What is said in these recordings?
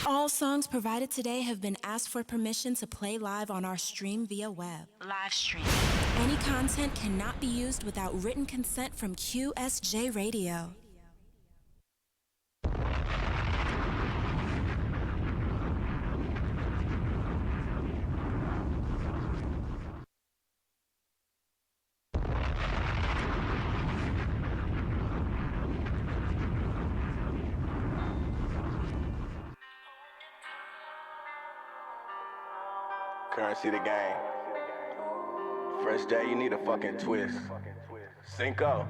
All songs provided today have been asked for permission to play live on our stream via web. Live stream. Any content cannot be used without written consent from QSJ Radio. Currency the game. Fresh J, you need a fucking twist. Cinco.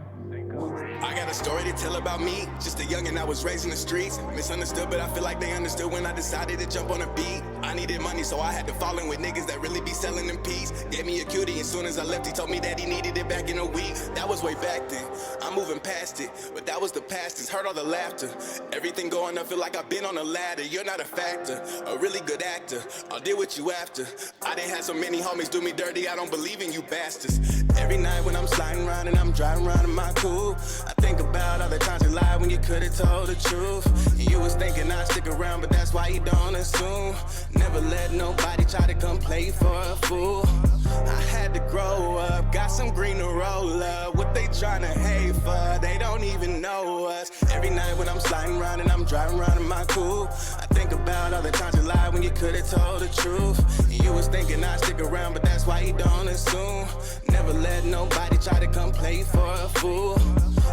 I got a story to tell about me. Just a youngin' I was raised in the streets. Misunderstood, but I feel like they understood when I decided to jump on a beat. I needed money, so I had to fall in with niggas that really be selling them peas. Gave me a cutie, and soon as I left, he told me that he needed it back in a week. That was way back then. I'm moving past it, but that was the past. It's heard all the laughter. Everything going up, feel like I've been on a ladder. You're not a factor, a really good actor. I'll deal with you after. I didn't have so many homies do me dirty. I don't believe in you bastards. Every night when I'm sliding around and I'm driving around in my coupe, I think about all the times you lied when you could've told the truth. You was thinking I'd stick around, but that's why you don't assume. Never let nobody try to come play for a fool. I had to grow up, got some green to roll up. What they tryna hate for, they don't even know us. Every night when I'm sliding around and I'm driving around in my coupe, I think about all the times you lied when you could've told the truth. You was thinking I'd stick around, but that's why you don't assume. Never let nobody try to come play for a fool.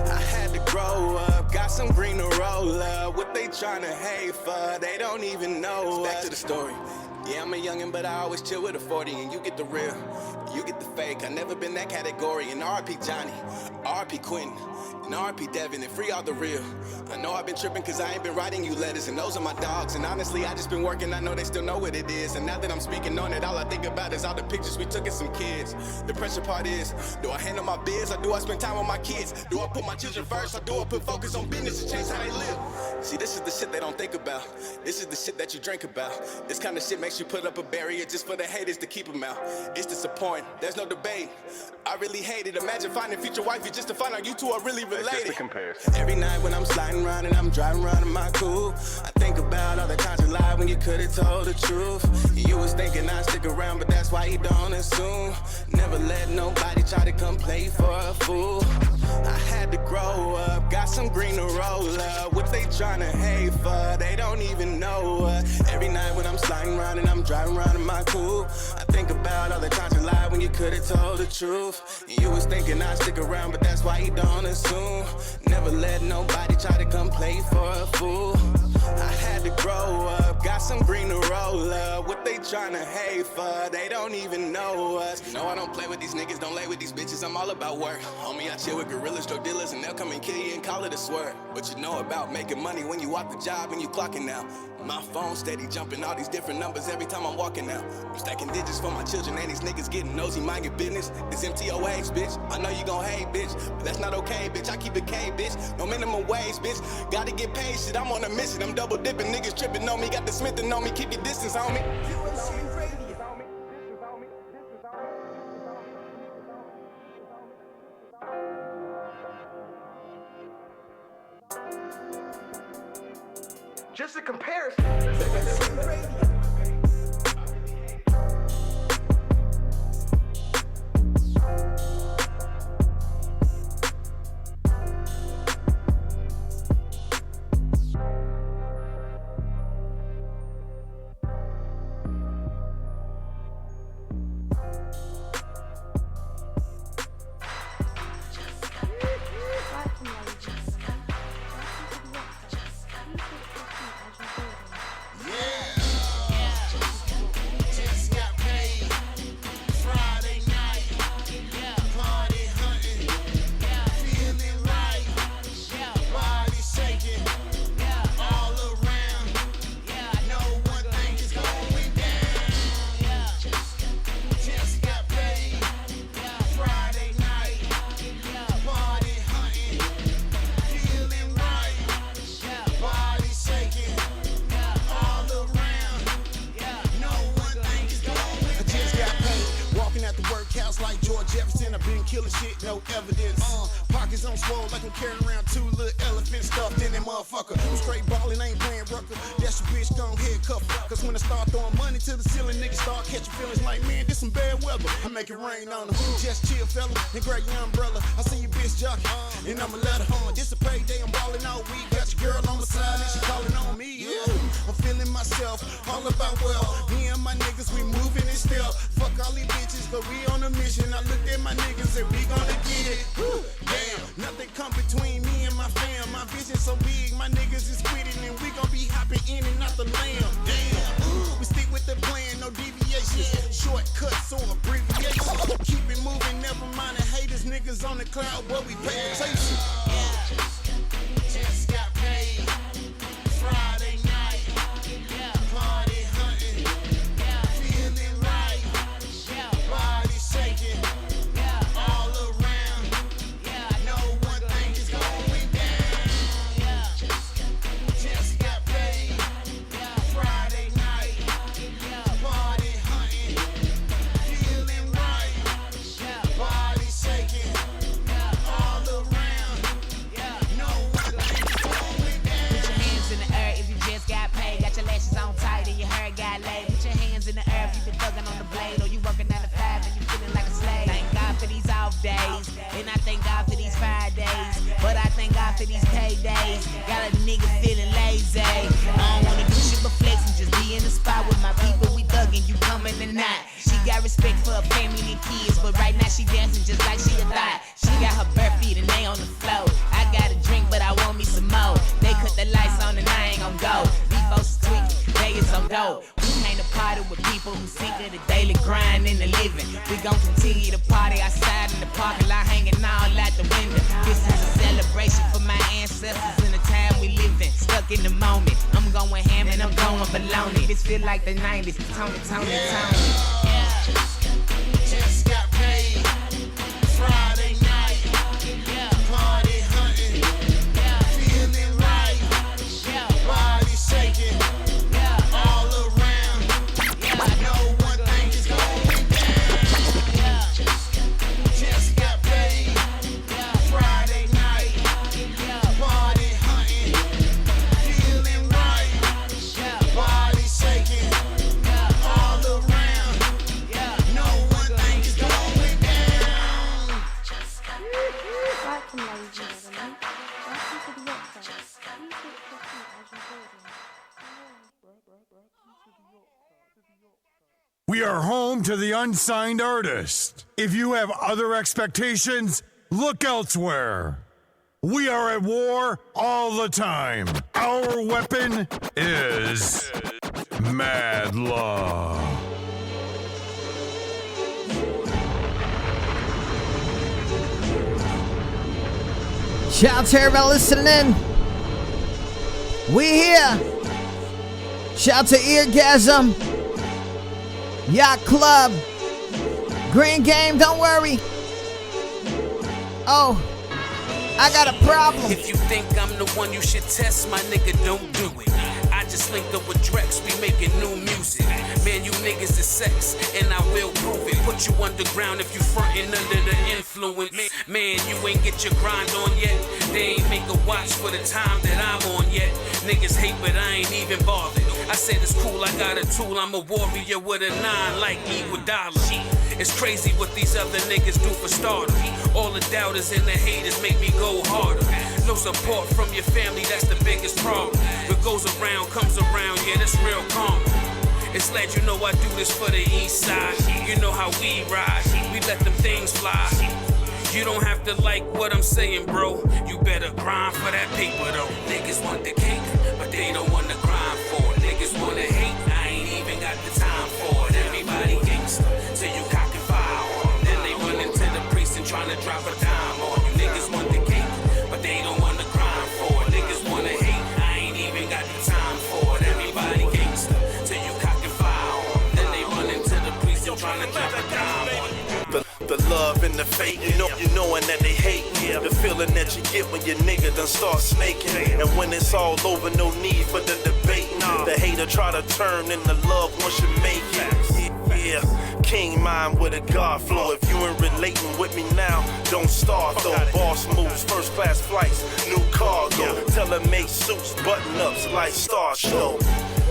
I had to grow up, got some green to roll up. What they tryna hate for, they don't even know us. Back to the story. Yeah, I'm a youngin', but I always chill with a 40, and you get the real, you get the fake. I never been that category. And R.I.P. Johnny, R.I.P. Quentin, and R.I.P. Devin, and free all the real. I know I've been tripping cause I ain't been writing you letters, and those are my dogs. And honestly, I just been working, I know they still know what it is. And now that I'm speaking on it, all I think about is all the pictures we took as some kids. The pressure part is, do I handle my biz or do I spend time with my kids? Do I put my children first or do I put focus on business to change how they live? See, this is the shit they don't think about. This is the shit that you drink about. This kind of shit makes you put up a barrier just for the haters to keep them out. It's disappointing, there's no debate. I really hate it. Imagine finding future wifey just to find out you two are really related. Every night when I'm sliding around and I'm driving around in my coupe, I think about all the times you lied when you could've told the truth. You was thinking I'd stick around, but that's why you don't assume. Never let nobody try to come play for a fool. I had to grow up, got some green to roll up. What they tryna hate for, they don't even know us. Every night when I'm sliding around and I'm driving around in my coupe, I think about all the times you lied when you could've told the truth. You was thinking I'd stick around, but that's why you don't assume. Never let nobody try to come play for a fool. I had to grow up, got some green to roll up. What they tryna hate for, they don't even know us. No, I don't play with these niggas, don't lay with these bitches, I'm all about work. Homie, I chill with gorillas, drug dealers, and they'll come and kill you and call it a swerve. But you know about making money when you off the job and you clocking out. My phone steady jumping all these different numbers every time I'm walking out. I'm stacking digits for my children and these niggas getting nosy, mind your business. It's MTOH, bitch. I know you gon' hate, bitch, but that's not okay, bitch. I keep it K, bitch. No minimum wage, bitch. Gotta get paid, shit. I'm on a mission. I'm double dipping, niggas tripping on me. Got the Smithing on me. Keep your distance on me. Just a comparison. niggas on swole like I'm carrying around 2 little elephants stuffed in that motherfucker. I'm straight ballin', ain't playing rucker. That's your bitch, gon' head cuff. Cause when I start throwing money to the ceiling, niggas start catching feelings like, man, this some bad weather. I make it rain on them. Just chill, fella, and grab your umbrella. I see your bitch jockey, and I'ma let her on. This a payday, I'm ballin' all week. Got your girl on my side, and she callin' on me, yeah. I'm feeling myself, all about well. Me and my niggas, we moving in stealth. Fuck all these bitches, but we on a mission. I looked at my niggas and we gonna get it. Damn, nothing come between me and my fam. My vision so big, my niggas is with it, and we gon' be hopping in and out the lamb. Damn, we stick with the plan, no deviations. Shortcuts or abbreviations. Keep it moving, never mind the haters. Niggas on the cloud, but we pay attention. Just got paid. Friday night. Party hunting. Feeling right. Body shaking. All around. No one thing is going down. Just got paid. Friday night. Party hunting. Feeling right. Body shaking. All around. No one thing is going down. Put your hands in the air if you just got paid. Got your lashes on tight and your hair got laid. Put your hands in the air if you been thugging on the blade. Or you working 9 to 5 and you feeling like a slave. Thank God for these off days. And I thank God for these Fridays. But I thank God for these paydays. Got a nigga feeling lazy. I don't wanna do shit but flex and just be in the spot with my people. We thugging, you coming or not. She got respect for her family and kids. But right now she dancing just like she a thot. She got her bare feet and they on the floor. I got a drink but I want me some more. They cut the lights on and I ain't gon' go. These folks is tweaking, they is on dope. We came to party with people who sick of the daily grind and the living. We gon' continue to party outside in the parking lot, hanging all out the window. This is a celebration for my ancestors in the time we living. Stuck in the moment, I'm going ham and I'm going baloney. This feel like the 90s, Tony. Just got paid. Friday night. Party hunting. Feeling right. Body shaking. All around. No one thing is going down. Just got paid. Friday night. Party hunting. Feeling right. Body shaking. All around. No one thing is going down. Welcome, ladies and gentlemen. Welcome to the Yacht Club. Please take your seat as you're boarding. We are home to the unsigned artist. If you have other expectations, look elsewhere. We are at war all the time. Our weapon is Madluh. Shout out to everybody listening in. We here. Shout out to Eargasm, Yacht Club, Green Game, don't worry. Oh, I got a problem. If you think I'm the one you should test, my nigga, don't do it. I just linked up with Drex, we making new music. Man, you niggas is sex, and I will prove it. Put you underground if you frontin' under the influence. Man, you ain't get your grind on yet. They ain't make a watch for the time that I'm on yet. Niggas hate, but I ain't even bothered. I said it's cool, I got a tool, I'm a warrior with a 9 like Iguodala. It's crazy what these other niggas do for starters. All the doubters and the haters make me go harder. No support from your family, that's the biggest problem. What goes around comes around, yeah, that's real karma. It's let you know I do this for the east side. You know how we ride, we let them things fly. You don't have to like what I'm saying, bro. You better grind for that paper, though. Niggas want the cake, but they don't want to grind for it. Niggas want to hate, I ain't even got the time for it. Everybody gangster, so you cock and fire on. Then they run into the priest and trying to drop a dime on you. Niggas want the cake, but they don't want to grind for it. Niggas want to hate, I ain't even got the time for it. Everybody gangster, so you cock and fire on. Then they run into the priest and trying to drop a dime on you. The love and the fate, you knowing that they hate. The feeling that you get when your nigga done start snaking. And when it's all over, no need for the debate. The hater try to turn into love once you make it. Yeah, king mind with a God flow. If you ain't relating with me now, don't start though. Boss moves, first class flights, new cargo. Tailor-made suits, button-ups like Star Show.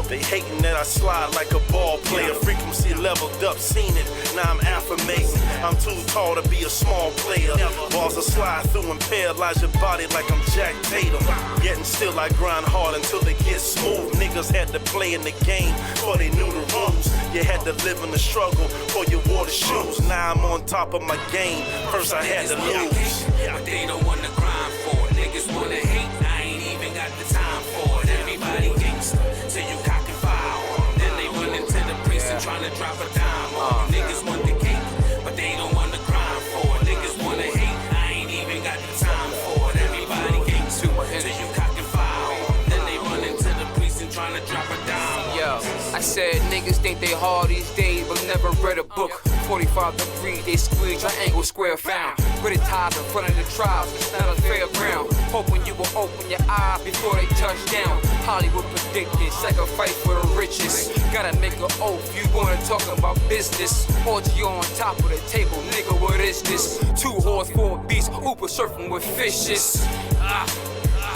They hating that I slide like a ball player. Frequency leveled up, seen it, now I'm affirmating. I'm too tall to be a small player. Balls will slide through and paralyze your body like I'm Jack Tatum. Yet and still I grind hard until they get smooth. Niggas had to play in the game, for they knew the rules. You had to live in the struggle for your water shoes. Now I'm on top of my game, first I had to lose. But they don't wanna grind for it. Niggas wanna hate, I ain't even got the time for it. Everybody gangsta, till you cock and fire on 'em. Then they run into the precinct trying to drop a dime on 'em. Niggas want the cake, but they don't wanna grind for it. Niggas wanna hate, I ain't even got the time for it. Everybody gangsta, till you cock and fire on 'em. Then they run into the precinct trying to drop a dime on 'em. Yo, I said niggas think they hard these days, but never read a book. 45 degrees, they squeeze, triangle, square found. British ties in front of the tribes, it's not a fair ground. Hoping you will open your eyes before they touch down. Hollywood predicted, sacrifice for the riches. Gotta make an oath, you wanna talk about business. Orgy on top of the table, nigga, what is this? 2 horse, 4 beasts, Uber surfing with fishes.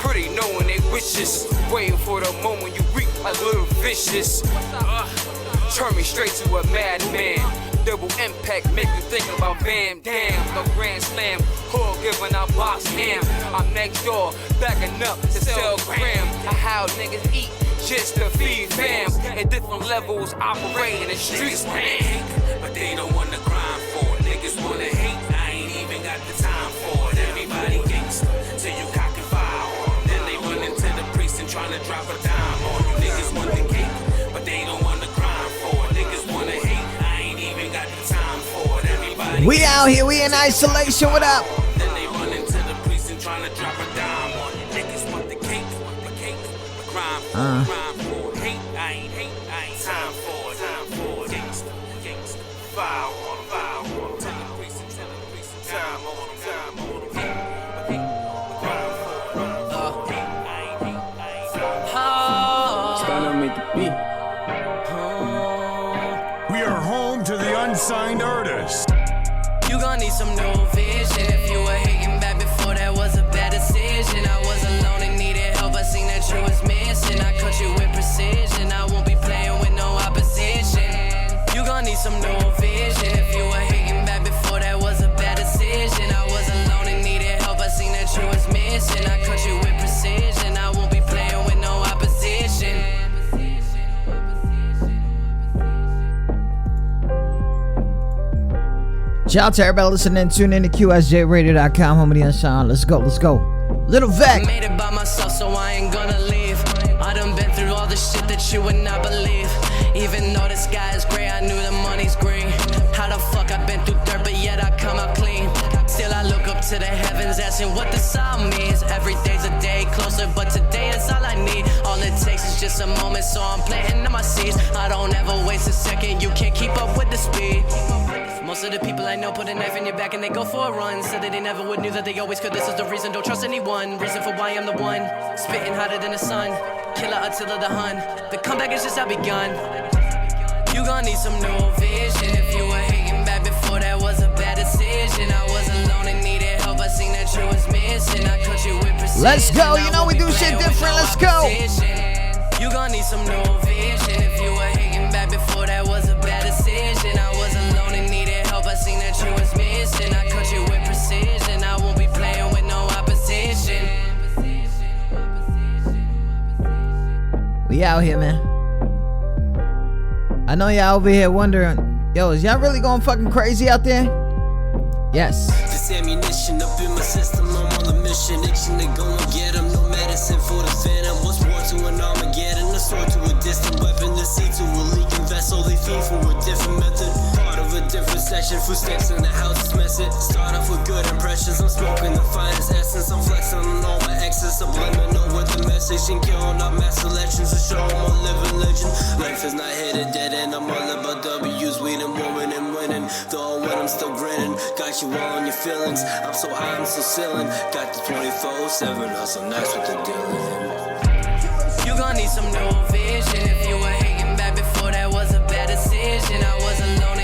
Pretty knowing they witches, waiting for the moment you reap like little vicious. Turn me straight to a madman. Double impact, make you think about Bam Damn. No grand slam, hood giving out box ham. I'm next door, backing up to sell gram. How niggas eat just to feed fam. At different levels, operate in the streets, man. But they don't wanna grind for it. Niggas wanna hate, I ain't even got the time for it. Everybody gangsta, till you cock and fire on 'em. Then they run into the precinct trying to drop a dime on you. Niggas want the cake, but they don't wanna grind for it. Niggas wanna hate, I ain't even got the time for it. Everybody We out here, we in isolation, what up? Then they run into the precinct trying to drop a dime on you. Niggas want the cake, the grind for it, grind for it. Hate, I ain't time for it, gangsta, fire on 'em, fire on 'em. To the precinct, time on 'em, time on 'em. Hate, grind for it, hate, I ain't Stand up, make the beat. We are home to the unsigned artist. You gon' need some new vision. If you were hating back before, that was a bad decision. I was alone and needed help. I seen that you was missing. I cut you with precision. I won't be playing with no opposition. You gon' need some new vision. If you were hating back before, that was a bad decision. I was alone and needed help. I seen that you was missing. I cut you with precision. I won't be playing with no opposition. Shout out to everybody listening. Tune in to QSJRadio.com, home of the Unsigned. Let's go, let's go. Little Vec. I made it by myself, so I ain't gonna leave. I done been through all the shit that you would not believe. Even though the sky is gray, I knew the money's green. How the fuck I been through dirt, but yet I come out clean. Still I look up to the heavens, asking what the sign means. Every day's a day closer, but today is all I need. All it takes is just a moment, so I'm planting my seeds. I don't ever waste a second, you can't keep up with the speed. Most of the people I know put a knife in your back and they go for a run. Said that they never would, knew that they always could. This is the reason, don't trust anyone. Reason for why I'm the one. Spitting hotter than the sun. Killer Attila the Hun. The comeback is just how begun. You gon' need some new vision. If you were hating back before, that was a bad decision. I was alone and needed help. I seen that you was missing. I cut you with precision. Let's go, you know we do shit different, let's go. You gon' need some new vision. If you were hating back before, that was a bad decision. I was alone and needed help. I seen that you was missing. I cut you with precision. I won't be playing with no opposition. We out here, man. I know y'all over here wondering, yo, is y'all really going fucking crazy out there? Yes. This ammunition up in my system, I'm on a mission. Itching to go and get them. No medicine for the phantom. What's war to an Armageddon? A sword to a distant weapon. The sea to a leaking vessel. They feed for a different method. Part of a different section. Footsteps in the house is messy. Start off with good impressions. I'm smoking the finest essence. I'm flexing on all my exes. Subliminal with the message. And killing our mass selections. To show them a living legend. Life is not headed dead end. I'm all about W's. Weeding, woman, and winning. Though when I'm still grinning. Got you all on your feelings. I'm so high, I'm so ceiling. Got the 24/7 hustle, nice with the dealing. You gon' need some new vision. If you were hating back before, that was a bad decision. I was alone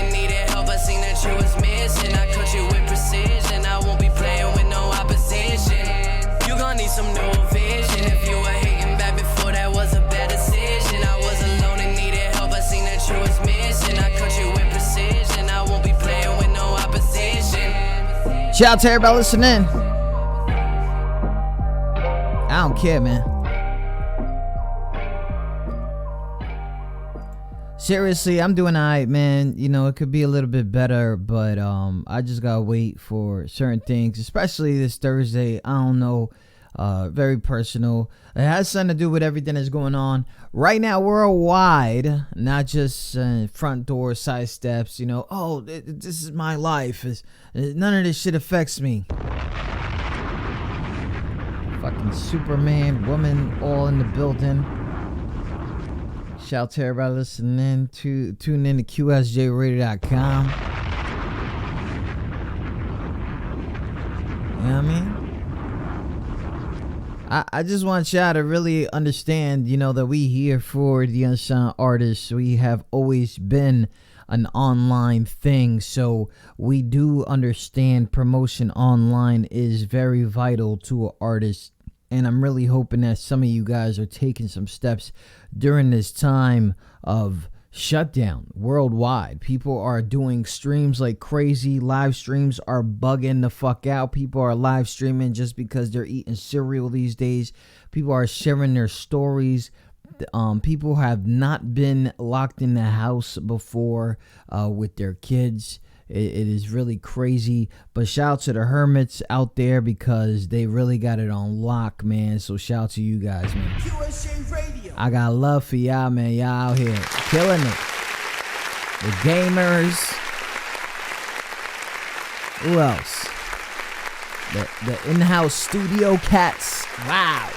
Shout out to everybody listening. I don't care, man. Seriously, I'm doing alright, man. You know, it could be a little bit better, but I just gotta wait for certain things, especially this Thursday. I don't know. Very personal. It has something to do with everything that's going on right now worldwide, not just front door, side steps. You know, oh, this is my life. None of this shit affects me. Fucking Superman, woman, all in the building. Shout out to everybody listening. Tune in to QSJRadio.com. You know what I mean? I just want y'all to really understand, you know, that we here for the unsigned artists. We have always been an online thing, so we do understand promotion online is very vital to an artist. And I'm really hoping that some of you guys are taking some steps during this time of shutdown worldwide. People are doing streams like crazy. Live streams are bugging the fuck out. People are live streaming just because they're eating cereal these days. People are sharing their stories. People have not been locked in the house before with their kids. It is really crazy. But shout out to the hermits out there because they really got it on lock, man. So shout out to you guys, man. QSJ Radio. I got love for y'all, man. Y'all out here killing it. The gamers. Who else? The in-house studio cats. Wow.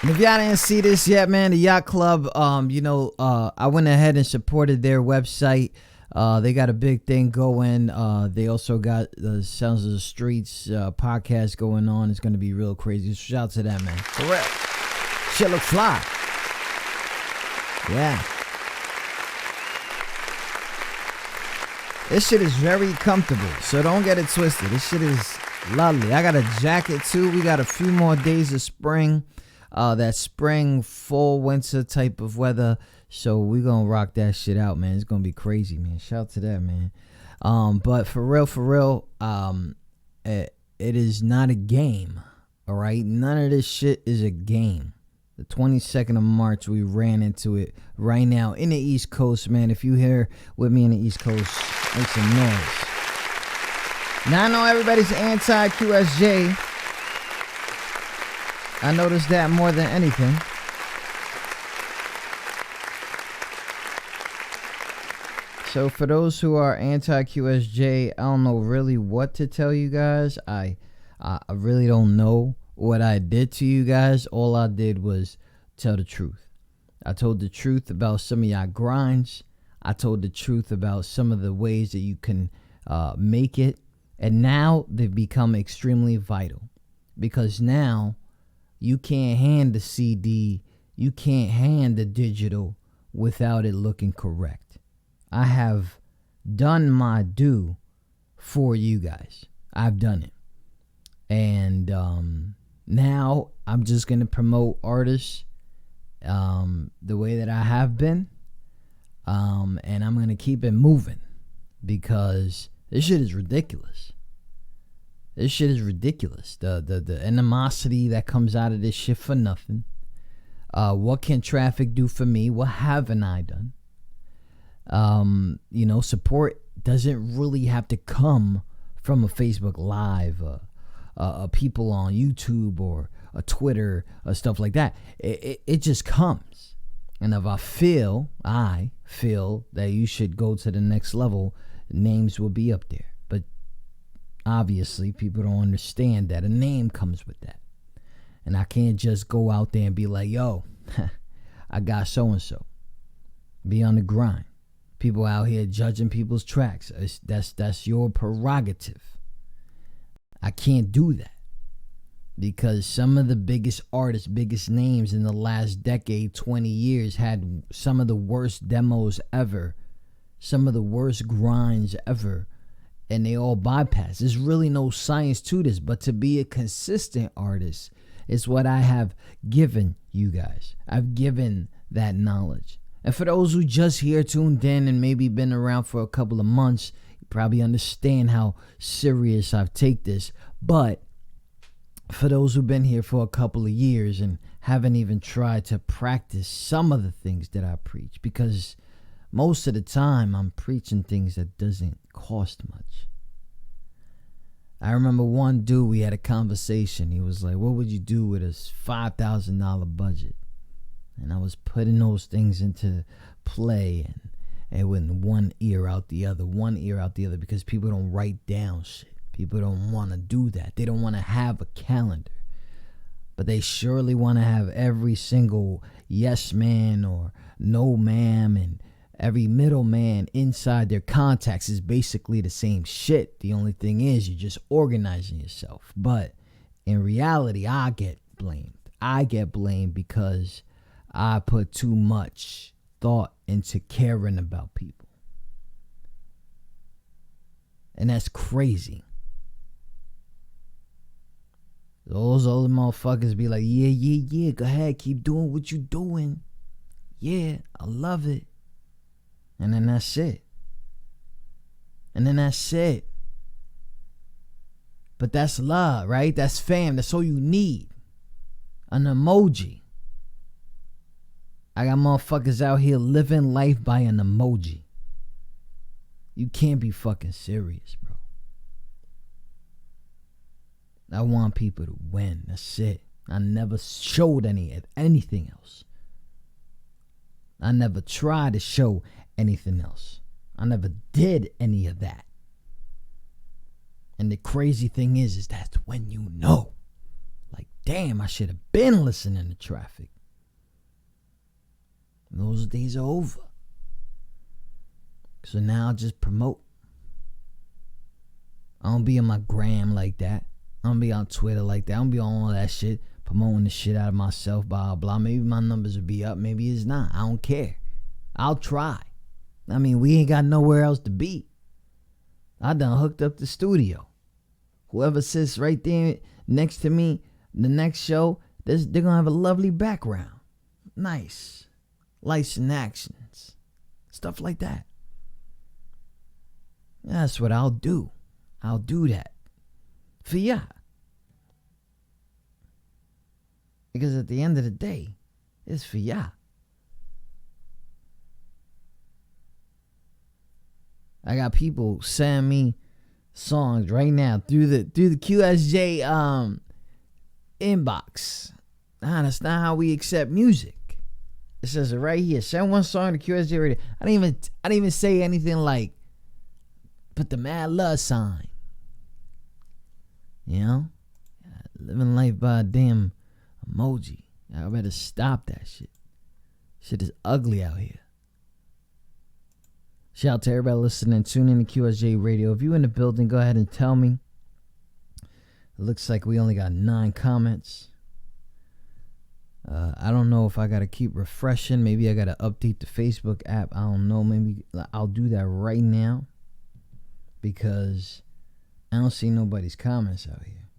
And if y'all didn't see this yet, man, the Yacht Club, I went ahead and supported their website. They got a big thing going. They also got the Sounds of the Streets podcast going on. It's going to be real crazy. Shout out to that, man. For real. Shit look fly. Yeah. This shit is very comfortable, so don't get it twisted. This shit is lovely. I got a jacket, too. We got a few more days of spring. That spring, fall, winter type of weather. So we gonna rock that shit out, man. It's gonna be crazy, man. Shout out to that, man. But for real, it is not a game. All right, none of this shit is a game. The 22nd of March, we ran into it right now in the East Coast, man. If you here with me in the East Coast, make some noise. Now I know everybody's anti-QSJ. I noticed that more than anything. So for those who are anti-QSJ, I don't know really what to tell you guys. I really don't know what I did to you guys. All I did was tell the truth. I told the truth about some of y'all grinds. I told the truth about some of the ways that you can make it. And now they've become extremely vital. Because now you can't hand the CD, you can't hand the digital without it looking correct. I have done my due for you guys. I've done it. And now I'm just going to promote artists the way that I have been. And I'm going to keep it moving because this shit is ridiculous. This shit is ridiculous. The animosity that comes out of this shit for nothing. What can traffic do for me? What haven't I done? Support doesn't really have to come from a Facebook Live, people on YouTube or a Twitter or stuff like that. It just comes. And if I feel that you should go to the next level, names will be up there. But obviously, people don't understand that a name comes with that. And I can't just go out there and be like, yo, I got so-and-so. Be on the grind. People out here judging people's tracks. That's your prerogative. I can't do that. Because some of the biggest artists, biggest names in the last decade, 20 years, had some of the worst demos ever. Some of the worst grinds ever. And they all bypass. There's really no science to this. But to be a consistent artist is what I have given you guys. I've given that knowledge. And for those who just here tuned in and maybe been around for a couple of months, probably understand how serious I've take this. But for those who've been here for a couple of years and haven't even tried to practice some of the things that I preach, because most of the time I'm preaching things that doesn't cost much. I remember one dude, we had a conversation. He was like, what would you do with a $5,000 budget? And I was putting those things into play, and it went one ear out the other, because people don't write down shit. People don't want to do that. They don't want to have a calendar. But they surely want to have every single yes man or no ma'am, and every middleman inside their contacts is basically the same shit. The only thing is you're just organizing yourself. But in reality, I get blamed. I get blamed because I put too much thought into caring about people. And that's crazy. Those other motherfuckers be like, yeah, go ahead, keep doing what you doing. Yeah, I love it. And then that's it. But that's love, right? That's fam. That's all you need. An emoji. I got motherfuckers out here living life by an emoji. You can't be fucking serious, bro. I want people to win. That's it. I never showed anything else. I never tried to show anything else. I never did any of that. And the crazy thing is that's when you know. Like, damn, I should have been listening to Traffic. And those days are over. So now I just promote. I don't be on my gram like that. I don't be on Twitter like that. I don't be on all that shit, promoting the shit out of myself, blah, blah. Maybe my numbers will be up. Maybe it's not. I don't care. I'll try. I mean, we ain't got nowhere else to be. I done hooked up the studio. Whoever sits right there next to me, the next show, they're going to have a lovely background. Nice. Lights and actions. Stuff like that. That's what I'll do. I'll do that. For ya. Because at the end of the day, it's for ya. I got people sending me songs right now through the QSJ inbox. Nah, that's not how we accept music. It says it right here. Send one song to QSJ radio. I didn't even say anything like put the Madluh sign. You know? Living life by a damn emoji. I better stop that shit. Shit is ugly out here. Shout out to everybody listening. Tune in to QSJ Radio. If you in the building, go ahead and tell me. It looks like we only got 9 comments. I don't know if I got to keep refreshing. Maybe I got to update the Facebook app. I don't know. Maybe I'll do that right now. Because I don't see nobody's comments out here.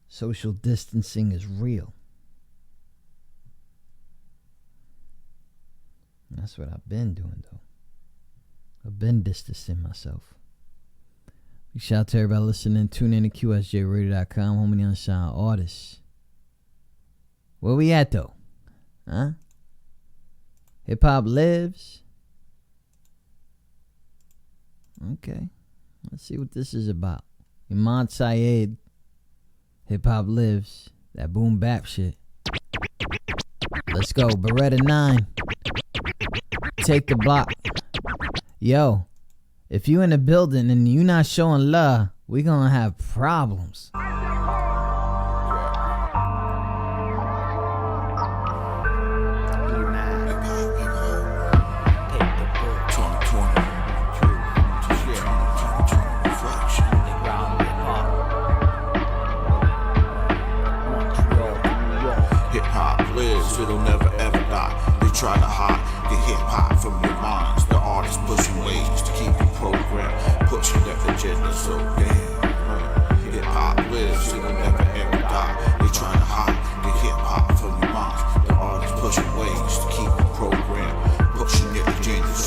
Social distancing is real. That's what I've been doing, though. I've been distancing myself. Big shout out to everybody listening. Tune in to QSJRadio.com. Home of the Unsigned Artists. Where we at, though? Huh? Hip Hop Lives. Okay. Let's see what this is about. Iman Syed. Hip Hop Lives. That boom bap shit. Let's go. Beretta 9. Take the block. Yo, if you in the building and you not showing love, we gonna have problems. Hip-hop lives, it'll never ever die. They try to hide the hip-hop from your minds. The artists pushing ways to keep you programmed, pushing their agenda so damn. Hip-hop lives, it'll never ever die. They try to hide the hip-hop from your minds. The artists pushing ways to keep you programmed, pushing their agenda so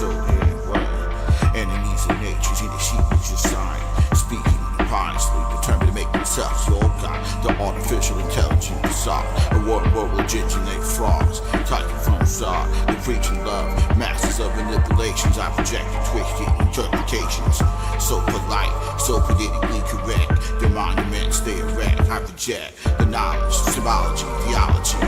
frogs, tight from start. They preaching love, masters of manipulations. I project twisted interpretations. So polite, so politically correct. The monuments they erect. I project the knowledge, symbology, theology.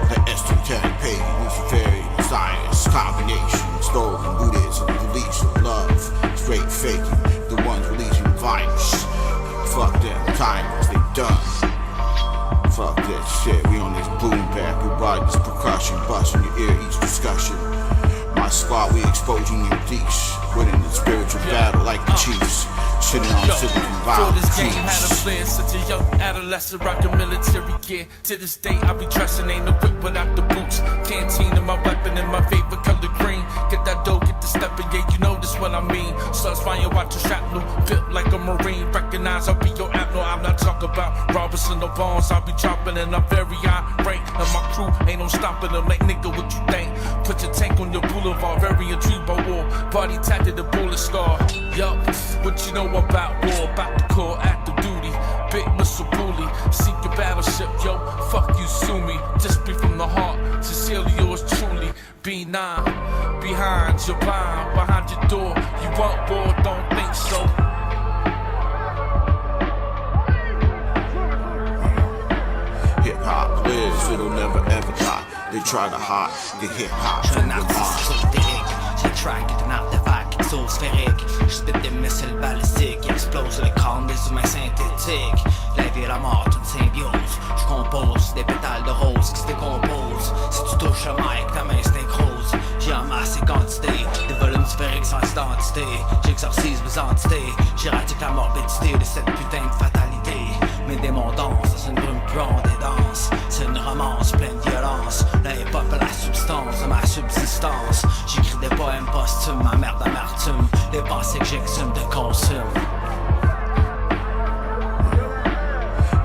The esoteric pagan, Luciferian science combination. Stolen Buddhism, beliefs of love. Straight faking, the ones releasing virus. Fuck them, timers, they done. Fuck that shit, we on this boom bap. We ride this percussion, busting your ear each discussion. My squad, we exposing you deeps. Winning the spiritual battle like the Chiefs. Sitting on Silicon Valley. Before this game had a plan, such a young adolescent rocking military gear. To this day, I be dressing, ain't no whip without the boots. Canteen and my weapon and my favorite color green. Get that dough, get the stepping, yeah, you know this what I mean. Slugs fire, watch the shrapnel, built like a Marine. Recognize I'll be your amp, no, I'm not talking about Robinson or Bonds. I'll be dropping and I'm very irate. And my crew ain't no stopping them, like nigga, what you think? Put your tank on your boulevard, very intrigued by war. Body tatted, the bullet scar. Yup, what you know about war, about to call active duty. Big missile bully, seek your battleship, yo. Fuck you, sue me. Just be from the heart, sincerely yours truly. B9, behind your blind, behind your door. You want war, don't think so. Hip hop lives, it'll never ever die. They try to hide the hip hop from your mind. J'ai track d'un artefact exosphérique. J'spit des missiles balistiques, explose les crânes des humains synthétiques. La vie et la mort, une symbiose. J'compose des pétales de rose qui se décomposent. Si tu touches le mic, ta main se nécrose. J'y amasse les quantités, des volumes sphériques sans identité. J'exorcise mes entités, j'éradique la morbidité de cette putain de fatalité. Mes démons dansent dans une brume blonde et dense. C'est une romance pleine de violence. La hip-hop est la substance de ma subsistance. J'écris des poèmes posthumes, ma merde d'amertume. Les pensées que j'exhume de consume.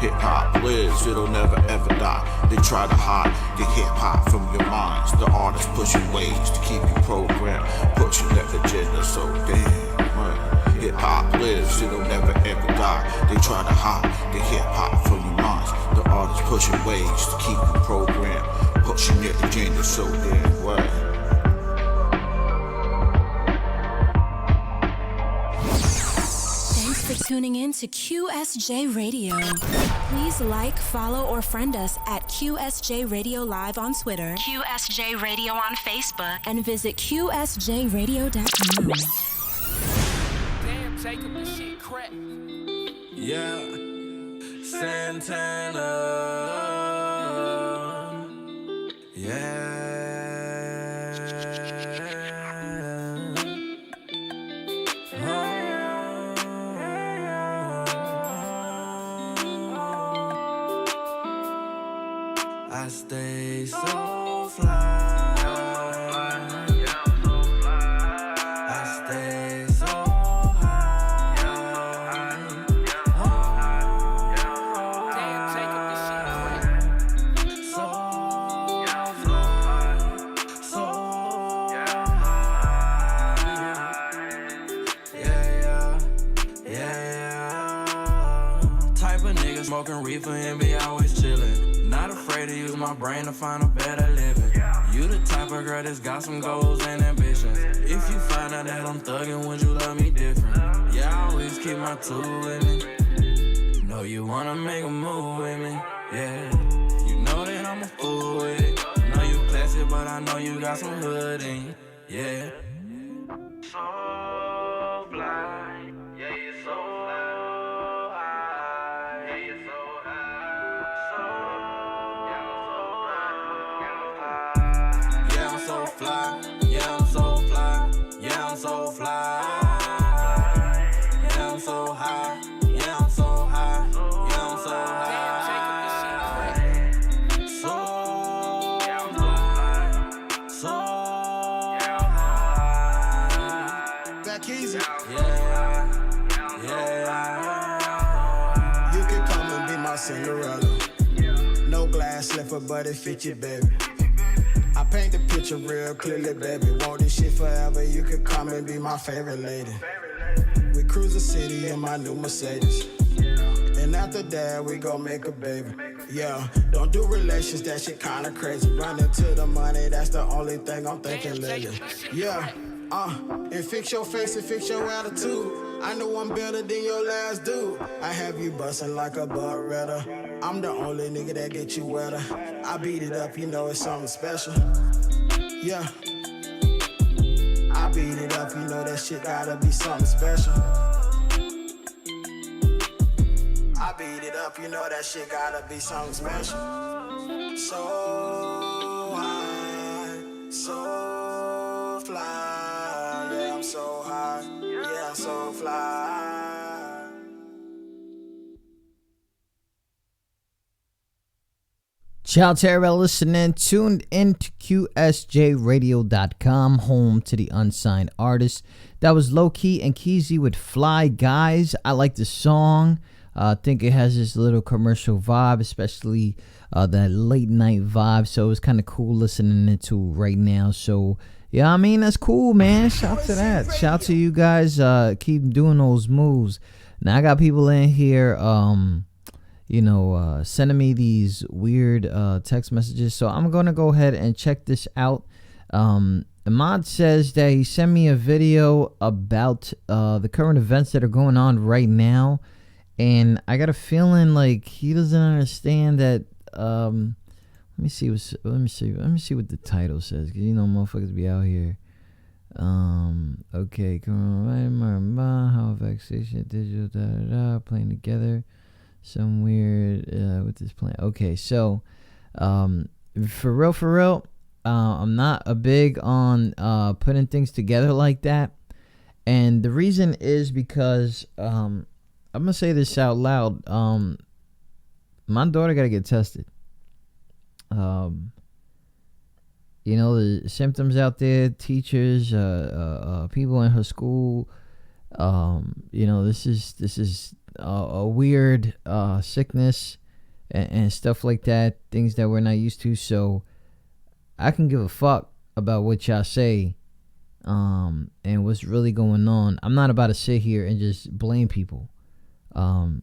Hip hop lives, it'll never ever die. They try to hide the hip hop from your minds. The artists pushing ways to keep you programmed, pushing that agenda so damn much. Hip hop lives, it'll never ever die. They try to hide the hip hop from your minds. The artists pushing ways to keep you programmed, pushing that agenda so damn well. Thanks for tuning in to QSJ Radio. Please like, follow, or friend us at QSJ Radio Live on Twitter, QSJ Radio on Facebook, and visit QSJRadio.com. Damn, Jacob, this shit crap. Yeah, Santana. Yeah. I stay so fly. I stay so high. Damn, Jacob, this shit crap. So fly. So high. Yeah. Type of nigga smoking reefer and be always chillin'. Not afraid to use my brain to find a better living. You the type of girl that's got some goals and ambitions. If you find out that I'm thuggin', would you love me different? Yeah, I always keep my tool with me. Know you wanna make a move with me. Yeah, you know that I'm a fool with it. Know you classy, but I know you got some hood in you. Yeah. So blind, yeah, you're so high, yeah, you're so yeah, I'm so fly. Yeah, I'm so fly. Yeah, I'm so fly. Yeah, I'm so high. Yeah, I'm so high. Yeah, I'm so high. So high. So high. Back easy. Yeah. You can come and be my Cinderella. No glass slipper, but it fit you, baby. I paint the picture real clearly, baby. Want this shit forever, you could come and be my favorite lady. We cruise the city in my new Mercedes. And after that, we gon' make a baby. Yeah, don't do relations, that shit kinda crazy. Running to the money, that's the only thing I'm thinking lately. Yeah, and fix your face and fix your attitude. I know I'm better than your last dude. I have you bustin' like a Beretta. I'm the only nigga that get you wetter. I beat it up, you know it's something special. Yeah, I beat it up, you know that shit gotta be something special. I beat it up, you know that shit gotta be something special. So high, so fly. Yeah, I'm so high. Yeah, I'm so fly. Shout out to everybody listening, tuned into QSJRadio.com, home to the unsigned artists. That was Low Key and Keezy with Fly Guys. I like the song. I think it has this little commercial vibe, especially that late night vibe. So it's kind of cool listening into right now. So yeah, I mean, that's cool, man. Shout out to that. Shout out to you guys. Keep doing those moves. Now I got people in here, sending me these weird text messages. So I'm going to go ahead and check this out. Ahmad says that he sent me a video about the current events that are going on right now. And I got a feeling like he doesn't understand that. Let me see what the title says. 'Cause motherfuckers be out here. Okay, come on, how vexation, digital, playing together. Some weird with this plan. Okay, so for real, I'm not a big on putting things together like that, and the reason is because I'm gonna say this out loud. My daughter gotta get tested. The symptoms out there, teachers, people in her school. This is a weird sickness and stuff like that, things that we're not used to. So I can give a fuck about what y'all say and what's really going on. I'm not about to sit here and just blame people. And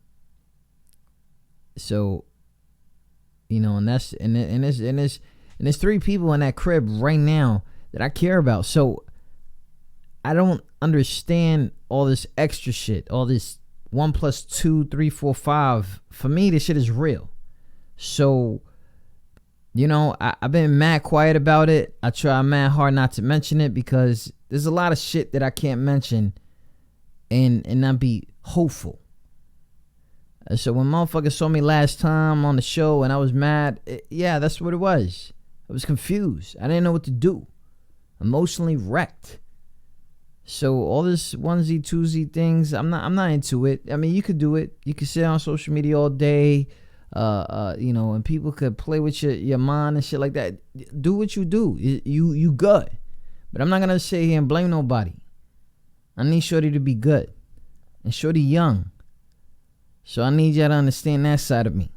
there's 3 people in that crib right now that I care about. So I don't understand all this extra shit, all this 1 + 2, 3, 4, 5. For me, this shit is real. So, I've been mad quiet about it. I try mad hard not to mention it because there's a lot of shit that I can't mention and not be hopeful. So when motherfuckers saw me last time on the show and I was mad, that's what it was. I was confused. I didn't know what to do. Emotionally wrecked. So all this onesie twosie things, I'm not into it. I mean, you could do it. You could sit on social media all day, and people could play with your mind and shit like that. Do what you do. You good. But I'm not gonna sit here and blame nobody. I need Shorty to be good, and Shorty young. So I need y'all to understand that side of me.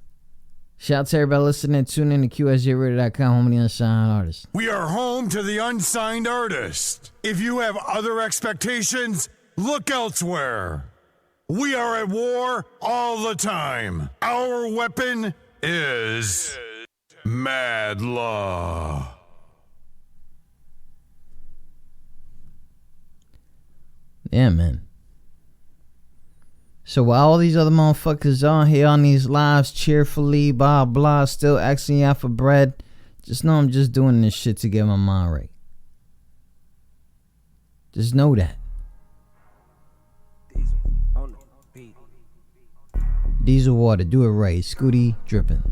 Shout out to everybody listening. Tune in to QSJRadio.com, home of the unsigned artists. We are home to the unsigned artist. If you have other expectations, look elsewhere. We are at war all the time. Our weapon is Madluh. Yeah, man. So while all these other motherfuckers on here on these lives cheerfully, blah, blah, still asking y'all for bread, just know I'm just doing this shit to get my mind right. Just know that. Diesel water, do it right. Scooty dripping.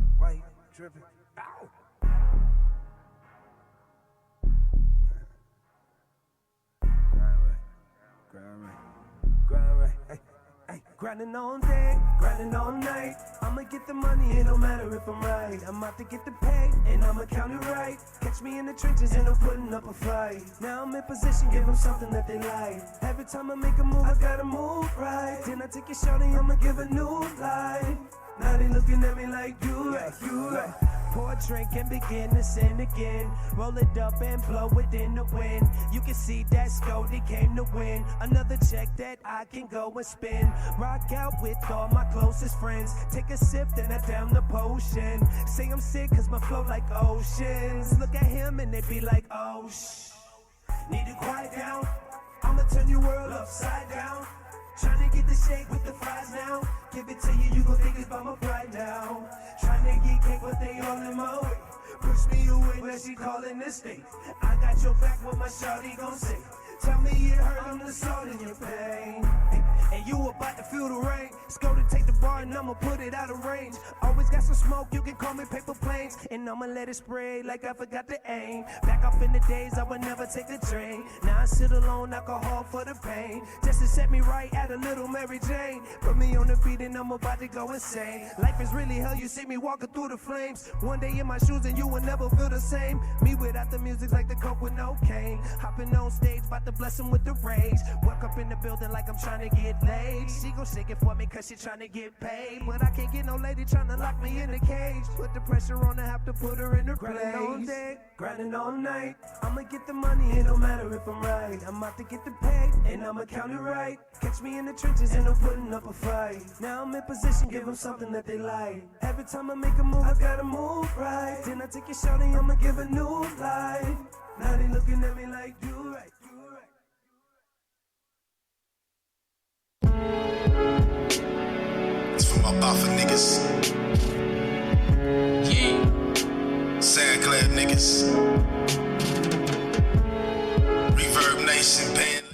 Grinding all day, grinding all night. I'ma get the money, it don't matter if I'm right. I'm out to get the pay, and I'ma count it right. Catch me in the trenches, and I'm putting up a fight. Now I'm in position, give them something that they like. Every time I make a move, I gotta move right. Then I take your shorty, I'ma give a new life. Now they looking at me like you right, you right. pour a drink and begin to sin again. Roll it up and blow it in the wind. You can see that Scody came to win. Another check that I can go and spin. Rock out with all my closest friends. Take a sip, then I down the potion. Say I'm sick cause my flow like oceans. Look at him and they be like, oh shh. Need to quiet down. I'ma turn your world upside down. Tryna get the shake with the fries now. Give it to you, you gon' think it's by my pride now. Tryna get cake, but they all in my way. Push me away, where she calling the state. I got your back, what my shawty gon' say. Tell me it hurt, I'm the salt in your pain. And you about to feel the rain. Let's go to take the bar and I'ma put it out of range. Always got some smoke, you can call me paper planes. And I'ma let it spray like I forgot to aim. Back up in the days I would never take the train. Now I sit alone, alcohol for the pain. Just to set me right at a little Mary Jane. Put me on the beat and I'm about to go insane. Life is really hell, you see me walking through the flames. One day in my shoes and you will never feel the same. Me without the music like the coke with no cane. Hopping on stage, about to bless him with the rage. Work up in the building like I'm trying to get laid. She gon' shake it for me cause she tryna get paid. But I can't get no lady tryna lock me in a cage. Put the pressure on her, have to put her in her place. Grinding all day, grinding all night. I'ma get the money, it don't matter if I'm right. I'm out to get the pay, and I'ma count it right. Catch me in the trenches and I'm putting up a fight. Now I'm in position, give them something that they like. Every time I make a move, I gotta move right. Then I take a shot and I'ma give a new life. Now they looking at me like, do right. It's for my buffer niggas. Yeah. Sad Clad niggas. Reverb Nation band.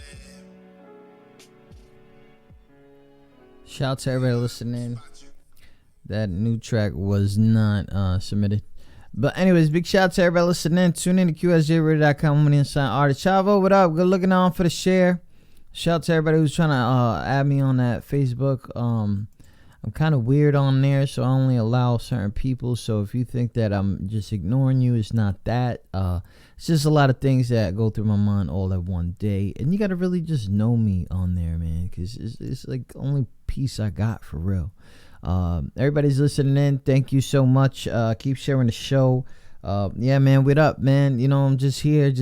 Shout out to everybody listening. That new track was not submitted. But anyways, big shout out to everybody listening. Tune in to QSJRadio.com. I'm the Inside Artist. Chavo, what up? Good looking on for the share. Shout out to everybody who's trying to add me on that Facebook. I'm kind of weird on there, so I only allow certain people. So if you think that I'm just ignoring you, it's not that. It's just a lot of things that go through my mind all at one day. And you got to really just know me on there, man, because it's like the only piece I got for real. Everybody's listening in. Thank you so much. Keep sharing the show. Yeah, man, what up, man? You know, I'm just here,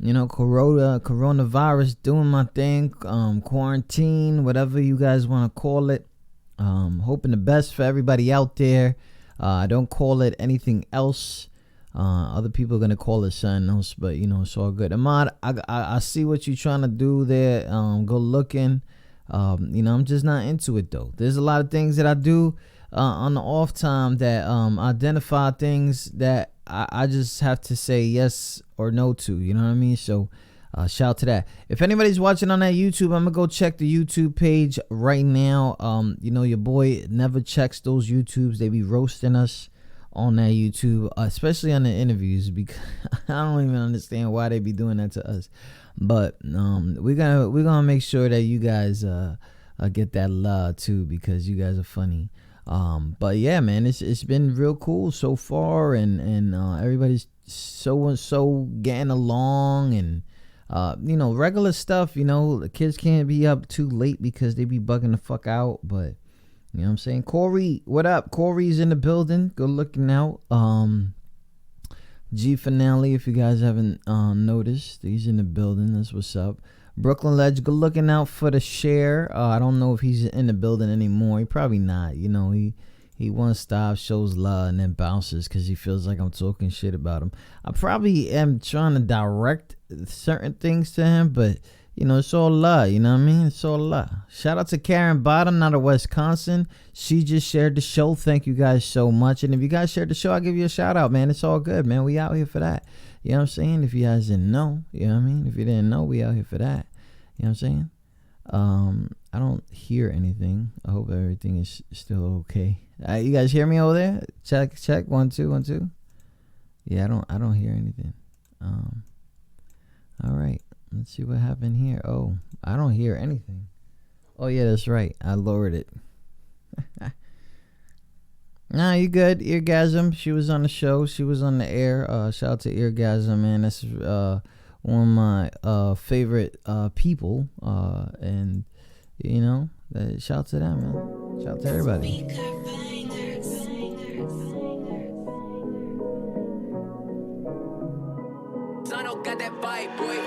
coronavirus, doing my thing, quarantine, whatever you guys want to call it. Hoping the best for everybody out there. I don't call it anything else. Other people are gonna call it something else, but you know, it's all good. Ahmad, I see what you're trying to do there. Go looking. You know, I'm just not into it though. There's a lot of things that I do on the off time that identify things that I just have to say yes or no to. You know what I mean? So shout out to that. If anybody's watching on that YouTube, I'm gonna go check the YouTube page right now. You know, your boy never checks those YouTubes. They be roasting us on that YouTube, especially on the interviews, because I don't even understand why they be doing that to us. But we're gonna make sure that you guys get that love too, because you guys are funny. But yeah, man, it's been real cool so far, and everybody's so getting along, and you know, regular stuff. You know, the kids can't be up too late because they be bugging the fuck out. But you know what I'm saying? Corey, what up? Corey's in the building. Good looking out. G Finale, if you guys haven't noticed, he's in the building. That's what's up. Brooklyn Ledge, good looking out for the share. I don't know if he's in the building anymore. He probably not. You know, he one stop, shows love, and then bounces because he feels like I'm talking shit about him. I probably am trying to direct certain things to him, but you know, it's all love. You know what I mean? It's all love. Shout out to Karen Bottom out of Wisconsin. She just shared the show. Thank you guys so much. And if you guys shared the show, I'll give you a shout out, man. It's all good, man. We out here for that. You know what I'm saying? If you guys didn't know, you know what I mean? If you didn't know, we out here for that. You know what I'm saying? I don't hear anything. I hope everything is still okay. You guys hear me over there? Check. 1 2 1 2. Yeah, I don't hear anything. All right. Let's see what happened here. Oh, I don't hear anything. Oh yeah, that's right. I lowered it. Nah, you good. Eargasm. She was on the show. She was on the air. Shout out to Eargasm, man. That's one of my favorite people. And you know, shout out to them, man. Shout out to everybody. Mono got that vibe, boy.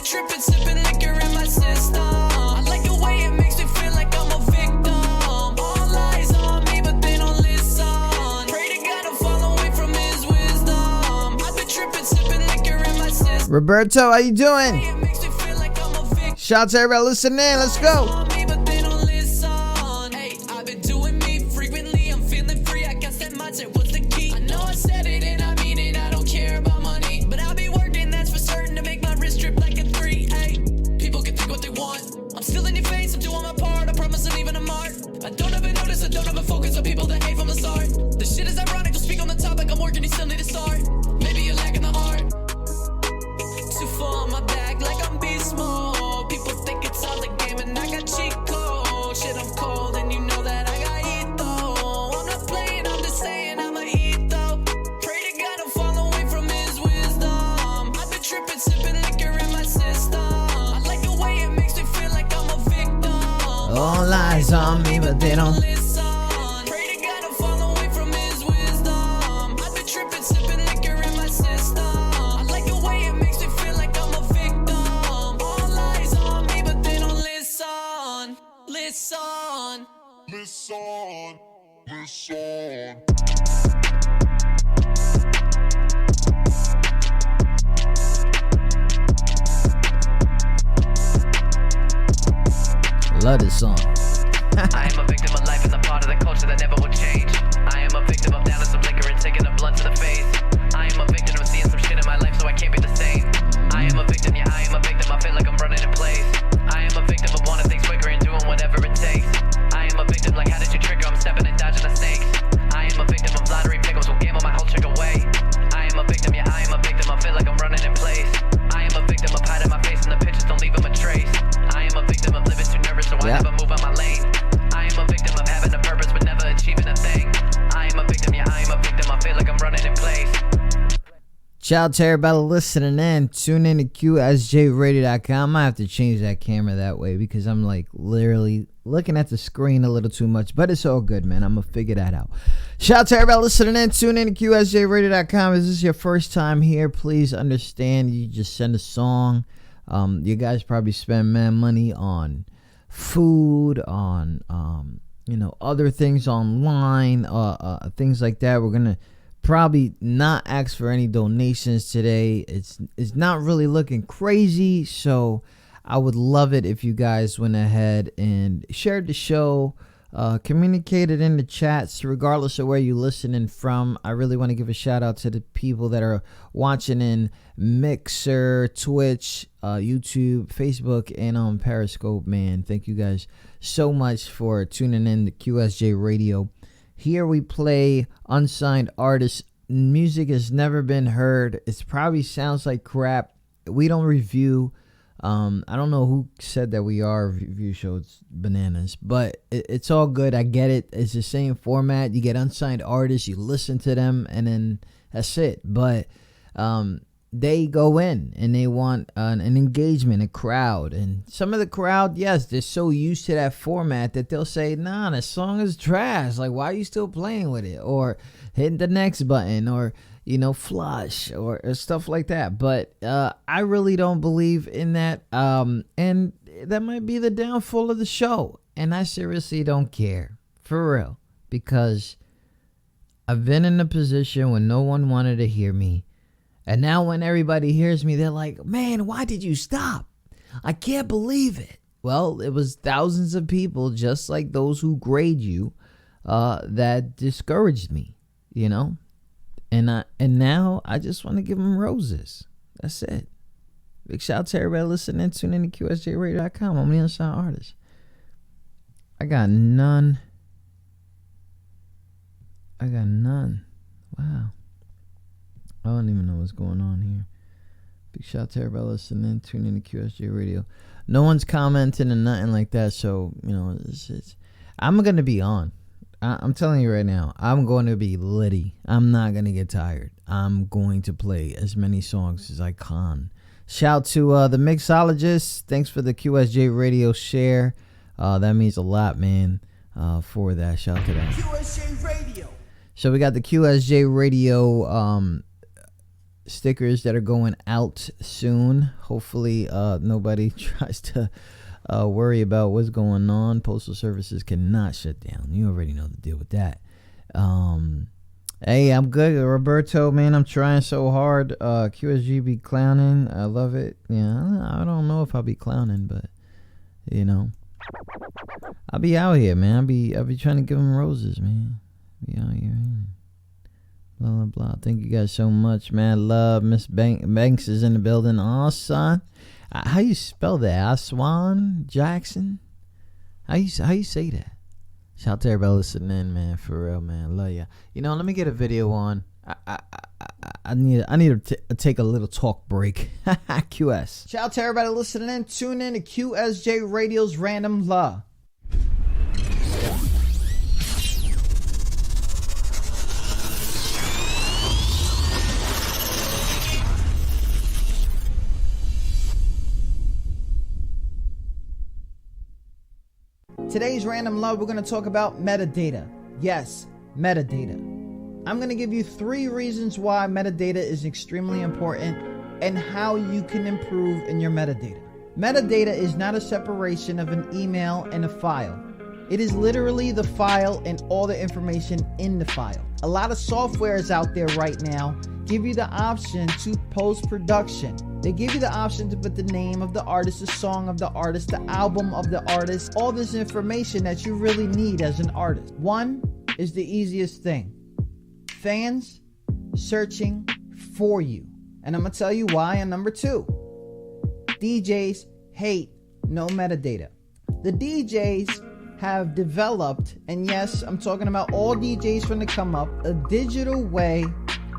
Tripping, sipping liquor in my system. I like the way it makes me feel like I'm a victim. All eyes on me, but they don't listen. Pray to God to fall away from his wisdom. I've been tripping, sipping liquor in my system. Roberto, how you doing? Shout out to everybody listening in. Let's go. All eyes on me, but they don't listen. Pray to God to fall away from his wisdom. I've been tripping, sipping liquor in my system. I like the way it makes me feel like I'm a victim. All eyes on me, but they don't listen. Listen. Listen. Listen. Love this song. I am a victim of life and a part of the culture that never will change. I am a victim of downing some liquor and taking a blunt to the face. I am a victim of seeing some shit in my life, so I can't be the same. I am a victim, yeah, I am a victim. I feel like I'm running in place. I am a victim of wanting things quicker and doing whatever it takes. I am a victim, like how did you trigger? I'm stepping and dodging the snakes. I am a victim of lottery pickles, will gamble my whole trick away. I am a victim, yeah, I am a victim. I feel like I'm running in place. I am a victim of hiding my face and the pictures don't leave them a trace. I am a victim of living too nervous, so I never move out my lane. I am a victim of having a purpose but never achieving a thing. I am a victim, yeah, I am a victim. I feel like I'm running in place. Shout out to everybody listening in. Tune in to QSJRadio.com. I have to change that camera that way because I'm like literally looking at the screen a little too much, but it's all good, man. I'm going to figure that out. Shout out to everybody listening in. Tune in to QSJRadio.com. If this is your first time here, please understand you just send a song. You guys probably spend mad money on food, on other things online, things like that. We're gonna probably not ask for any donations today. It's not really looking crazy, so I would love it if you guys went ahead and shared the show, communicated in the chats, regardless of where you're listening from. I really want to give a shout out to the people that are watching in Mixer, Twitch, YouTube, Facebook, and on Periscope, man. Thank you guys so much for tuning in to QSJ Radio. Here we play unsigned artists. Music has never been heard. It probably sounds like crap. We don't review. I don't know who said that we are a review show. It's bananas, but it's all good. I get it. It's the same format. You get unsigned artists, you listen to them, and then that's it. But they go in and they want an engagement, a crowd. And some of the crowd, yes, they're so used to that format that they'll say, nah, the song is trash. Like, why are you still playing with it? Or hitting the next button, or flush, or stuff like that. But I really don't believe in that. And that might be the downfall of the show. And I seriously don't care, for real, because I've been in a position when no one wanted to hear me. And now when everybody hears me, they're like, man, why did you stop? I can't believe it. Well, it was thousands of people, just like those who grade you, that discouraged me, And now I just want to give them roses. That's it. Big shout out to everybody listening. Tune in to QSJRadio.com. I'm the unsigned artist. I got none. Wow. I don't even know what's going on here. Big shout out to everybody listening. Tune in to QSJ Radio. No one's commenting and nothing like that. So, I'm going to be on. I'm telling you right now, I'm going to be litty. I'm not going to get tired. I'm going to play as many songs as I can. Shout to the mixologist. Thanks for the QSJ radio share. That means a lot, man, for that. Shout to that. QSJ radio. So we got the QSJ radio stickers that are going out soon. Hopefully nobody tries to worry about what's going on. Postal services cannot shut down. You already know the deal with that. Hey, I'm good, Roberto, man. I'm trying so hard. QSG be clowning. I love it. Yeah, I don't know if I'll be clowning, but you know, I'll be out here, man. I'll be trying to give them roses, man. Be out here. Blah blah blah. Thank you guys so much, man. Love. Miss Banks is in the building. Aw, son. How you spell that? Aswan Jackson? How you say that? Shout out to everybody listening in, man. For real, man. Love ya. You know, let me get a video on. I need to take a little talk break. QS. Shout out to everybody listening in. Tune in to QSJ Radio's Random Law. Today's Random Love, we're going to talk about metadata. Yes, metadata. I'm going to give you 3 reasons why metadata is extremely important and how you can improve in your metadata. Metadata is not a separation of an email and a file. It is literally the file and all the information in the file. A lot of softwares out there right now give you the option to post-production. They give you the option to put the name of the artist, the song of the artist, the album of the artist, all this information that you really need as an artist. One is the easiest thing. Fans searching for you. And I'm going to tell you why. And number 2, DJs hate no metadata. The DJs have developed, and yes, I'm talking about all DJs from the come up, a digital way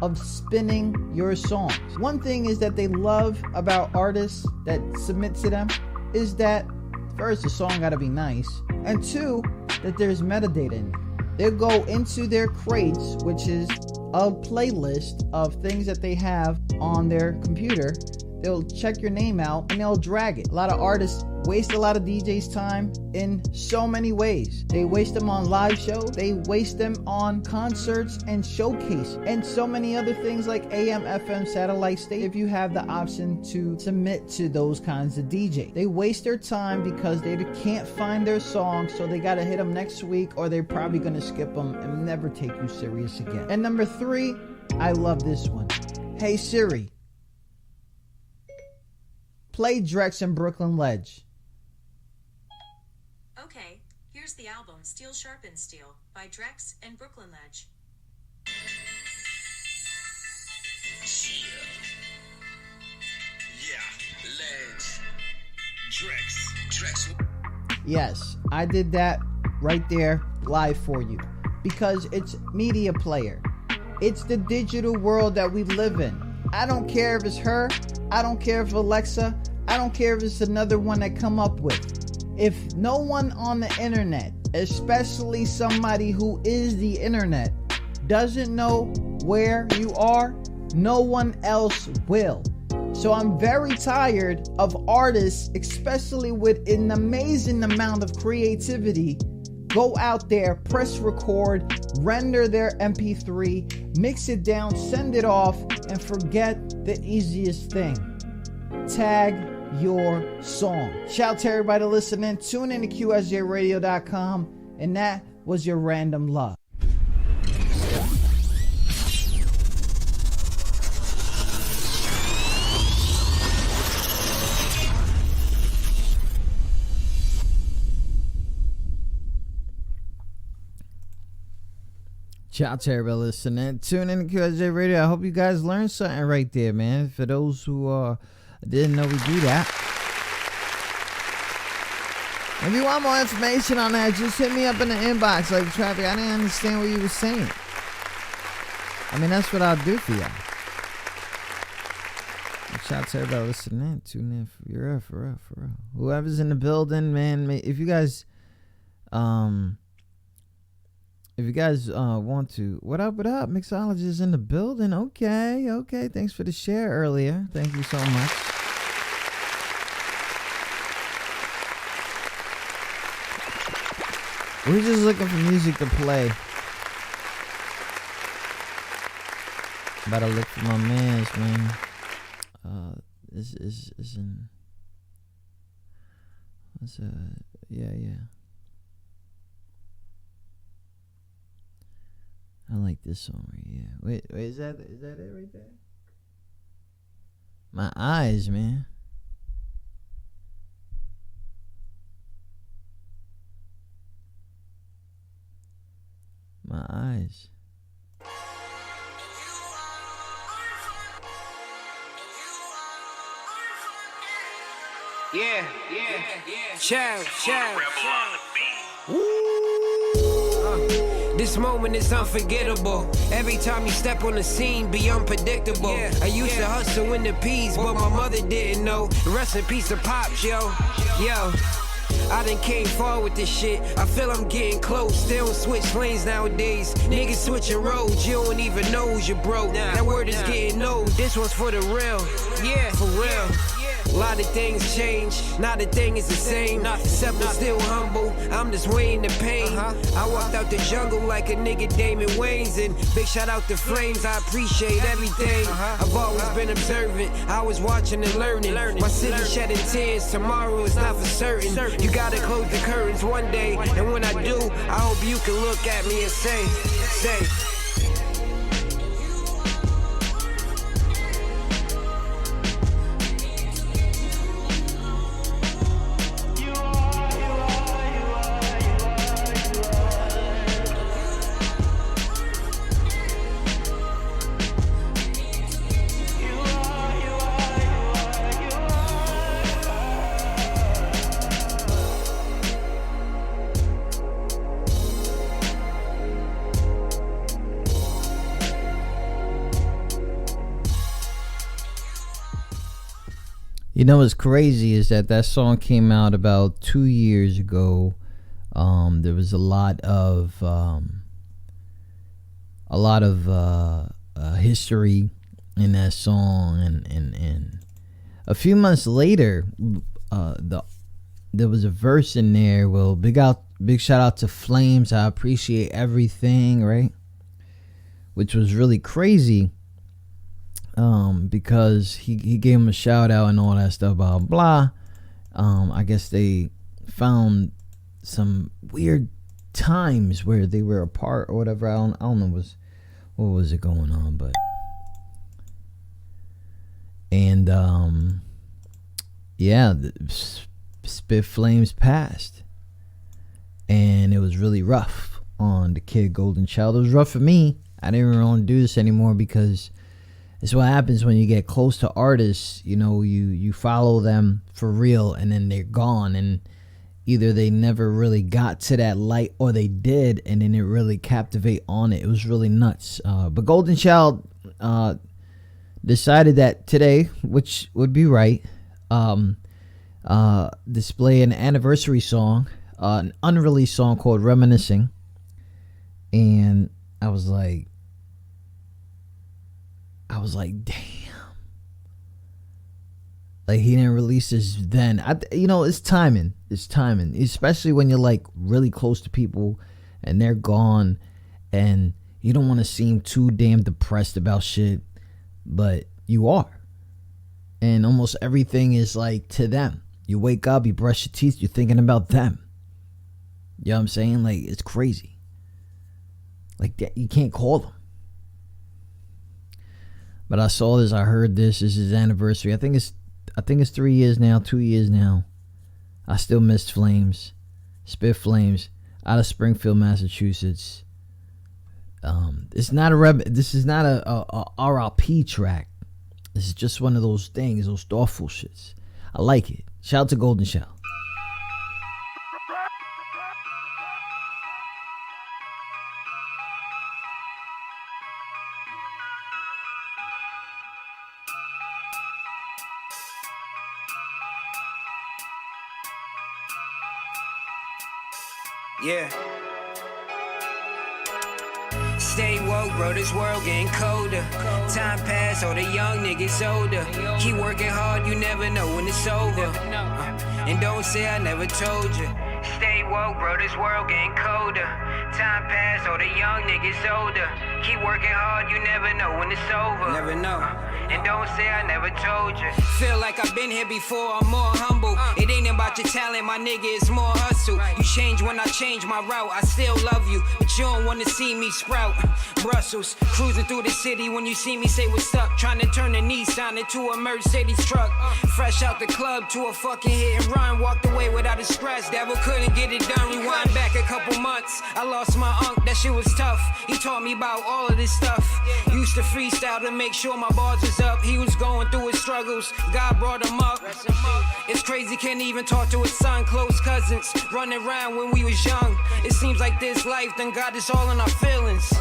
of spinning your songs. One thing is that they love about artists that submit to them is that first, the song gotta be nice, and 2, that there's metadata in it. They'll go into their crates, which is a playlist of things that they have on their computer. They'll check your name out and they'll drag it. A lot of artists waste a lot of DJs' time in so many ways. They waste them on live shows, they waste them on concerts and showcases, and so many other things like AM, FM, satellite state. If you have the option to submit to those kinds of DJs, they waste their time because they can't find their song, so they gotta hit them next week, or they're probably gonna skip them and never take you serious again. And number 3, I love this one. Hey Siri, play Drex and Brooklyn Ledge. Okay, here's the album Steel Sharpens Steel by Drex and Brooklyn Ledge. Yeah, Ledge. Drex. Yes, I did that right there live for you because it's media player. It's the digital world that we live in. I don't care if it's her. I don't care if Alexa. I don't care if it's another one that come up with. If no one on the internet, especially somebody who is the internet, doesn't know where you are, no one else will. So I'm very tired of artists, especially with an amazing amount of creativity, go out there, press record, render their MP3, mix it down, send it off, and forget the easiest thing. Tag your song. Shout out to everybody listening. Tune in to QSJRadio.com. And that was your Random Love. Shout out to everybody listening. Tune in to QSJ Radio. I hope you guys learned something right there, man. For those who didn't know we do that. If you want more information on that, just hit me up in the inbox. Like, Traffic, I didn't understand what you were saying. I mean, that's what I'll do for y'all. Shout out to everybody listening. Tune in for real. Whoever's in the building, man. If you guys if you guys want to, what up? Mixologist in the building. Okay. Thanks for the share earlier. Thank you so much. We're just looking for music to play. About to look for my mans, man. Is in. What's yeah. I like this song right here. Wait, is that it right there? My eyes, man. My eyes. Yeah. Chow. This moment is unforgettable. Every time you step on the scene, be unpredictable. I used to hustle in the peas, but my mother didn't know. Rest in peace of Pops, yo. I done came far with this shit. I feel I'm getting close. They don't switch lanes nowadays. Niggas switching roads. You don't even know who's your bro. That word is getting old. This one's for the real. Yeah, for real. A lot of things change, not a thing is the same. Simple, still humble, I'm just weighing the pain. I walked out the jungle like a nigga Damon Wayans. And big shout out to Flames, I appreciate everything. I've always been observant, I was watching and learning. My city shedding tears, tomorrow is not for certain. You gotta close the curtains one day, and when I do, I hope you can look at me and say. You know what's crazy is that song came out about 2 years ago. There was a lot of history in that song, and a few months later, there was a verse in there. Well, big shout out to Flames. I appreciate everything, right? Which was really crazy. Because he gave him a shout out and all that stuff, blah blah. I guess they found some weird times where they were apart or whatever. I don't know what was it going on, but Spit Flames passed, and it was really rough on the kid Golden Child. It was rough for me. I didn't really want to do this anymore because it's what happens when you get close to artists. You know, you follow them for real, and then they're gone, and either they never really got to that light, or they did and then it really captivate on it. It was really nuts. But Golden Child decided that today, which would be right, display an anniversary song, an unreleased song called Reminiscing. And I was like, damn. Like, he didn't release this then. It's timing. It's timing. Especially when you're, like, really close to people and they're gone. And you don't want to seem too damn depressed about shit. But you are. And almost everything is, like, to them. You wake up, you brush your teeth, you're thinking about them. You know what I'm saying? Like, it's crazy. Like, that, you can't call them. But I saw this, I heard this. This is his anniversary. I think it's 3 years now, 2 years now. I still miss Flames. Spit Flames out of Springfield, Massachusetts. It's not this is not a RLP track. This is just one of those things, those thoughtful shits. I like it. Shout out to Golden Child. Yeah. bro, this world getting colder. Time pass, all the young niggas older. Keep working hard, you never know when it's over. And don't say I never told you. Stay woke, bro, this world getting colder. Time pass, all the young niggas older. Keep working hard, you never know when it's over. Never know. And don't say I never told you. Feel like I've been here before, I'm more humble. It ain't about your talent, my nigga, it's more hustle. You change when I change my route, I still love you, but you don't wanna see me sprout. Brussels, cruising through the city, when you see me say what's up. Trying to turn a Nissan into a Mercedes truck. Fresh out the club to a fucking hit and run. Walked away without a scratch, devil couldn't get it done. Rewind back a couple months, I lost my uncle, that shit was tough. He taught me about all of this stuff. Used to freestyle to make sure my bars was up. He was going through his struggles, God brought him up. It's crazy, can't even talk to his son. Close cousins, running around when we was young. It seems like this life done got us all in our feelings,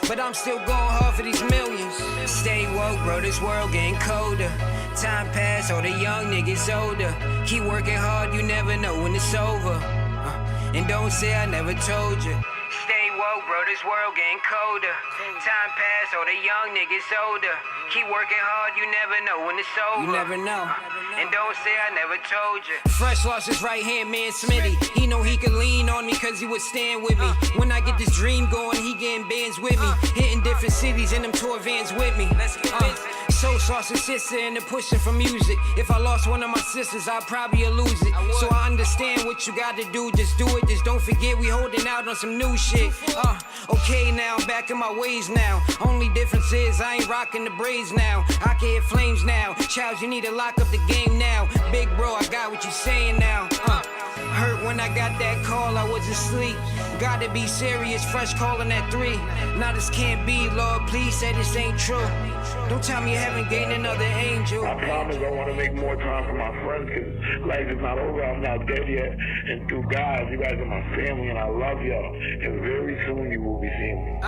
but I'm still going hard for these millions. Stay woke, bro, this world getting colder. Time pass, all the young niggas older. Keep working hard, you never know when it's over. And don't say I never told you. Stay woke, bro, this world getting colder. Time pass, all the young niggas older. Keep working hard, you never know when it's over. You never know. And don't say I never told you. Fresh lost his right hand man Smitty. He know he could lean on me cause he would stand with me. When I get this dream going, he getting bands with me. Hitting different cities in them tour vans with me. So sauce his sister and the pushing for music. If I lost one of my sisters, I'd probably lose it. So I understand what you gotta do, just do it. Just don't forget we holding out on some new shit. Okay now, I'm back in my ways now. Only difference is I ain't rocking the braids now. I can hit flames now. Childs, you need to lock up the game now. Big bro, I got what you saying now. Hurt when I got that call, I was asleep. Gotta be serious, fresh calling at 3. Now this can't be, Lord, please say this ain't true. Don't tell me you haven't gained another angel. I promise I want to make more time for my friends because life is not over, I'm not dead yet. And through God, you guys are my family and I love y'all. And very soon you will be seeing me.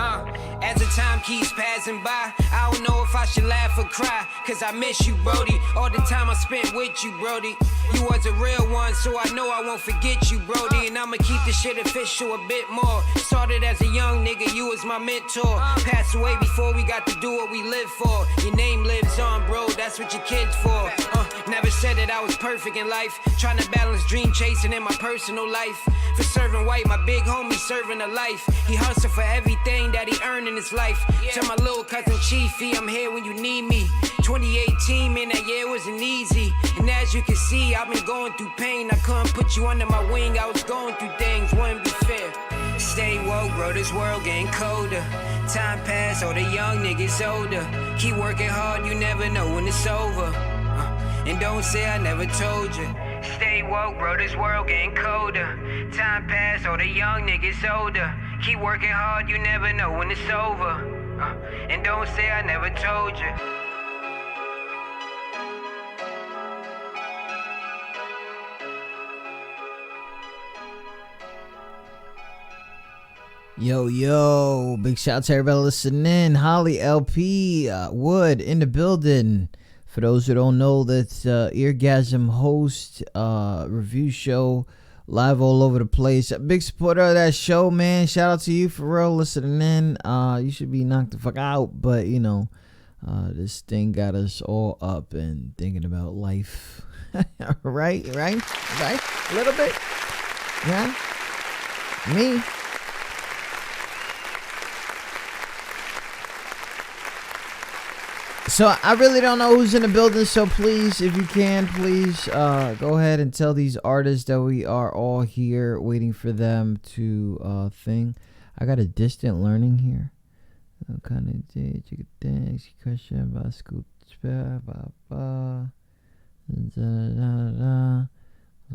As the time keeps passing by, I don't know if I should laugh or cry. Cause I miss you, Brody. All the time I spent with you, Brody. You was a real one, so I know I won't forget you, Brody. And I'ma keep this shit official a bit more. Started as a young nigga, you was my mentor. Passed away before we got to do what we live for. Your name lives on, bro, that's what your kids for. Never said that I was perfect in life. Trying to balance dream chasing in my personal life. For serving white, my big homie serving a life. He hustled for everything that he earned in his life. Tell my little cousin Chiefy, I'm here when you need me. 2018, man, that year wasn't easy. And as you can see, I've been going through pain. I couldn't put you under my wing, I was going through things, wouldn't be fair. Stay woke, bro, this world getting colder. Time pass, all the young niggas older. Keep working hard, you never know when it's over. And don't say I never told you. Stay woke, bro, this world getting colder. Time pass, all the young niggas older. Keep working hard, you never know when it's over. And don't say I never told you. Yo, big shout out to everybody listening. Holly LP, Wood in the building. For those who don't know, that's Eargasm host, review show, live all over the place. A big supporter of that show, man. Shout out to you for real listening in. You should be knocked the fuck out, but you know, this thing got us all up and thinking about life. right? A little bit. Yeah. Me. So I really don't know who's in the building, so please, if you can, please go ahead and tell these artists that we are all here waiting for them to thing. I got a distant learning here. Kind of thanks, question about school, so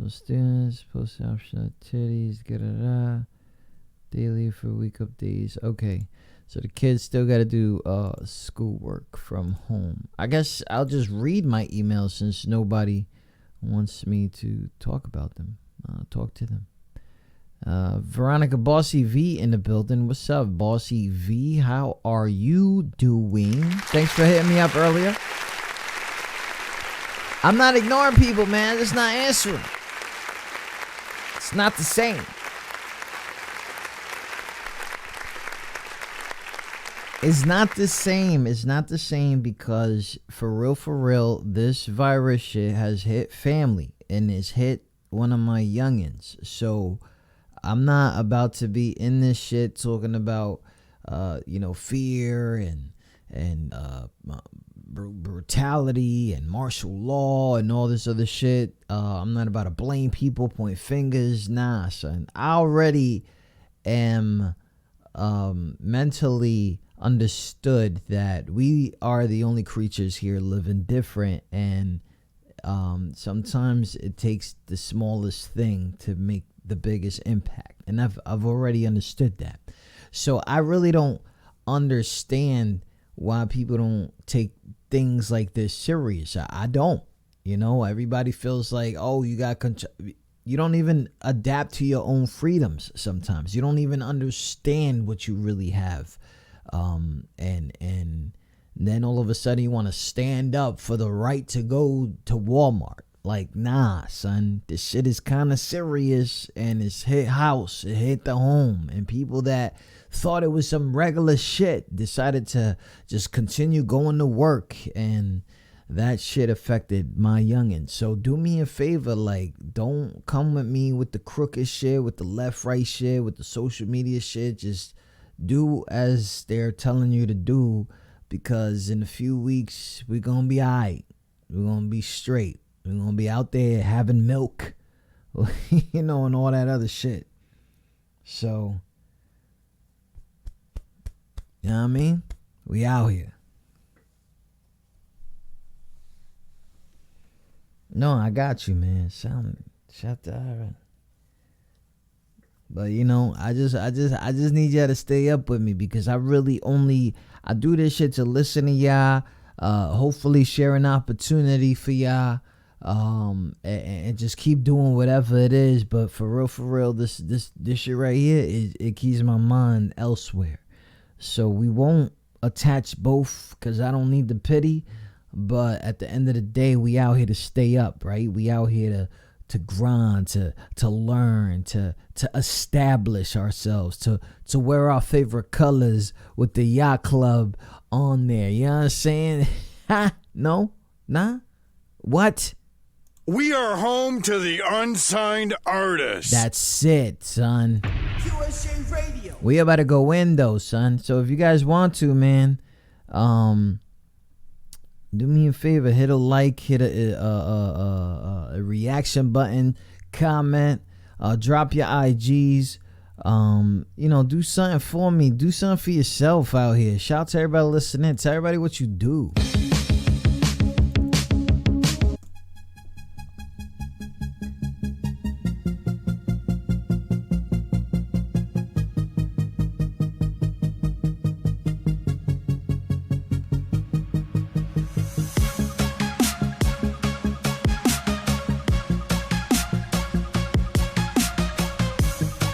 students post optional titties, daily for week updates. Okay. So the kids still got to do schoolwork from home. I guess I'll just read my emails since nobody wants me to talk about them. Talk to them. Veronica Bossy V in the building. What's up, Bossy V? How are you doing? Thanks for hitting me up earlier. I'm not ignoring people, man. Just not answering. It's not the same. It's not the same. It's not the same because for real, this virus shit has hit family and it's hit one of my youngins. So I'm not about to be in this shit talking about, fear and brutality and martial law and all this other shit. I'm not about to blame people, point fingers. Nah, son. I already am mentally understood that we are the only creatures here living different, and sometimes it takes the smallest thing to make the biggest impact, and I've already understood that. So I really don't understand why people don't take things like this serious. I don't. Everybody feels like, oh, you got control. You don't even adapt to your own freedoms sometimes. You don't even understand what you really have. And then all of a sudden you want to stand up for the right to go to Walmart. Like, nah, son, this shit is kind of serious, and it's hit house, it hit the home, and people that thought it was some regular shit decided to just continue going to work, and that shit affected my youngin. So do me a favor, like, don't come with me with the crooked shit, with the left-right shit, with the social media shit. Just do as they're telling you to do, because in a few weeks, we're going to be all right. We're going to be straight. We're going to be out there having milk, and all that other shit. So, you know what I mean? We out here. No, I got you, man. Shut the But I just need y'all to stay up with me, because I do this shit to listen to y'all, hopefully share an opportunity for y'all, and just keep doing whatever it is. But for real, this shit right here, it keeps my mind elsewhere. So we won't attach both, because I don't need the pity. But at the end of the day, we out here to stay up, right? We out here to grind, to learn, to establish ourselves, to wear our favorite colors with the yacht club on there. You know what I'm saying? No? Nah? What? We are home to the unsigned artist. That's it, son. QSJ Radio. We about to go in though, son. So if you guys want to, man, do me a favor, hit a like, hit a reaction button, comment, drop your IGs, do something for me, do something for yourself out here. Shout out to everybody listening, tell everybody what you do.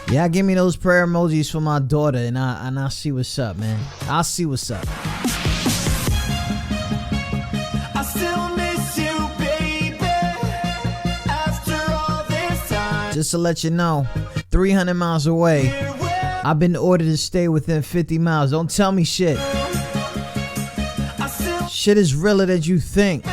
Yeah, give me those prayer emojis for my daughter, and I'll see what's up, man. I'll see what's up. I still miss you, baby, after all this time. Just to let you know, 300 miles away, I've been ordered to stay within 50 miles. Don't tell me shit. Shit is realer than you think.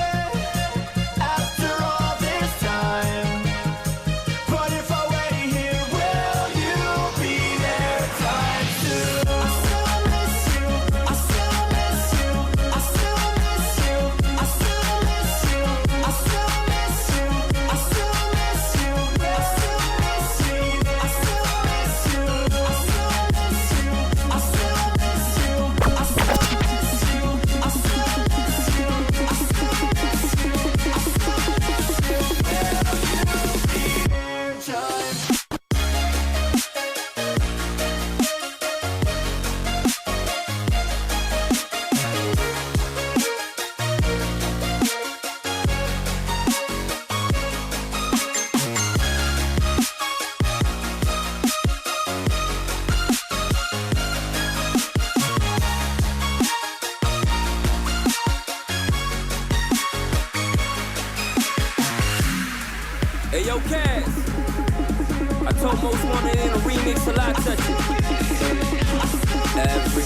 Hey, yo, Cass. I told Most Wanted in a remix a lot touching. Every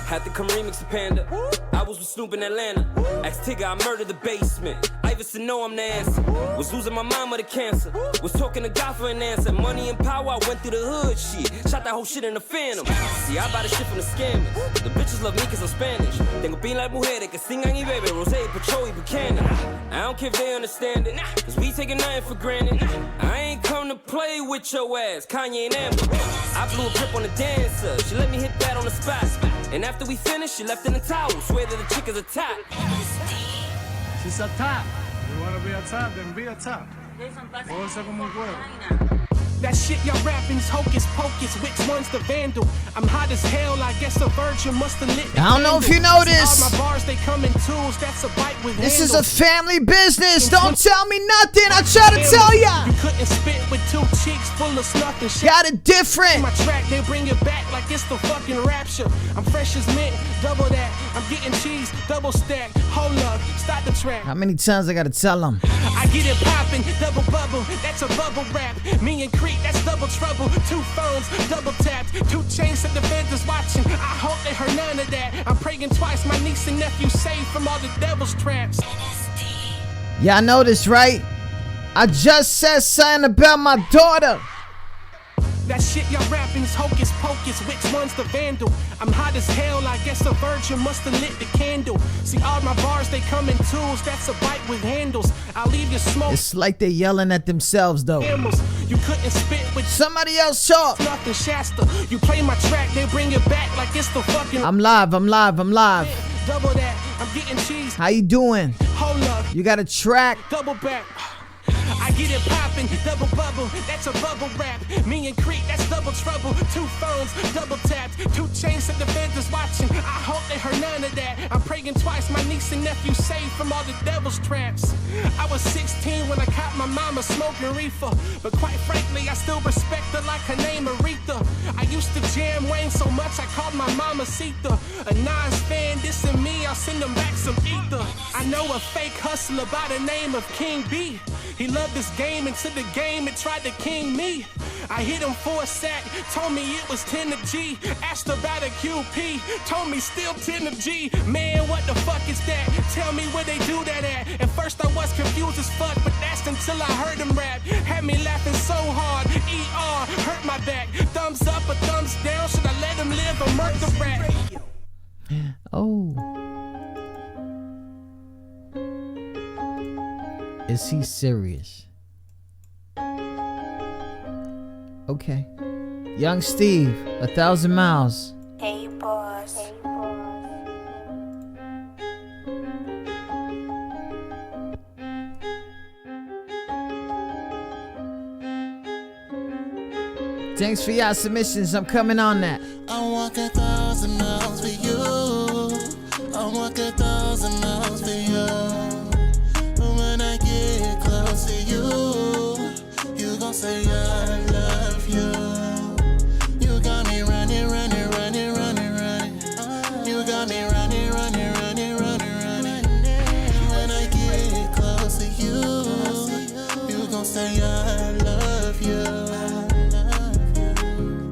Had to come remix the Panda. I was with Snoop in Atlanta. Asked Tigger, I murdered the basement. Iverson, know I'm the answer. Was losing my mind with a cancer. Was talking to God for an answer. Money and power, I went through the hood shit. Shot that whole shit in the Phantom. See, I buy the shit from the scammers. The bitches love me cause I'm Spanish. Tengo pin like mujeres que singan y bebe. Rosé, Patrol, y Buchanan. I don't care if they understand it. Cause we taking nothing for granted. I ain't come to play with your ass. Kanye and Amber. I blew a grip on the dancer. She let me hit that on the spot. And after we finished, she left in the towel. Swear that the chick is a top. She's a top. You wanna be a top, then be a top. Bolsa como un huevo. That shit y'all rapping's hocus pocus. Which one's the vandal? I'm hot as hell. I guess a virgin must have lit. I don't know if you know this. All my bars, they come in tools. That's a bite with This handles. is a family business. Don't tell me nothing. I try to tell ya. You couldn't spit with two cheeks full of snuff and shit. Got it different. My track, they bring it back like it's the fucking rapture. I'm fresh as mint, double that. I'm getting cheese, double stack. Hold up, stop the track. How many times I gotta tell them? I get it poppin', double bubble, that's a bubble rap. Me and Creek, that's double trouble. 2 phones, double tapped. 2 chains that the vendors watching. I hope they heard none of that. I'm praying twice, my niece and nephew saved from all the devil's traps. Y'all know this, right? I just said something about my daughter. That shit y'all rapping's hocus pocus. Which one's the vandal? I'm hot as hell. I guess a virgin must have lit the candle. See, all my bars, they come in tools. That's a bite with handles. I'll leave you smoke. It's like they're yelling at themselves, though. You couldn't spit with somebody else talk. Nothing Shasta. You play my track, they bring it back like it's the fucking. I'm live. Double that. I'm getting cheese. How you doing? Hold up. You got a track? Double back. I get it poppin', double bubble, that's a bubble rap. Me and Creek, that's double trouble. 2 phones, double tapped. 2 chains that the vendors watching. I hope they heard none of that. I'm praying twice, my niece and nephew saved from all the devil's traps. I was 16 when I caught my mama smoking reefer. But quite frankly, I still respect her like her name Aretha. I used to jam Wayne so much, I called my mama Sita. A Nas fan dissing me, I'll send them back some ether. I know a fake hustler by the name of King B. He loved this game into the game and tried to king me. I hit him for a sack, told me it was 10 to G. Asked about a QP, told me still 10 to G. Man, what the fuck is that? Tell me where they do that at. At first I was confused as fuck, but that's until I heard him rap. Had me laughing so hard, ER, hurt my back. Thumbs up or thumbs down, should I let him live or murk the rat? Oh. Is he serious? Okay. Young Steve, 1,000 miles. Hey, boss. Thanks for y'all submissions. I'm coming on that. I walk 1,000 miles for you. I walk 1,000 miles for you. When I get close to you, you gon' say I love you. You got me running, running, running, running, running. You got me running, running, running, running, running. When I get close to you, you gon' say I love you.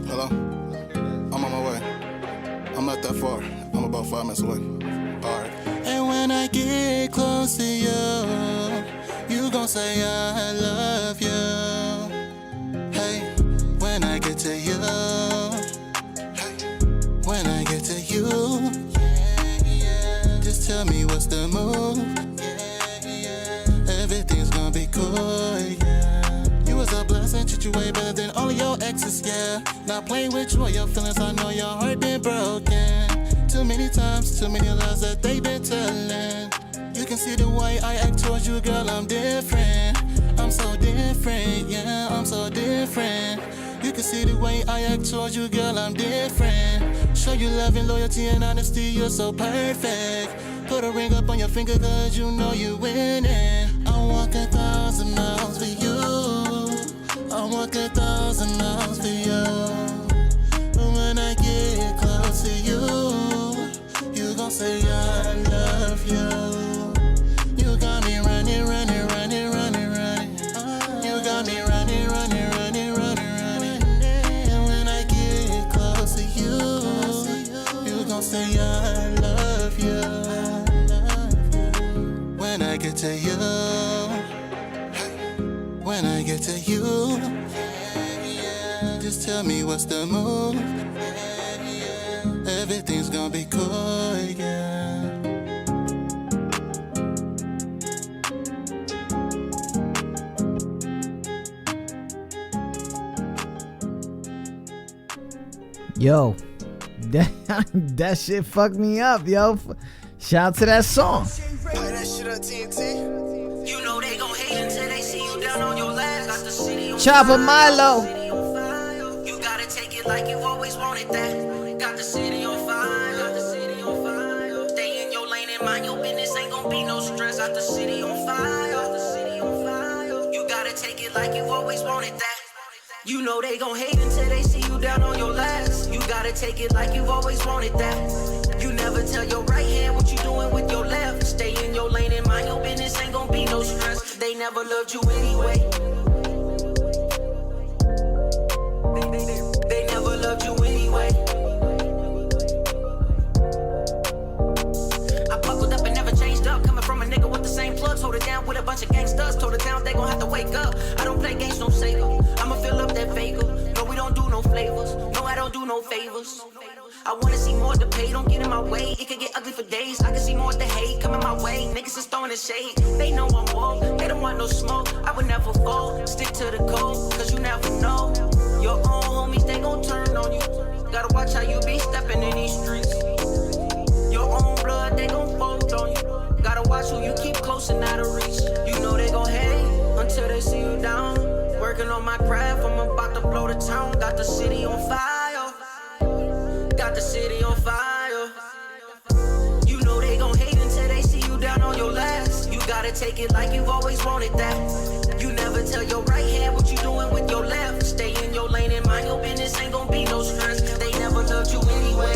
Hello? I'm on my way. I'm not that far. I'm about 5 minutes away. Alright. And when I get close to you, you gon' say I love you. Hey, when I get to you, hey, when I get to you, just tell me what's the move. Everything's gonna be cool, yeah. You was a blessing, treat you way better than all of your exes, yeah. Not playing with you or your feelings, I know your heart been broken. Too many times, too many lies that they been telling. You can see the way I act towards you, girl, I'm different. I'm so different, yeah, I'm so different. You can see the way I act towards you, girl, I'm different. Show you love and loyalty and honesty, you're so perfect. Put a ring up on your finger, cause you know you winning. I walk 1,000 miles for you. I walk 1,000 miles for you. When I get close to you, you gon' say I love you. You got me running, running, running, running, running. You got me running, running, running, running, running. And when I get close say I love you. When I get to you, when I get to you, just tell me what's the move. Everything's gonna be cool, yeah. Yo, that shit fucked me up, yo. Shout out to that song. Play that shit on TNT. You know they gon' hate until they see you down on your last. Got the city on Chopper Milo. You gotta take it like you always wanted that. Got the city on fire. Got the city on fire. Stay in your lane and mind your business. Ain't gon' be no stress. Got the city on fire. Got the city on fire. You gotta take it like you always wanted that. You know they gon' hate until they see you down on your last. You gotta take it like you've always wanted that. You never tell your right hand what you doing with your left. Stay in your lane and mind your business. Ain't gon' be no stress. They never loved you anyway. They never loved you anyway. I buckled up and never changed up. Coming from a nigga with the same plugs. Hold it down with a bunch of gangsters. Told it down they gon' have to wake up. I don't play games, no Sega. I'ma fill up that bagel. No, we don't do no flavors. No, I don't do no favors. I wanna see more to pay, don't get in my way. It could get ugly for days. I can see more of the hate coming my way. Niggas is throwing the shade. They know I'm woke. They don't want no smoke. I would never fall. Stick to the code, cause you never know. Your own homies, they gon' turn on you. Gotta watch how you be stepping in these streets. Your own blood, they gon' fold on you. Gotta watch who you keep close and out of reach. You know they gon' hate until they see you down. Working on my craft, I'm about to blow the town. Got the city on fire. Got the city on fire. You know they gon' hate until they see you down on your last. You gotta take it like you've always wanted that. You never tell your right hand what you doing with your left. Stay in your lane and mind your business. Ain't gon' be no stress. They never loved you anyway.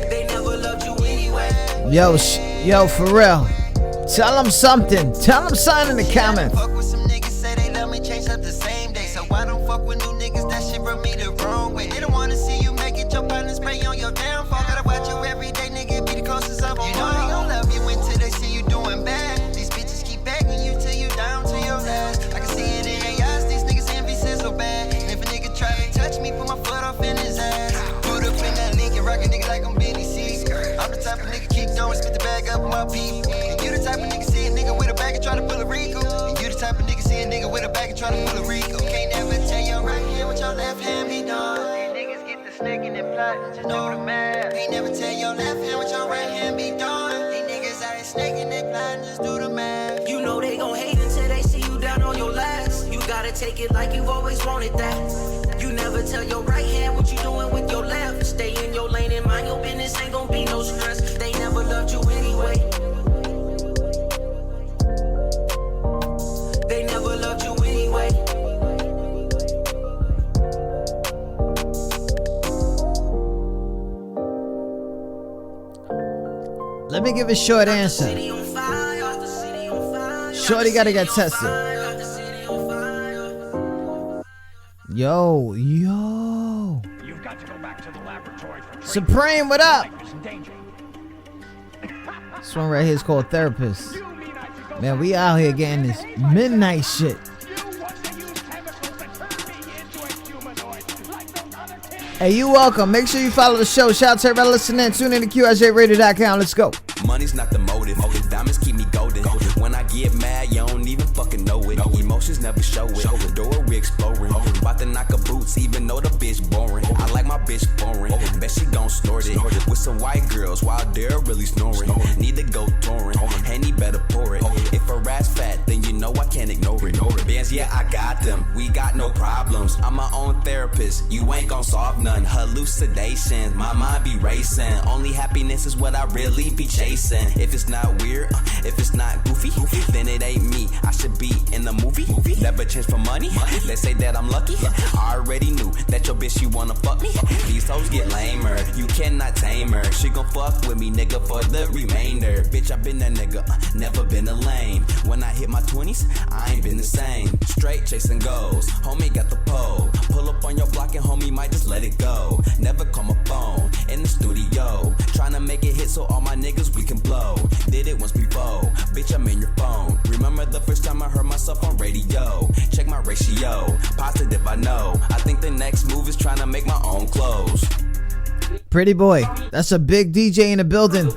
They never loved you anyway. Yo, for real. Tell them something. Tell them something in the comments. Fuck with some niggas, say they love me, change up the same day. So I don't fuck with new niggas, that shit rub me the wrong way. They don't wanna see you make it, jump out and spray on your downfall. Gotta watch you every day, nigga, be the closest of them. You know they gon' love you until they see you doing bad. These bitches keep begging you till you down to your last. I can see it in their eyes, these niggas envy so bad. And if a nigga try to touch me, put my foot off in his ass. Put up in that link and rock a nigga like I'm Benny C. I'm the type of nigga keep going, spit the bag up with my people. You the type of nigga see a nigga with a bag and try to pull a Rico. And you the type of nigga see a nigga with a bag and try to pull a Rico. Can't never tell your right hand what your left hand be doing. These niggas get the snaking and plotting, just do the math. Can't never tell your left hand what your right hand be doing. These niggas out here snaking and plotting, just do the math. You know they gon' hate until they see you down on your last. You gotta take it like you've always wanted that. You never tell your right hand what you doing with your left. Stay in your lane and mind your business. Ain't gon' be no stress. They never loved you anyway. They never loved you anyway. Let me give a short answer. Shorty gotta get tested. Yo. You've got to go back to the laboratory for Supreme, what up? This one right here is called Therapist. Man, we out here getting this midnight shit. Hey, you welcome. Make sure you follow the show. Shout out to everybody listening. Tune in to QSJRadio.com. Let's go. Money's not the motive. Diamonds keep me golden. When I get mad, you don't even fucking know it. Emotions never show it. The door we exploring. About to knock her boots, even though the bitch boring. I like my bitch boring. Bet she gon' snort it. With some white girls while they're really snoring. Need to go touring. Henny better pour it. If her ass fat, then you know I can't ignore it. Bands, yeah, I got them. We got no problems. I'm my own therapist. You ain't gon' solve none. Hallucinations. My mind be racing. Only happiness is what I really be chasing. If it's not weird, if it's not goofy, then it ain't me. I should be in the movie. Never change for money. Let's say that I'm lucky. I already knew that your bitch, she wanna fuck me. These hoes get lamer. You cannot tame her. She gon' fuck with me, nigga, for the remainder. Bitch, I been that nigga, never been a lame. When I hit my 20s, I ain't been the same. Straight chasing goals, homie got the pole. Pull up on your block and homie might just let it go. Never call my phone, in the studio. Tryna make it hit so all my niggas we can blow. Did it once before, bitch I'm in your phone. Remember the first time I heard myself on radio. Check my ratio, positive I know. I think the next move is tryna make my own clothes. Pretty boy, that's a big DJ in the building.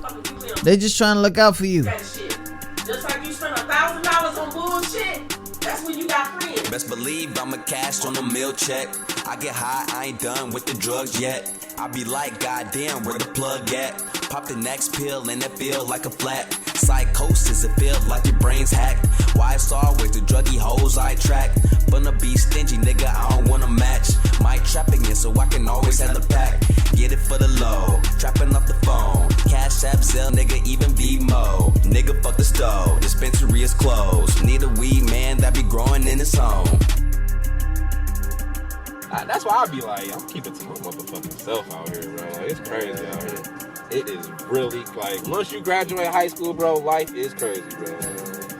They just trying to look out for you. Just like you spend $1,000 on bullshit, that's when you got friends. Best believe I'm a cash on a meal check. I get high, I ain't done with the drugs yet. I be like, goddamn, where the plug at? Pop the next pill and it feel like a flat. Psychosis, it feel like your brain's hacked. Why it's always the druggy hoes I track. Finna be stingy, nigga, I don't wanna match. My trapping it so I can always have the pack. Get it for the low, trapping off the phone. Cash app, Zelle, nigga, even B-Mo. Nigga, fuck the stove, dispensary is closed. Need a weed man that be growing in his home. That's why I be like, I'm keeping to my motherfucking self out here, bro. Like, it's crazy out here. It is really, like, once you graduate high school, bro, life is crazy, bro.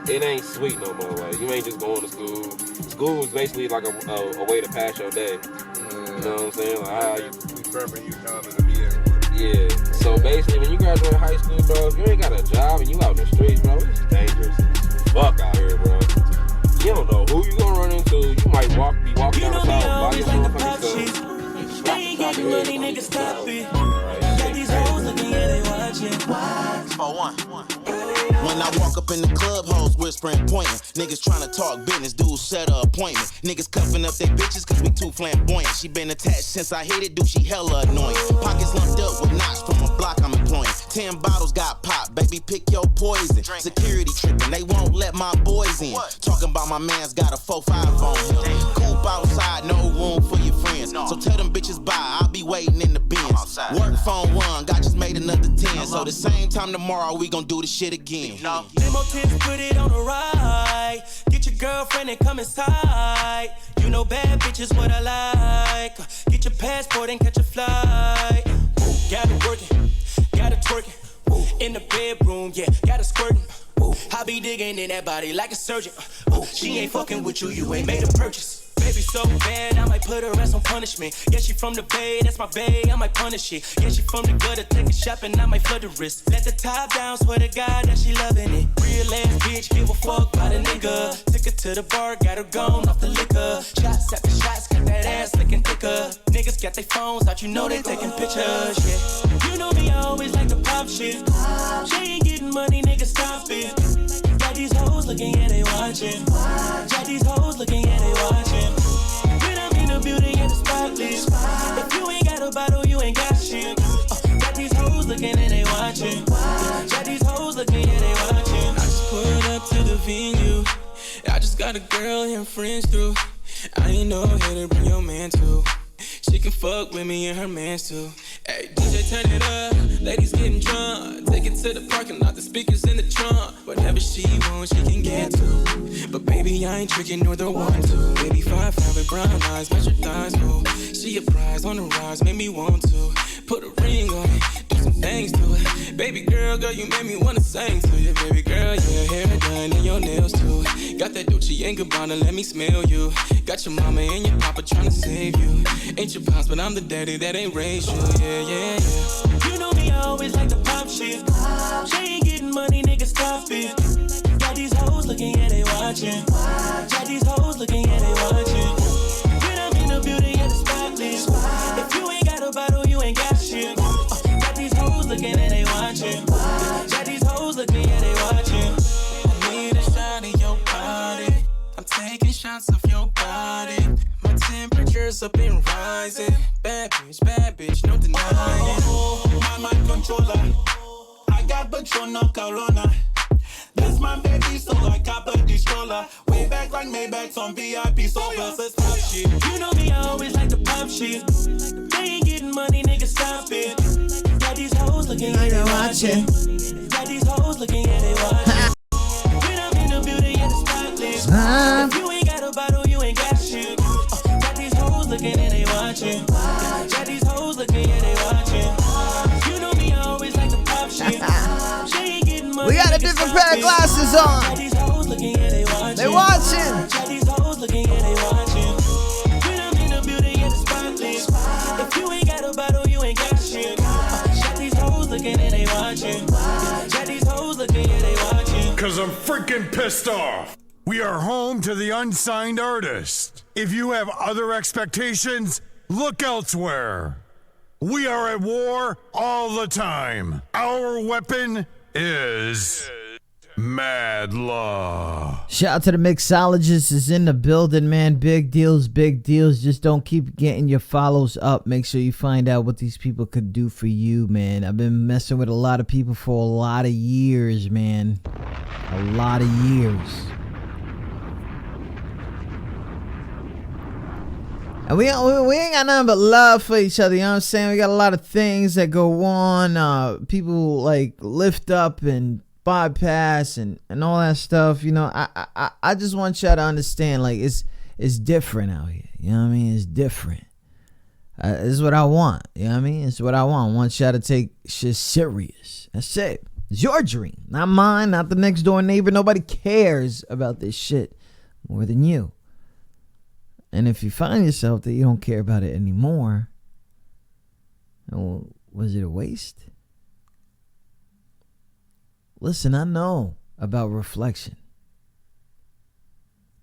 It ain't sweet no more. Like, you ain't just going to school. School is basically like a way to pass your day. You know what I'm saying? Like, you prepping you kind of to be in work. Yeah. So basically, when you graduate high school, bro, if you ain't got a job and you out in the streets, bro, it's dangerous as fuck out here, bro. You don't know who you gonna run into. You might be walking down the side, buy your motherfucking stuff. They ain't getting money, nigga, stop it. Got these hoes looking, yeah, they watching. For one. When I walk up in the club, hoes whispering, pointing. Niggas trying to talk business, dudes set a appointment. Niggas cuffing up their bitches cause we too flamboyant. She been attached since I hit it, dude, she hella annoying. Pockets lumped up with knots from a block I'm employing. 10 bottles got popped, baby, pick your poison. Security tripping, they won't let my boys in. Talking about my man's got a 4-5 on him. Coop outside, no room for your friends. So tell them bitches bye, I'll be waiting in the bins. Work phone 1, got just made another 10. So the same time tomorrow, we gon' do the shit again. Limo tips, put it on the right. Get your girlfriend and come inside. You know bad bitches what I like. Get your passport and catch a flight. Got it working, got it twerking. In the bedroom, yeah, got it squirting. I be digging in that body like a surgeon. She ain't fucking with you, you ain't made a purchase. Baby so bad, I might put her ass on punishment. Yeah, she from the Bay, that's my bae, I might punish it. Yeah, she from the gutter, take a shopping, I might flood the wrist. Let the top down, swear to God that she loving it. Real ass bitch, give a fuck about a nigga. Took her to the bar, got her gone off the liquor. Shots after shots, got that ass looking thicker. Niggas got their phones out, you know they taking pictures, yeah. You know me, I always like to pop shit. She ain't getting money, nigga, stop it. Got these hoes looking, yeah, they watching. Got these hoes looking, yeah, they watching. When I'm in the building, yeah, the spotless. If you ain't got a bottle, you ain't got shit. Got these hoes looking, and they watching. Got these hoes looking, yeah, they watching. I just pulled up to the venue. I just got a girl and friends through. I ain't no here to bring your man to. She can fuck with me and her mans too. Hey, DJ, turn it up. Ladies getting drunk. Take it to the parking lot. The speakers in the trunk. Whatever she wants, she can get to. But baby, I ain't tricking nor the one to. Baby, 5'5" with brown eyes, match your thighs, boo. She a prize on the rise, made me want to. Put a ring on it, do some things to it. Baby girl, you made me wanna sing to you. Baby girl, your hair done and your nails too. Got that Dolce & Gabbana, let me smell you. Got your mama and your papa tryna save you. Ain't your pops, but I'm the daddy that ain't raised you. Yeah, yeah, yeah. You know me, I always like to pop shit. She ain't getting money, nigga, stop it. Got these hoes looking, yeah, they watching. Got these hoes looking, yeah, they watching. When I'm in the building, yeah, the spotless. If you ain't got a bottle, you ain't got shit. Got these hoes looking, and they watching. Got these hoes looking, yeah, they watching. I need a shot of your body. I'm taking shots of your body. My temperature's up and rising. Bad bitch, no denying. My mind controller. I got Patron, no Corona. That's my baby, so I got the stroller. Way back like Maybach's on VIP, so versus pop shit. You know me, I always like to pop shit. They ain't getting money, nigga, stop it. Got these hoes looking, yeah, they watching. Got these hoes looking, yeah, they watching. When I'm in the building, yeah, the spotless. If you ain't got a bottle, you ain't got shit. Got these hoes looking, and they watching. Got these hoes looking, yeah, they watching. You know me, I always like to pop shit. She ain't getting money. We got a different pair of glasses on. They watching. watching. Got these hoes looking, yeah, they watching. Cause I'm freaking pissed off. We are home to the unsigned artist. If you have other expectations, look elsewhere. We are at war all the time. Our weapon is Madluh. Shout out to the mixologist is in the building, man. Big deals, big deals. Just don't keep getting your follows up. Make sure you find out what these people could do for you, man. I've been messing with a lot of people for a lot of years, man. A lot of years. And we ain't got nothing but love for each other, you know what I'm saying? We got a lot of things that go on. People like lift up and bypass and all that stuff. You know, I just want y'all to understand, like, it's different out here. You know what I mean? It's different. This is what I want. You know what I mean? It's what I want. I want y'all to take shit serious. That's it. It's your dream, not mine, not the next door neighbor. Nobody cares about this shit more than you. And if you find yourself that you don't care about it anymore, well, was it a waste? Listen, I know about reflection.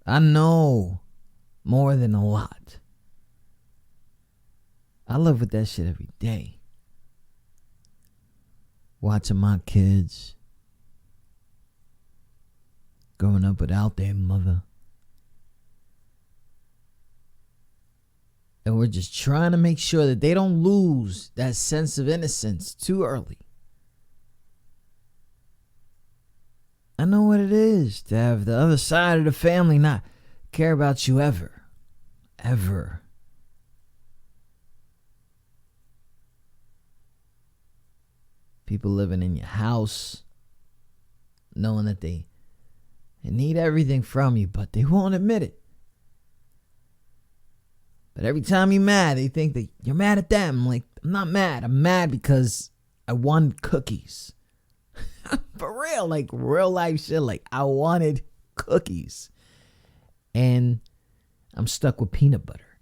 I know more than a lot. I live with that shit every day. Watching my kids growing up without their mother. And we're just trying to make sure that they don't lose that sense of innocence too early. I know what it is to have the other side of the family not care about you ever. Ever. People living in your house, knowing that they need everything from you, but they won't admit it. But every time you're mad, they think that you're mad at them. I'm like, I'm not mad. I'm mad because I won cookies. For real, like real life shit. Like, I wanted cookies. And I'm stuck with peanut butter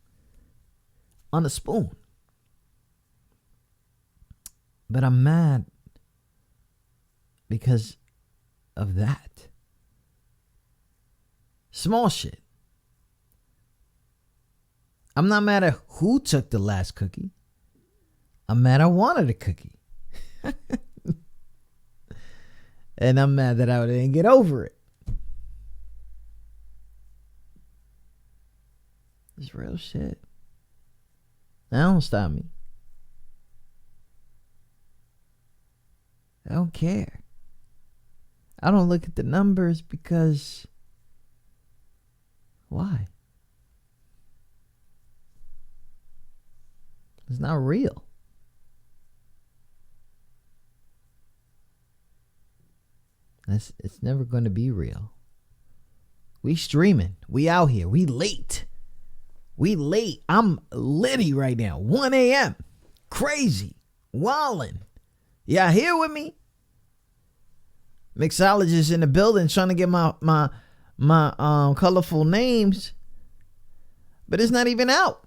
on a spoon. But I'm mad because of that. Small shit. I'm not mad at who took the last cookie. I'm mad I wanted a cookie. And I'm mad that I didn't get over it. It's real shit. That don't stop me. I don't care. I don't look at the numbers because why? It's not real. It's never going to be real. We streaming. We out here. We late. I'm litty right now. 1 a.m. Crazy. Wildin'. Y'all here with me? Mixologist in the building trying to get my colorful names. But it's not even out.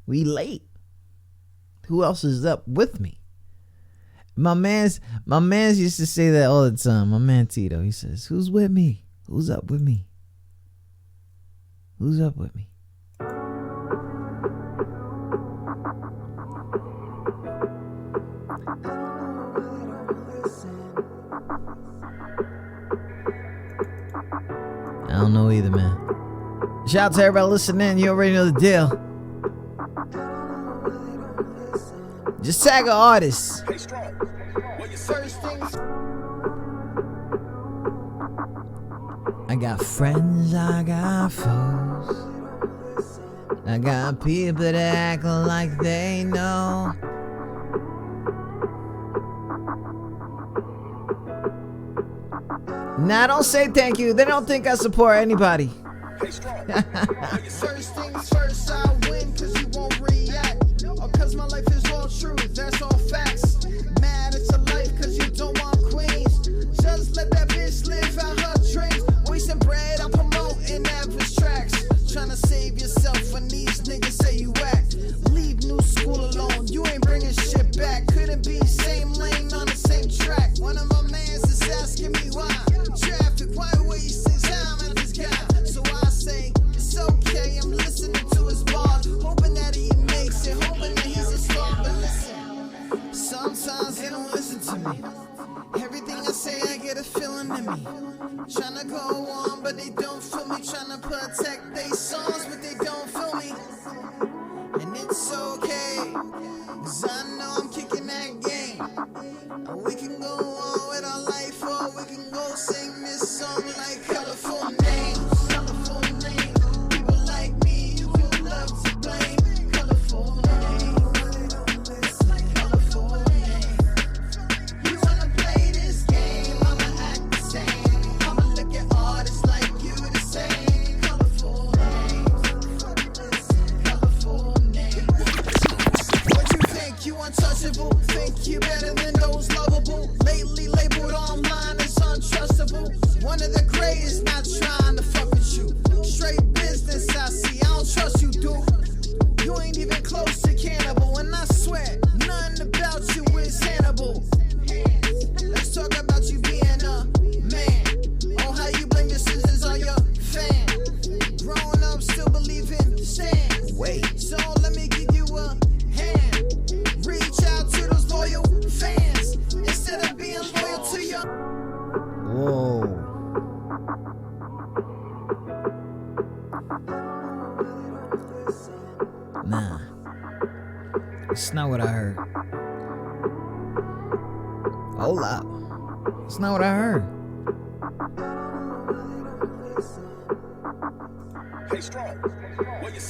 We late. Who else is up with me? My man's used to say that all the time. My man Tito, he says, "Who's with me? Who's up with me? Who's up with me?" I don't know either, man. Shout out to everybody listening. You already know the deal. Just tag an artist. I got friends, I got foes. I got people that act like they know. Nah, don't say thank you. They don't think I support anybody. First things first, I win cause you won't react. Or cause my life is all truth, that's all facts. Mad at your life cause you don't want queens. Just let that bitch live out her dreams. Wasting bread, I'm promoting average tracks. Tryna save yourself when these niggas say you whack. protect they songs, but they don't feel me. And it's okay, 'cause I know I'm kicking that game. And we can go on with our life, or we can go sing this song like colorful names. Colorful names. People like me, you love to blame. Colorful names. Colorful names. You wanna play this game, I'ma act the same. I'ma look at artists like you the same. Colorful names. Colorful names. What you think, you untouchable? Think you better than those lovable? Lately labeled online as untrustable. One of the greatest, not trying to fuck with you. Straight business, I see, I don't trust you, dude. You ain't even close to cannibal, and I swear, nothing about you is Hannibal. Let's talk about you being a man. Oh, how you blame your sisters on your fan. Growing up, still believing stand. Wait, so let me give you a hand. Reach out to those loyal fans instead of being loyal to your. Whoa. Nah. It's not what I heard. Hold up. It's not what I heard. Hey, strong.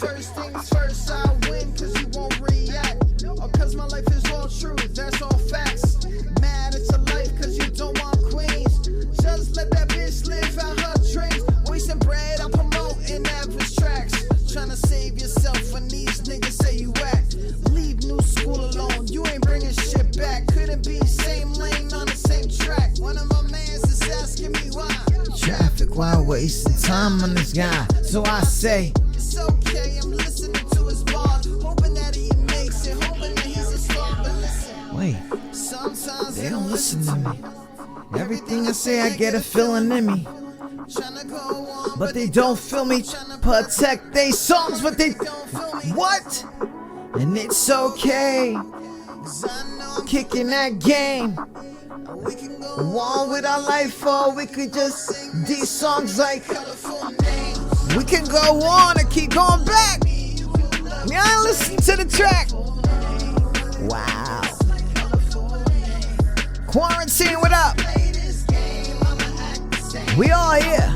First things first, I win cause you won't react. Or cause my life is all truth, that's all facts. Mad at your life cause you don't want queens. Just let that bitch live out her dreams. Wasting bread, I'm promoting average tracks. Tryna save yourself when these niggas say you act. Leave new school alone, you ain't bringing shit back. Couldn't be same lane on the same track. One of my mans is asking me why. Traffic, why wasting time on this guy? So I say, it's okay, I'm listening to his bars. Hoping that he makes it, hoping that he's a star. But listen, wait, sometimes they don't listen to me. Everything I say, I get a feeling in me. But they don't feel me. Protect they songs, but they what? And it's okay. Kicking that game. One with our life, or we could just these songs like we can go on and keep going back. Y'all listen to the track. Wow. Quarantine, what up? We all here.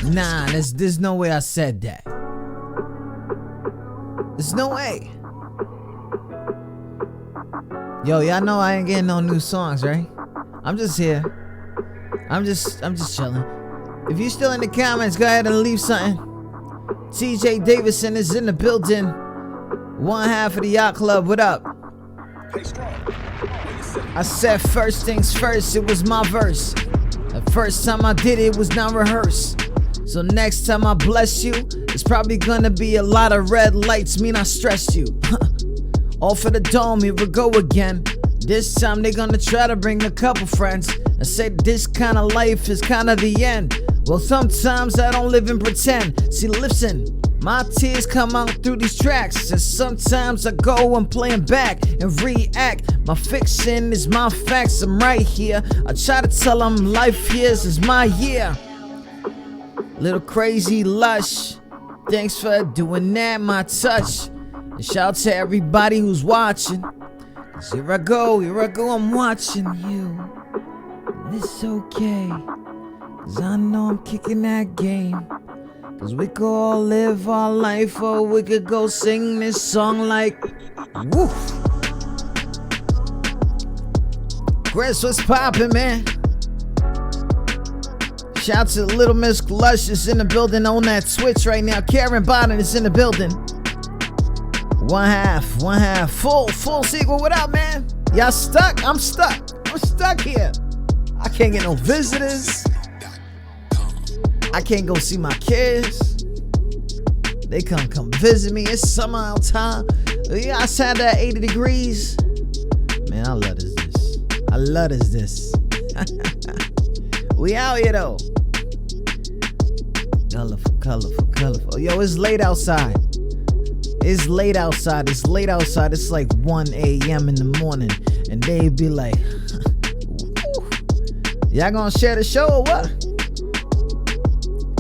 Nah, there's no way I said that. There's no way. Yo, y'all know I ain't getting no new songs, right? I'm just here. I'm just chilling. If you still in the comments, go ahead and leave something. TJ Davidson is in the building. One half of the Yacht Club. What up? I said first things first, it was my verse. The first time I did it was not rehearsed. So next time I bless you, it's probably gonna be a lot of red lights, mean I stressed you. All for the dome, here we go again. This time they gonna try to bring a couple friends and say this kind of life is kind of the end. Well, sometimes I don't live and pretend. See, listen, my tears come out through these tracks, and sometimes I go and play them back and react. My fiction is my facts, I'm right here. I try to tell them life here's is my year. Little crazy lush, thanks for doing that, my touch. And shout out to everybody who's watching. 'Cause here I go, I'm watching you. And it's okay, 'cause I know I'm kicking that game. 'Cause we could all live our life, or we could go sing this song like woof. Chris, what's poppin', man? Shout out to Little Miss Lush is in the building on that Twitch right now. Karen Biden is in the building. One half. Full sequel. What up, man? Y'all stuck? I'm stuck here. I can't get no visitors. I can't go see my kids. They come visit me. It's summer outside. Yeah, outside that 80 degrees. Man, I love this. We out here though. Colorful. Yo, it's late outside. It's like 1 a.m. in the morning. And they be like, Y'all gonna share the show or what?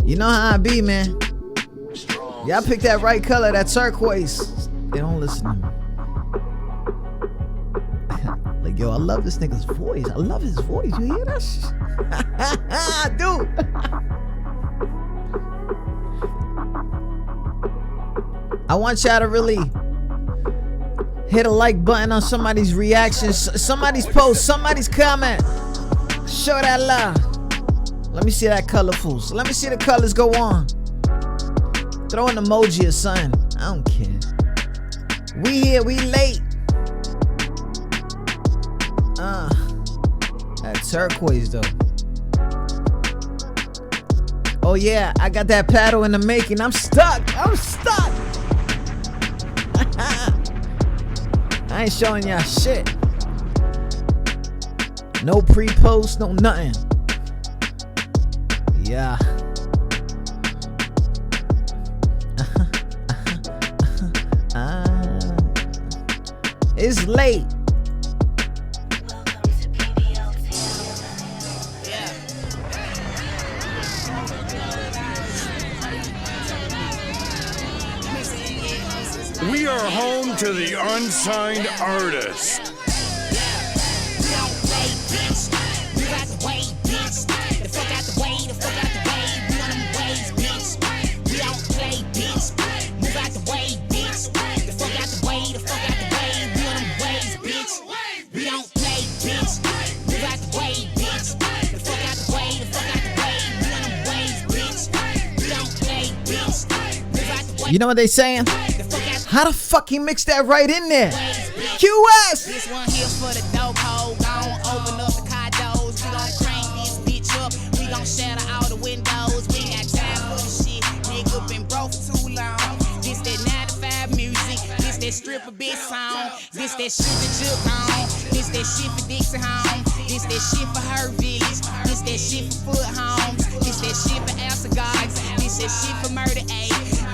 You know how I be, man. Y'all pick that right color, that turquoise. They don't listen to me. Like, yo, I love this nigga's voice. I love his voice. You hear that shit? Dude. I want y'all to really hit a like button on somebody's reactions, somebody's post, somebody's comment. Show that love. Let me see that colorfuls. Let me see the colors go on. Throw an emoji or something. I don't care. We here, we late. That turquoise though. Oh yeah, I got that paddle in the making. I'm stuck. I ain't showing y'all shit. No pre-post, no nothing. Yeah. It's late. We are home to the unsigned artist. You know what they saying? How the fuck he mix that right in there? QS! This one here for the dope hole. Gon' open up the car doors. We gon' crank this bitch up. We gon' shatter all the windows. We ain't got time for the shit. Nigga been broke for too long. This that 9 to 5 music. This that stripper bitch song. This that shit that juke on. This that shit for Dixie home. This that shit for her village. This that shit for foot homes. This that shit for Alsagogs. This that shit for Murder A.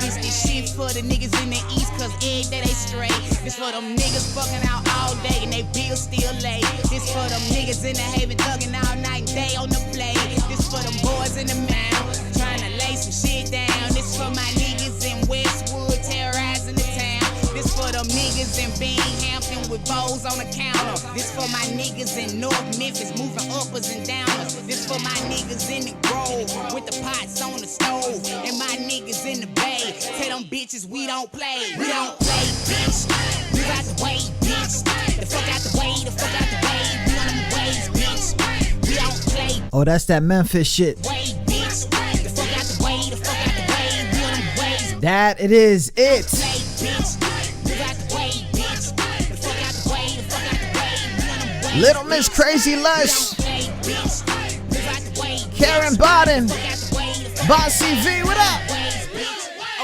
This shit for the niggas in the east, cause every day they straight. This for them niggas fucking out all day and they bills still late. This for them niggas in the haven thugging all night and day on the play. This for them boys in the mouth trying to lay some shit down. This for my niggas in Westwood terrorizing the town. This for them niggas in Binghamton with bowls on the counter. This for my niggas in North Memphis moving uppers and downers. This for my niggas in the Grove with the pots on the stove. And my niggas in the Bay. Tell them bitches we don't play. We don't play, bitch. Move out the way, bitch. The fuck out the way, the fuck out the way. We on them ways, bitch. We don't play. Oh, that's that Memphis shit. Way, bitch. The fuck out the way, the fuck out the way. We on them ways. That it is it. Play, bitch. Move out the way, bitch. The fuck out the way, the fuck out the way. We on them ways. Little Miss Crazy Lush. Karen Bodden. Bossy V, what up?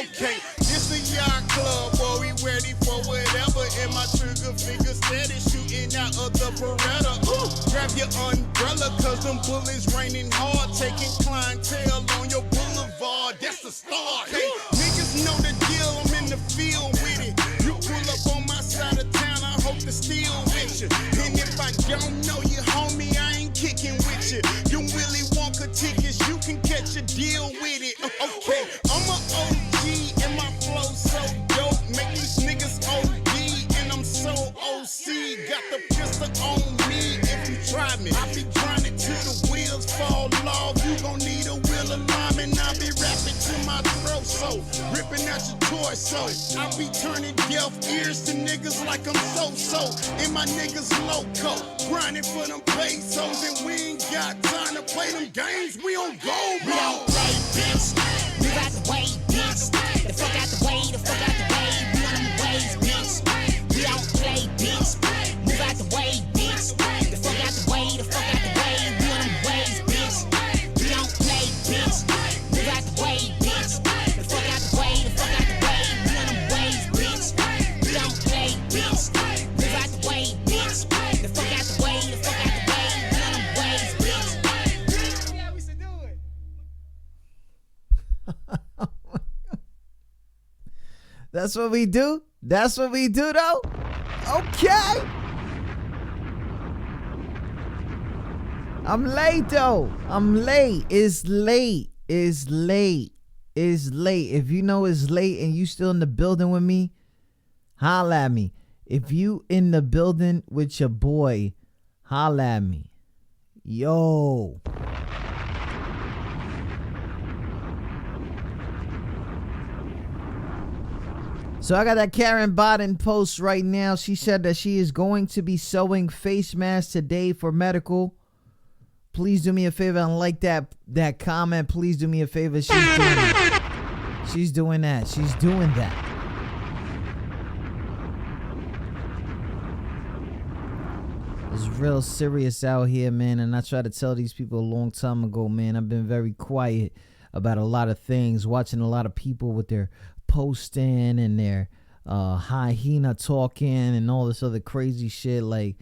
Okay, this a yacht club, boy, we ready for whatever. And my trigger finger steady shooting out of the Beretta. Grab your umbrella, cause them bullets raining hard. Taking clientele on your boulevard, that's the start. Hey, niggas know the deal, I'm in the field with it. You pull up on my side of town, I hope to steal with you. And if I don't know you, homie, I ain't kicking with you. You Willy Wonka tickets, you can catch a deal with it. Okay, I'm a OG and my flow so dope. Make these niggas OD and I'm so OC. Got the pistol on me if you try me. I be trying it till the wheels fall off. You gon' need a wheel alarm and I be rapping to my throat. So ripping out your torso. I be turning deaf ears to niggas like I'm so-so. And my niggas loco. Grinding for them pesos and we ain't got time to play them games. We on go, bro. We don't play, bitch. Move out the way, bitch. The fuck out the way, the fuck out the way. We on them ways, bitch. We don't play, bitch. Move out the way, bitch. The fuck out the way, the fuck out the way. We on them ways, bitch. We don't play, bitch. Move out the way, bitch. The fuck out the way, the fuck out the way. We on them ways, bitch. We don't play, bitch. Move out the way, bitch. The fuck out the way, the fuck out the way. We on them ways, bitch. That's what we do? That's what we do though? Okay. I'm late though. I'm late. It's late. It's late. It's late. If you know it's late and you still in the building with me, holla at me. If you in the building with your boy, holla at me. Yo. So I got that Karen Biden post right now. She said that she is going to be sewing face masks today for medical. Please do me a favor and like that comment. Please do me a favor. She's doing that. She's doing that. She's doing that. It's real serious out here, man. And I tried to tell these people a long time ago, man. I've been very quiet about a lot of things, watching a lot of people with their posting and their hyena talking and all this other crazy shit. Like,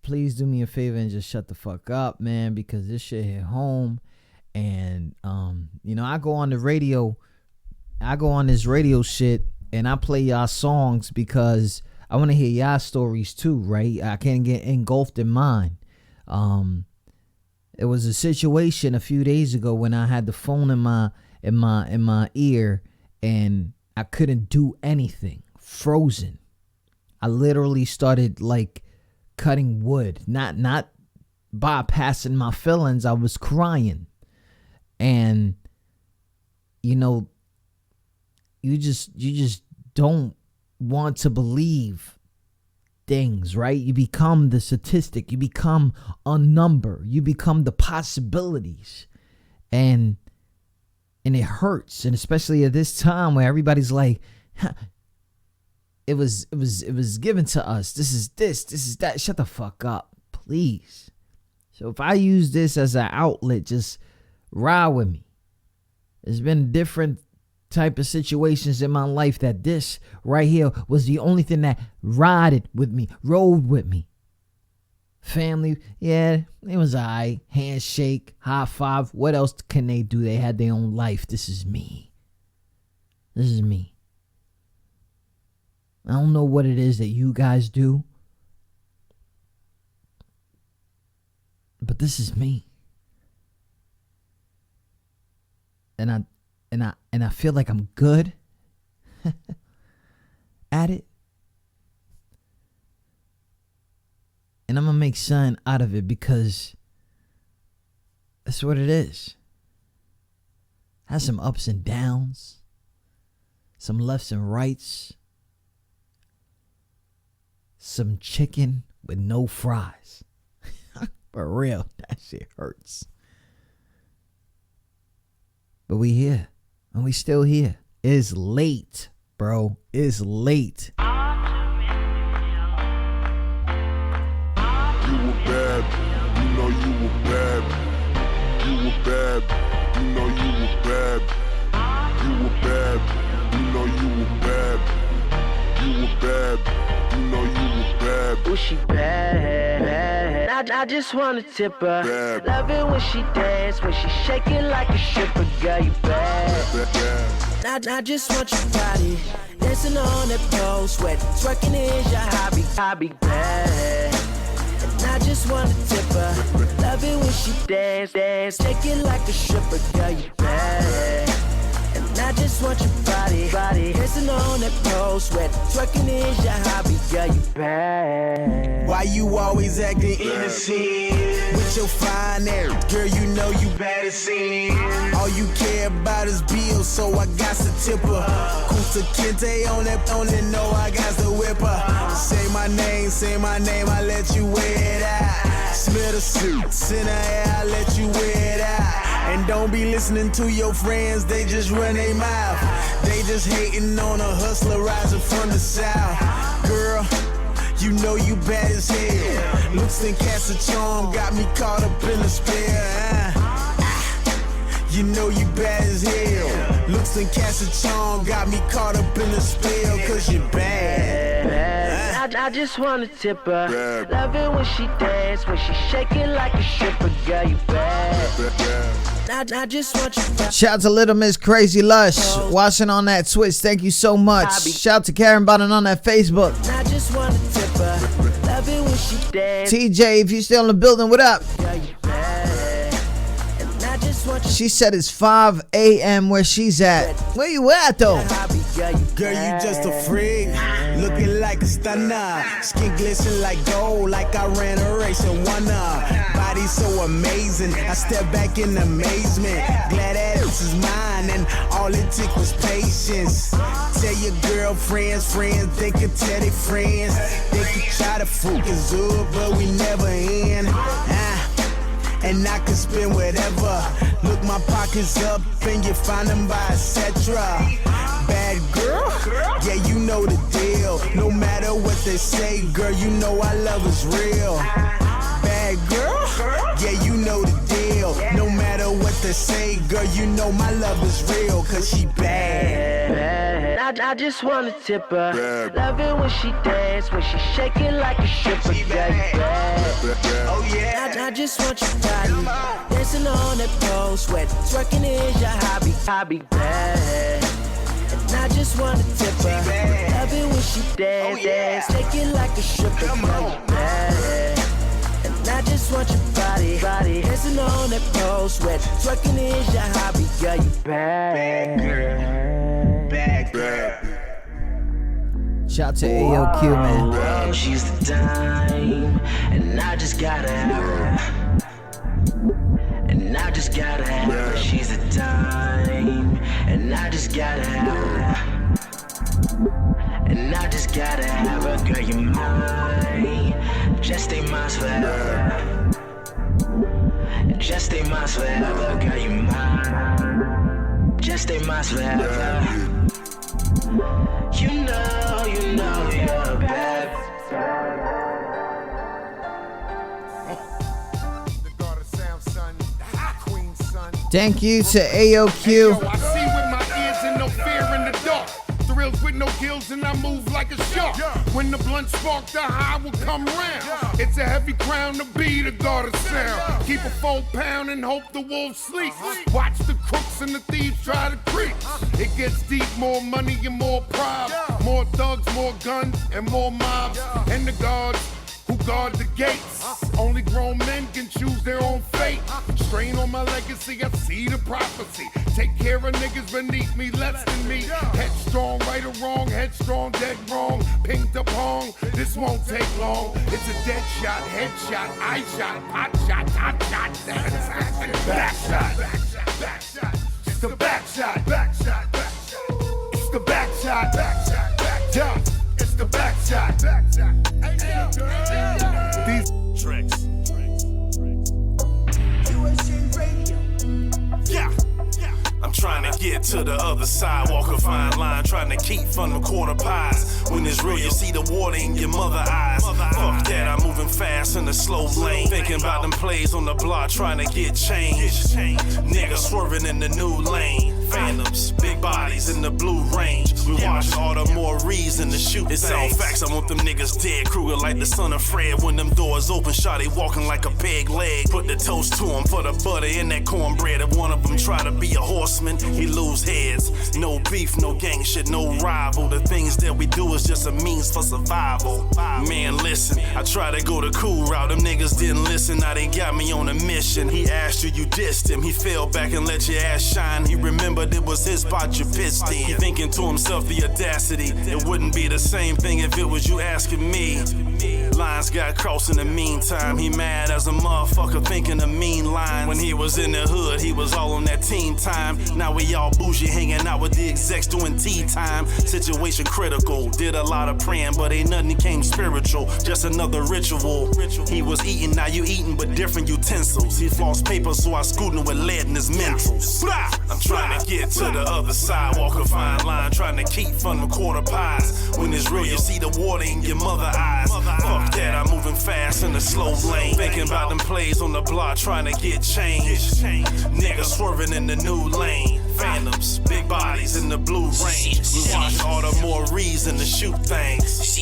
please do me a favor and just shut the fuck up, man, because this shit hit home. And I go on the radio, I go on this radio shit and I play y'all songs because I want to hear y'all stories too, right? I can't get engulfed in mine. It was a situation a few days ago when I had the phone in my ear and I couldn't do anything. Frozen. I literally started like cutting wood, not bypassing my feelings. I was crying. And you just don't want to believe things, right? You become the statistic, you become a number, you become the possibilities. And it hurts, and especially at this time where everybody's like, it was given to us. This is that. Shut the fuck up, please. So if I use this as an outlet, just ride with me. There's been different type of situations in my life that this right here was the only thing that rode with me. Family, yeah, it was alright. Handshake, high five. What else can they do? They had their own life. This is me. This is me. I don't know what it is that you guys do, but this is me. And I feel like I'm good at it. And I'm going to make something out of it because that's what it is. Has some ups and downs, some lefts and rights, some chicken with no fries. For real, that shit hurts. But we here, and we still here. It's late, bro. It's late. Bad, you know you were bad. You were bad, you know you were bad. You were bad, you know you were bad. You were bad, you know you were bad. Was she bad? I just wanna tip her. Bad. Love it when she dance, when she shake it like a stripper. Girl, you bad. I just want your body dancing on that pole, sweat, twerking is your hobby bad. I just wanna tip her. Love it when she dance, take it like a stripper. Girl, you bad. And I just want your body dancing on that pole, sweat, twerking is your hobby. Girl, you bad. Why you always acting innocent with your fine air? Girl, you know you bad as sin. All you care about is bills, so I got to tip her. Kunta Kinte on that, know I got to whip her. Say my name, I let you wear it out. Smell the suits in the air, I let you wear it out. And don't be listening to your friends, they just run their mouth. They just hating on a hustler rising from the south. Girl, you know you bad as hell. Looks and cast a charm got me caught up in a spell. You know you bad as hell. Looks and cast a charm got me caught up in a spell. Cause you bad. I just wanna tip her. Bad. Love it when she dance, when she shake it like a stripper. Girl, you bad. I just want you back. Shout out to Little Miss Crazy Lush watching on that Twitch. Thank you so much. Shout out to Karen Biden on that Facebook. I just wanna tip her. Love it when she dance. TJ, if you still in the building, what up? Girl, you bad. She said it's 5 a.m. where she's at. Where you at though? Girl, you just a freak, looking like a stunner. Skin glisten like gold, like I ran a race and won her. Body so amazing, I step back in amazement. Glad that this is mine, and all it took was patience. Tell your girlfriends, they could tell their friends. They could try to focus up, but we never end. And I can spend whatever. Look, my pockets up, and you find them by etc. Bad girl, yeah, you know the deal. No matter what they say, girl, you know our love is real. Bad girl, yeah, you know the deal. No matter what they say, girl, you know my love is real, cause she bad. I just wanna tip her. Love it when she dance, when she shake it like a stripper. Girl, you bad. Oh yeah. I just want your body dancing on that pole, sweat, twerking is your hobby bad. And I just wanna tip her. Love it when she dance, take it like a stripper. Girl, you bad. And I just want your body dancing on that pole, sweat, twerking is your hobby. Girl, you bad. Bad girl. Shout out to AOQ, man. Whoa, she's the dime, and I just gotta have her. And I just gotta have her. She's a dime, and I just gotta have her. And I just gotta have her. Girl, you're mine. Just stay mine forever. Just stay mine forever. Girl, you're mine. Just stay mine forever. You know you're bad. Thank you to AOQ. I see with my ears and no fear in the dark. Thrills with no gills and I move like a shark. When the blunt spark, the high will come round. It's a heavy crown to be the god of sound. Keep a 4 pound and hope the wolves sleep. Watch the crooks and the thieves try to creep. It gets deep, more money and more pride. More thugs, more guns, and more mobs. And the guards who guard the gates. Only grown men can choose their own fate. Strain on my legacy, I see the prophecy. Take care of niggas beneath me, less than me. Headstrong, right or wrong, headstrong, dead wrong. Ping to pong, this won't take long. It's a dead shot, head shot, eye shot, pot shot, top shot, back shot, back shot. It's the back shot, back shot, back shot. It's the back shot, back shot, back shot. It's the back shot, back shot. These tricks. QSJ Radio. Yeah. I'm trying to get to the other side, walk a fine line, trying to keep from the quarter pies. When it's real, you see the water in your mother eyes. Fuck that, I'm moving fast in the slow lane. Thinking about them plays on the block, trying to get changed. Niggas swerving in the new lane. Phantoms, big bodies in the blue range. We watch all the more reason to shoot. It's all facts, I want them niggas dead. Kruger like the son of Fred. When them doors open, shawty walking like a peg leg. Put the toast to him for the butter in that cornbread. If one of them try to be a horseman, he lose heads. No beef, no gang shit, no rival. The things that we do is just a means for survival. Man, listen, I try to go the cool route. Them niggas didn't listen, now they got me on a mission. He asked you, you dissed him. He fell back and let your ass shine. He remembered it was his spot you pissed in. He thinking to himself the audacity. It wouldn't be the same thing if it was you asking me. Lines got crossed in the meantime. He mad as a motherfucker thinking a mean line. When he was in the hood, he was all on that teen time. Now we all bougie hanging out with the execs doing tea time. Situation critical. Did a lot of praying, but ain't nothing came spiritual. Just another ritual. He was eating, now you eating with different utensils. He flossed paper, so I scooting with lead in his mentals. I'm trying to get to the other side, walk a fine line, trying to keep from the quarter pies. When it's real, you see the water in your mother eyes. Fuck that, I'm moving fast in the slow lane. Thinking about them plays on the block, trying to get changed. Niggas swerving in the new lane. Phantoms, big bodies in the blue range. We watch all the more reason to shoot things.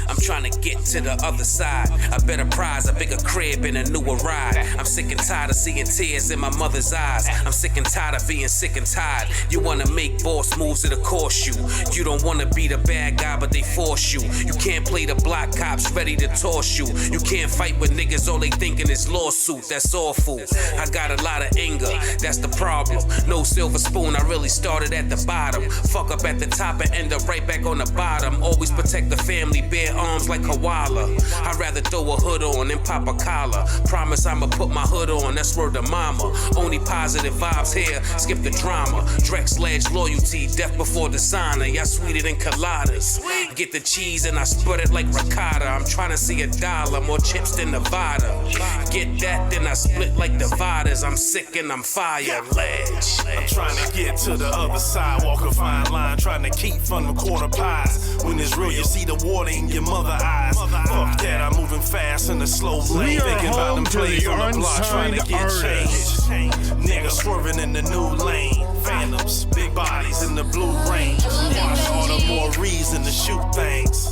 I'm trying to get to the other side. A better prize, a bigger crib, and a newer ride. I'm sick and tired of seeing tears in my mother's eyes. I'm sick and tired of being sick and tired. You wanna make boss moves, it'll cost you. You don't wanna be the bad guy, but they force you. You can't play the block cops ready to toss you. You can't fight with niggas, all they thinking is lawsuit. That's awful. I got a lot of anger, that's the problem. No silver spoon, I really started at the bottom. Fuck up at the top and end up right back on the bottom. Always protect the family, bare arms like koala. I'd rather throw a hood on than pop a collar. Promise I'ma put my hood on, that's word to mama. Only positive vibes here, skip the drama. Drex Ledge loyalty, death before dishonor. Y'all sweeter than coladas. Get the cheese and I spread it like ricotta. I'm trying to see $1, more chips than Nevada. Get that, then I split like dividers. I'm sick and I'm fire. Ledge. I'm trying to get to the other side, walk a fine line, trying to keep from the quarter pies. When it's real, you see the water in your mother eyes. Fuck that, I'm moving fast in the slow lane, thinking about them plays on the block, trying to get change. Niggas swerving in the new lane, phantoms, big bodies in the blue range. Watch all the more reason to shoot things.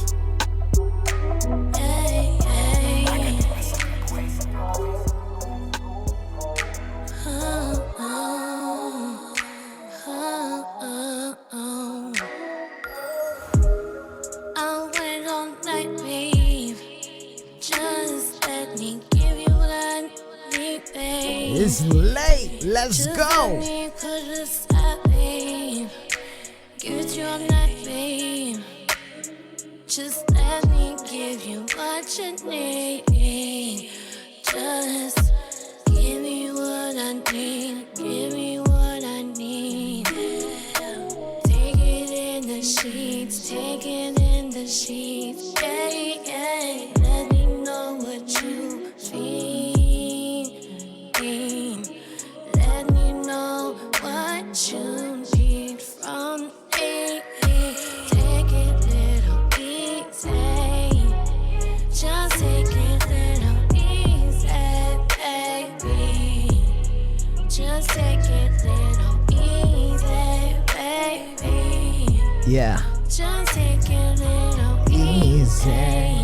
It's late. Let's go. Give it your night, babe. Just let me give you what you need. Just give me what I need. Give me what I need. Take it in the sheets. Take it in the sheets. Yeah, yeah. Let me know what you feel. Let me know what you need from me. Take it little easy. Just take it little easy, baby. Just take it little easy, baby. Yeah. Just take it little easy.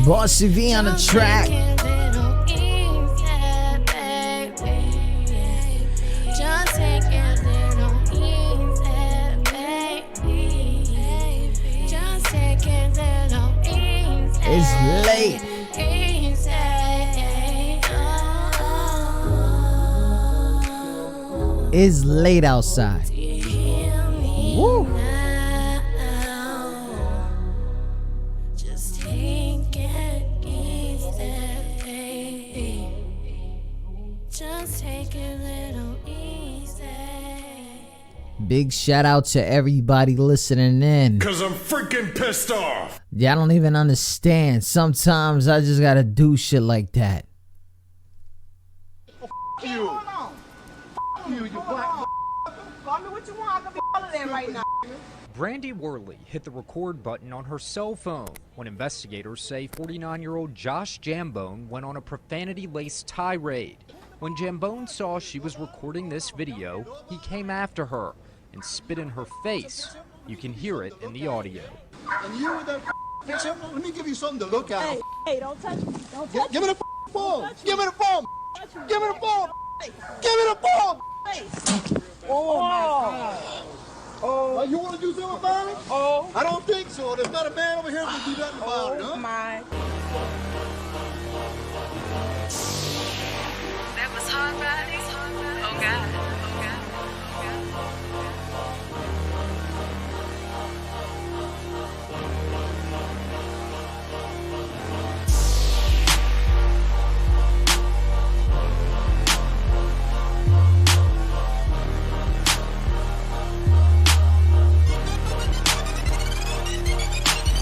Bossy V on the track. It's late. It's late outside. Woo. Big shout out to everybody listening in. Cause I'm freaking pissed off. Y'all don't even understand. Sometimes I just gotta do shit like that. You. You black. there right now. Brandy Worley hit the record button on her cell phone when investigators say 49-year-old Josh Jambone went on a profanity-laced tirade. When Jambone saw she was recording this video, he came after her and spit in her face. You can hear it in the audio. And you with that picture? Let me give you something to look at. Hey, don't touch me. Don't touch Give me the phone. Give me the phone. Give me the phone. Give me the phone. Oh, my God. Oh, you want to do something about it? Oh, I don't think so. There's not a man over here who can do nothing about it, huh? My. That was hard riding. Oh, God. Oh, God.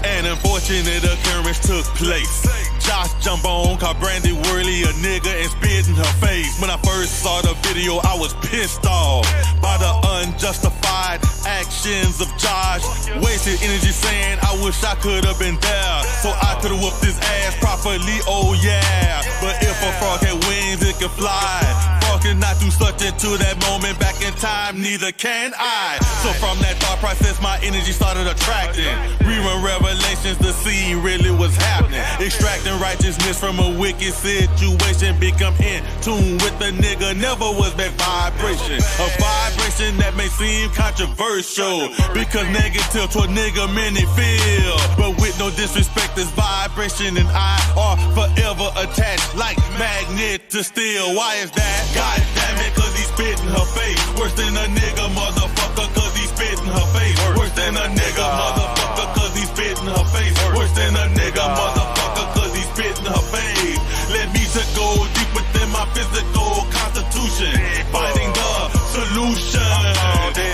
An unfortunate occurrence took place. Josh Jambone called Brandy Worley a nigga and spit in her face. When I first saw the video, I was pissed off by the unjustified actions of Josh. Wasted energy saying I wish I could have been there, so I could have whooped his ass properly, oh yeah. But if a frog had wings, it could fly. Frog cannot do such into that moment back in time, neither can I. So from that thought process, my energy started attracting. Rerun revelations to see really what's happening. Extracting righteousness from a wicked situation. Become in tune with the nigga, never was that vibration. A vibration that may seem controversial, because negative to a nigga many feel. But with no disrespect, this vibration and I are forever attached like magnet to steel. Why is that? God damn it, cause he spit in her face. Worse than a nigga, motherfucker, cause he spit in her face. Worse than a nigga, motherfucker, cause he spit in her face. Worse than a nigga, motherfucker, cause he spit in her face. Let me to go deep within my physical constitution, finding the solution.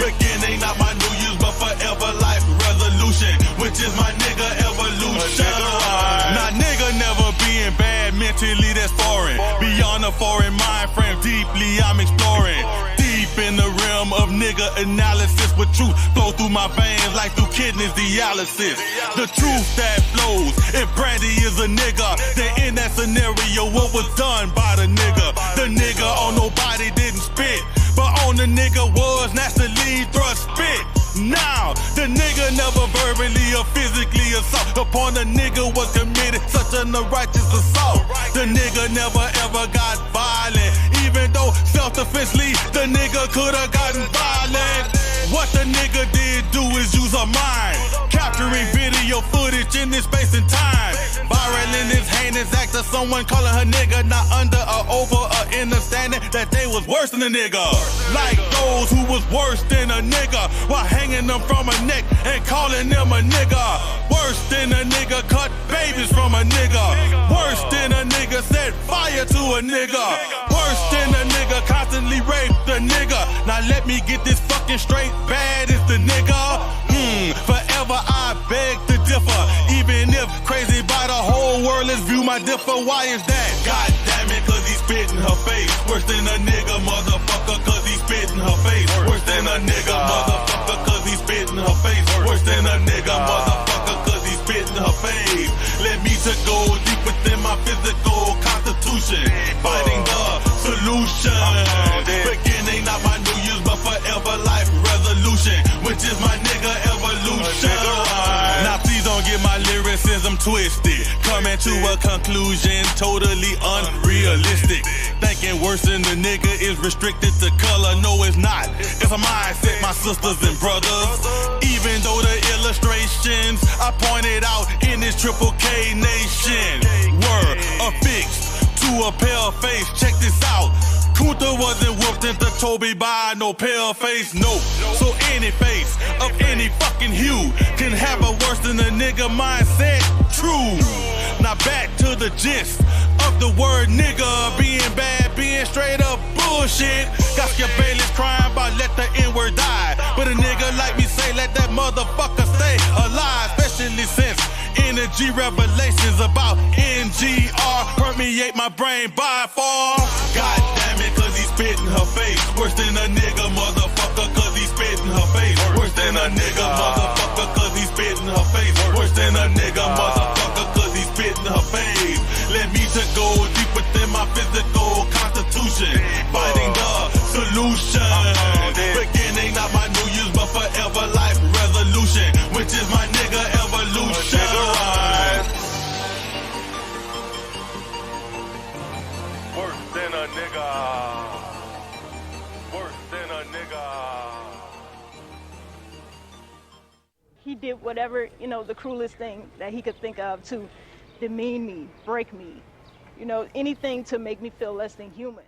Beginning not my New Year's but forever life resolution, which is my nigga evolution. Now nigga never being bad mentally, that's foreign. Beyond a foreign mind frame, deeply I'm exploring. Deep in the realm of nigga analysis, with truth flow through my veins like through kidneys dialysis. The truth that flows, if Brandy is a nigga, then in that scenario what was done by the nigga? The nigga on nobody didn't spit, but on the nigga was naturally thrust spit. Now, the nigga never verbally or physically assault upon the nigga was committed such an unrighteous assault. The nigga never ever got violent, even though self-defensely the nigga could have gotten violent. What the nigga did do is use her mind, capturing video footage in this space and time. Viral in his heinous act of someone calling her nigga, not under or over or understanding that they was worse than a nigga. Like those who was worse than a nigga while hanging them from a neck and calling them a nigga. Worse than a nigga cut babies from a nigga. Worse than a nigga set fire to a nigga. Worse than a nigga constantly raped a nigga. Now let me get this fucking straight, bad is the nigga. Forever I beg to differ, even if crazy by the whole world, let's view my differ. Why is that? God damn it, cause he spit in her face. Worse than a nigga, motherfucker, cause he spit in her face. Worse than a nigga, motherfucker, cause he spit in her face. Worse than a nigga, motherfucker, cause he spit in her face. Let me to go deep within my physical constitution, finding the solution. Beginning not my New Year's but forever life resolution, which is my nigga evolution. Now please don't get my lyricism twisted, coming to a conclusion totally unrealistic. Thinking worse than the nigga is restricted to color. No, it's not. It's a mindset, my sisters and brothers. Even though the illustrations I pointed out in this Triple K nation were affixed to a pale face. Check this out. Kunta wasn't whooped into Toby by no pale face, no. So any face of any fucking hue can have a worse than a nigga mindset. True. Now back to the gist of the word nigga. Being bad, being straight up bullshit. Got your bailies crying about let the N-word die, but a nigga like me say let that motherfucker stay alive. Especially since energy revelations about NGR permeate my brain by far. God damn it, cause he spit in her face. Worse than a nigga, motherfucker, cause he spit in her face. Worse than than a nigga, motherfucker, cause he spit in her face. Worse than a nigga, motherfucker, cause he spit in her face. Let me to go deeper than my physical constitution. Finding the solution. Beginning not my New Year's, but forever life resolution, which is my nigga evolution. Worse than a nigga. Worse than a nigga. He did whatever, the cruelest thing that he could think of to demean me, break me, anything to make me feel less than human.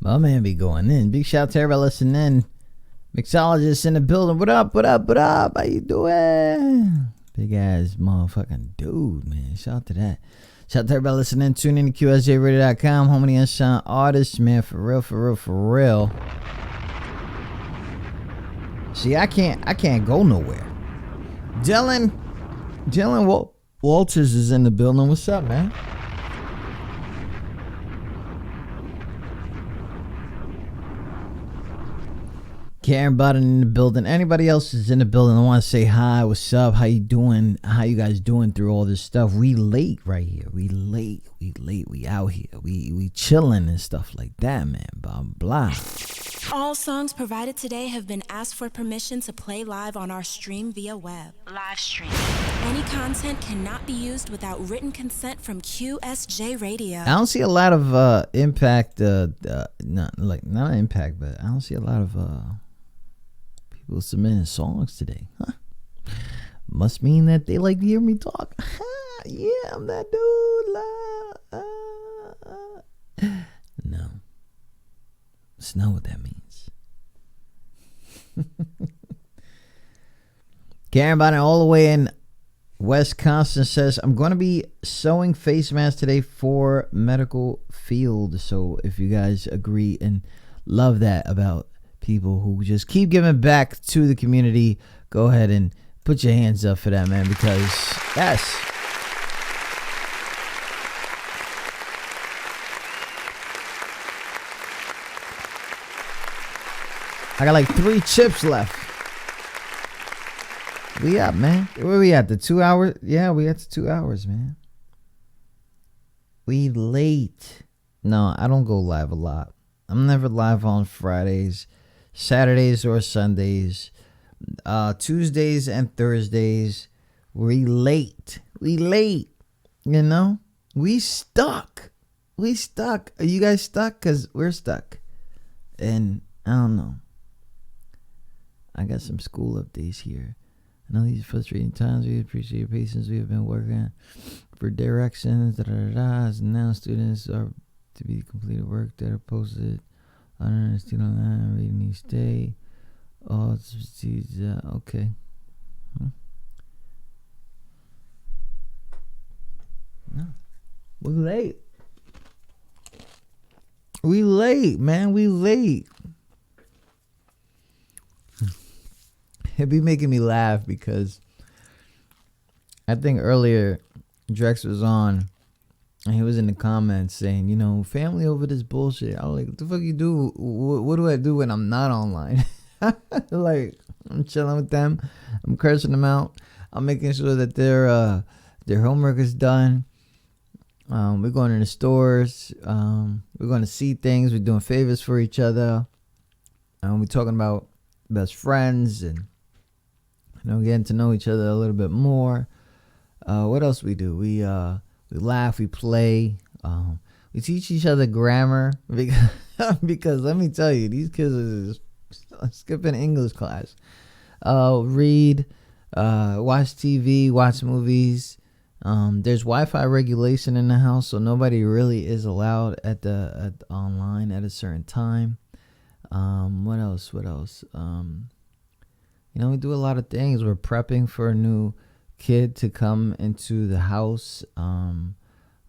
My man be going in. Big shout out to everybody listening. Mixologist in the building. What up? What up? What up? How you doing? Big ass motherfucking dude, man. Shout out to that. Shout out to everybody listening. Tune in to QSJRadio.com. Home of the Unsigned Artists, man. For real, for real, for real. See, I can't go nowhere. Dylan Walters is in the building. What's up, man? Karen Button in the building. Anybody else is in the building? I want to say hi. What's up? How you doing? How you guys doing through all this stuff? We late right here. We late. We out here. We chilling and stuff like that, man. Blah blah. All songs provided today have been asked for permission to play live on our stream via web. Live stream. Any content cannot be used without written consent from QSJ Radio. I don't see a lot of impact. Not impact, but I don't see a lot of people submitting songs today. Huh? Must mean that they like to hear me talk. Yeah, I'm that dude. No. It's not what that means. Karen Biden all the way in Wisconsin says, I'm going to be sewing face masks today for medical field. So if you guys agree and love that about people who just keep giving back to the community, go ahead and put your hands up for that, man, because yes. I got like 3 chips left. We up, man. Where we at? The 2 hours? Yeah, we at the 2 hours, man. We late. No, I don't go live a lot. I'm never live on Fridays, Saturdays, or Sundays. Tuesdays and Thursdays. We late. We late. You know? We stuck. We stuck. Are you guys stuck? Because we're stuck. And I don't know. I got some school updates here. I know these frustrating times. We appreciate your patience. We have been working for directions. Now students are to be completed work that are posted on student online reading each day. Oh, okay. No, we late. We late, man. We late. It'd be making me laugh because I think earlier Drex was on and he was in the comments saying, you know, family over this bullshit. I was like, what the fuck you do? What do I do when I'm not online? Like, I'm chilling with them. I'm cursing them out. I'm making sure that their homework is done. We're going in the stores. We're going to see things. We're doing favors for each other. We're talking about best friends and, you know, getting to know each other a little bit more. What else we do? We laugh, we play. We teach each other grammar because let me tell you, these kids are skipping English class. Read, watch TV, watch movies. There's Wi-Fi regulation in the house, so nobody really is allowed at online at a certain time. What else? You know, we do a lot of things. We're prepping for a new kid to come into the house.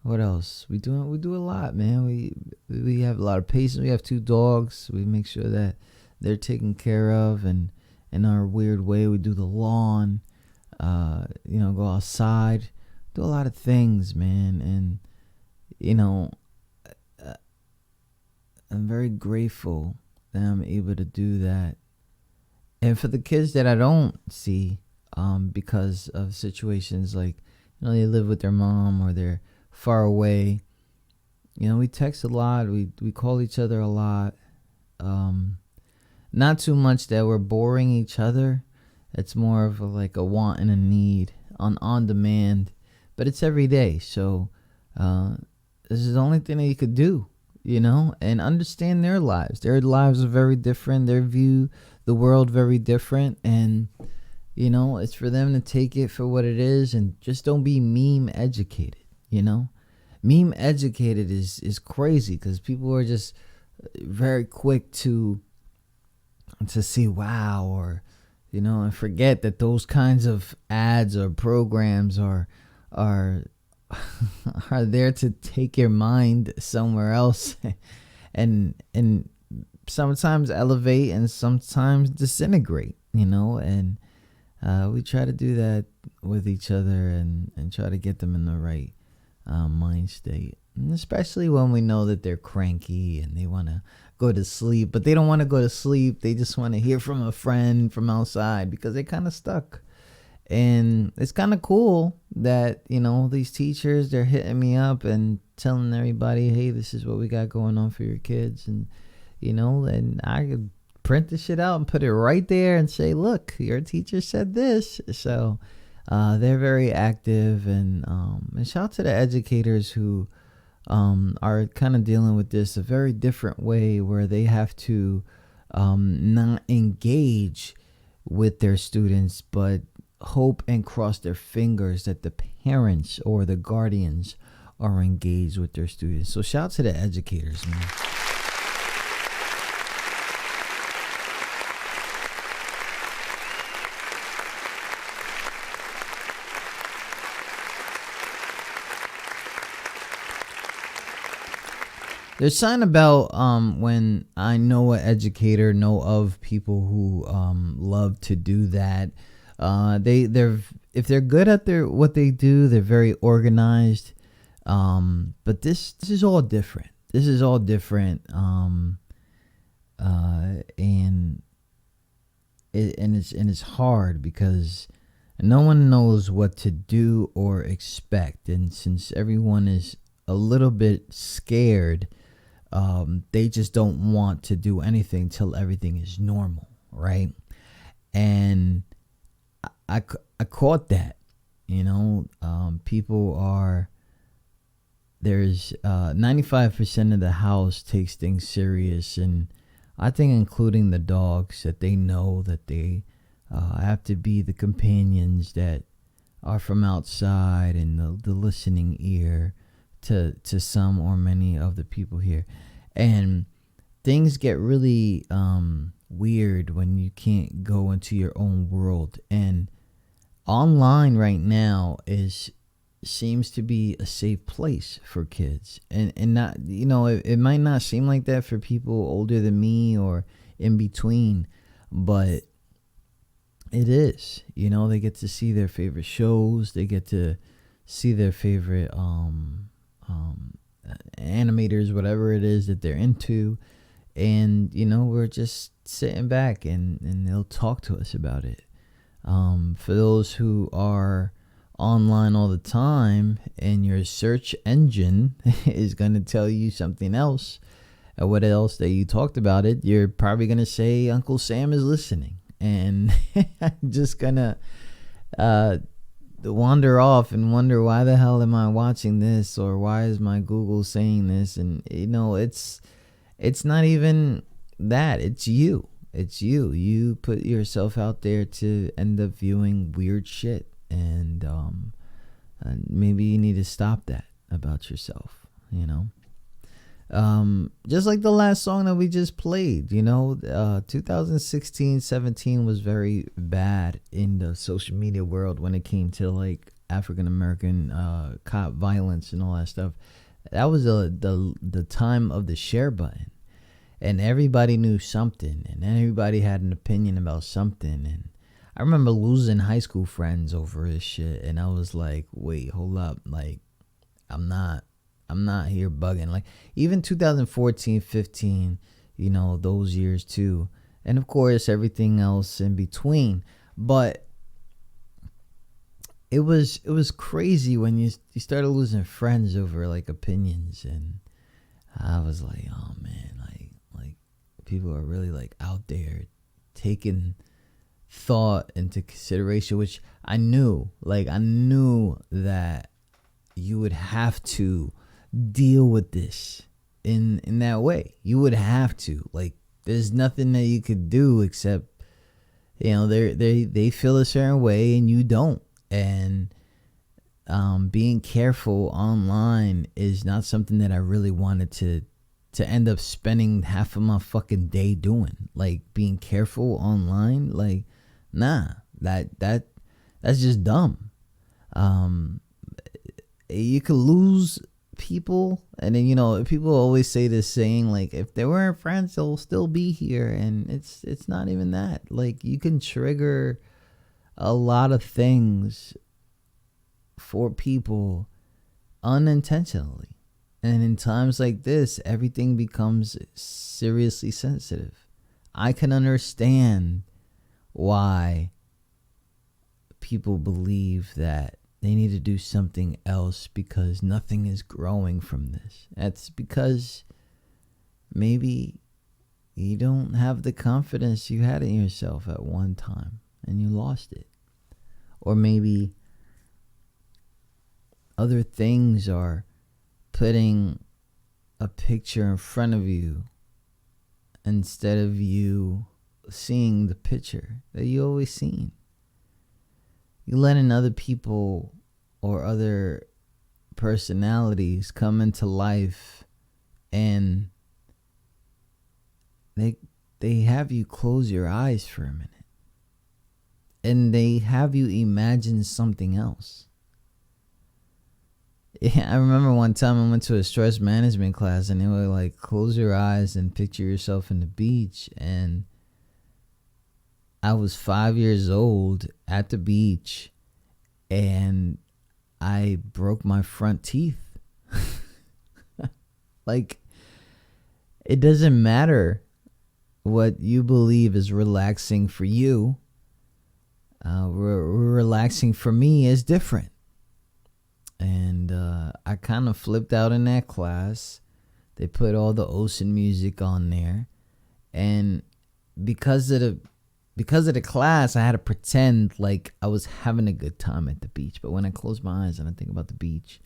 What else? We do a lot, man. We have a lot of patience. We have 2 dogs. We make sure that they're taken care of, and in our weird way, we do the lawn. You know, go outside, do a lot of things, man. And you know, I'm very grateful that I'm able to do that. And for the kids that I don't see, because of situations like, they live with their mom or they're far away, we text a lot, we call each other a lot. Not too much that we're boring each other. It's more of like a want and a need on demand, but it's every day. So this is the only thing that you could do, and understand their lives. Their lives are very different. Their view the world very different, and it's for them to take it for what it is, and just don't be meme educated. Meme educated is crazy, because people are just very quick to see wow, or and forget that those kinds of ads or programs are are there to take your mind somewhere else and sometimes elevate and sometimes disintegrate, and we try to do that with each other and try to get them in the right mind state. And especially when we know that they're cranky and they want to go to sleep, but they don't want to go to sleep. They just want to hear from a friend from outside because they're kind of stuck. And it's kind of cool that, these teachers, they're hitting me up and telling everybody, hey, this is what we got going on for your kids. And, and I could print the shit out and put it right there and say, look, your teacher said this. So they're very active. And shout out to the educators who are kind of dealing with this a very different way, where they have to not engage with their students, but hope and cross their fingers that the parents or the guardians are engaged with their students. So shout out to the educators, man. There's something about when I know an educator, know of people who love to do that. If they're good at what they do, they're very organized. But this is all different. This is all different. And it's hard because no one knows what to do or expect, and since everyone is a little bit scared, they just don't want to do anything till everything is normal, right? And I caught that, people are, there's 95% of the house takes things serious, and I think including the dogs, that they know that they have to be the companions that are from outside and the listening ear to some or many of the people here. And things get really weird when you can't go into your own world. And online right now seems to be a safe place for kids, and not, it might not seem like that for people older than me or in between, but it is. They get to see their favorite shows, they get to see their favorite animators, whatever it is that they're into, and we're just sitting back and they'll talk to us about it. For those who are online all the time and your search engine is going to tell you something else, what else that you talked about it, you're probably going to say Uncle Sam is listening, and just gonna wander off and wonder, why the hell am I watching this, or why is my Google saying this? And it's not even that, it's you put yourself out there to end up viewing weird shit, and maybe you need to stop that about yourself. Just like the last song that we just played, 2016-17 was very bad in the social media world when it came to like African American cop violence and all that stuff. That was the time of the share button, and everybody knew something, and everybody had an opinion about something. And I remember losing high school friends over this shit, and I was like, wait, hold up, like, I'm not here bugging. Like, even 2014, 15, you know, those years too, and of course everything else in between. But it was crazy when you started losing friends over like opinions, and I was like, oh man, like people are really like out there taking thought into consideration, which I knew that you would have to deal with this in that way. You would have to, like, there's nothing that you could do except, you know, they feel a certain way and you don't. And being careful online is not something that I really wanted to end up spending half of my fucking day doing. Like, being careful online, like, nah, that's just dumb. You could lose people, and then, you know, people always say this saying, like, if they weren't friends, they'll still be here, and it's not even that. Like, you can trigger a lot of things for people unintentionally, and in times like this, everything becomes seriously sensitive. I can understand why people believe that they need to do something else because nothing is growing from this. That's because maybe you don't have the confidence you had in yourself at one time and you lost it. Or maybe other things are putting a picture in front of you instead of you seeing the picture that you always seen. You letting other people or other personalities come into life, and they have you close your eyes for a minute, and they have you imagine something else. Yeah, I remember one time I went to a stress management class, and they were like, close your eyes and picture yourself in the beach. And I was 5 years old at the beach, and I broke my front teeth. Like, it doesn't matter what you believe is relaxing for you. Relaxing for me is different. And I kind of flipped out in that class. They put all the ocean music on there, and because of the class, I had to pretend like I was having a good time at the beach. But when I close my eyes and I think about the beach,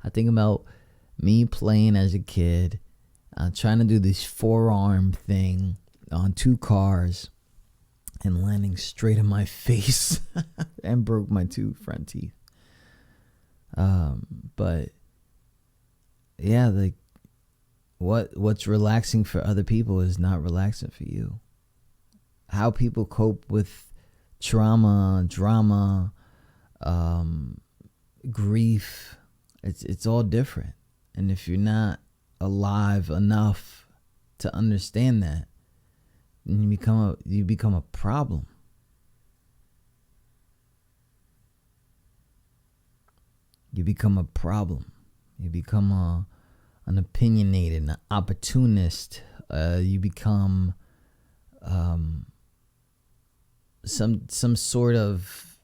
I think about me playing as a kid, trying to do this forearm thing on two cars and landing straight in my face and broke my two front teeth. But yeah, like, what's relaxing for other people is not relaxing for you. How people cope with trauma, drama, grief, it's all different. And if you're not alive enough to understand that, then you become a problem. You become a problem. You become an opinionated, an opportunist. You become some sort of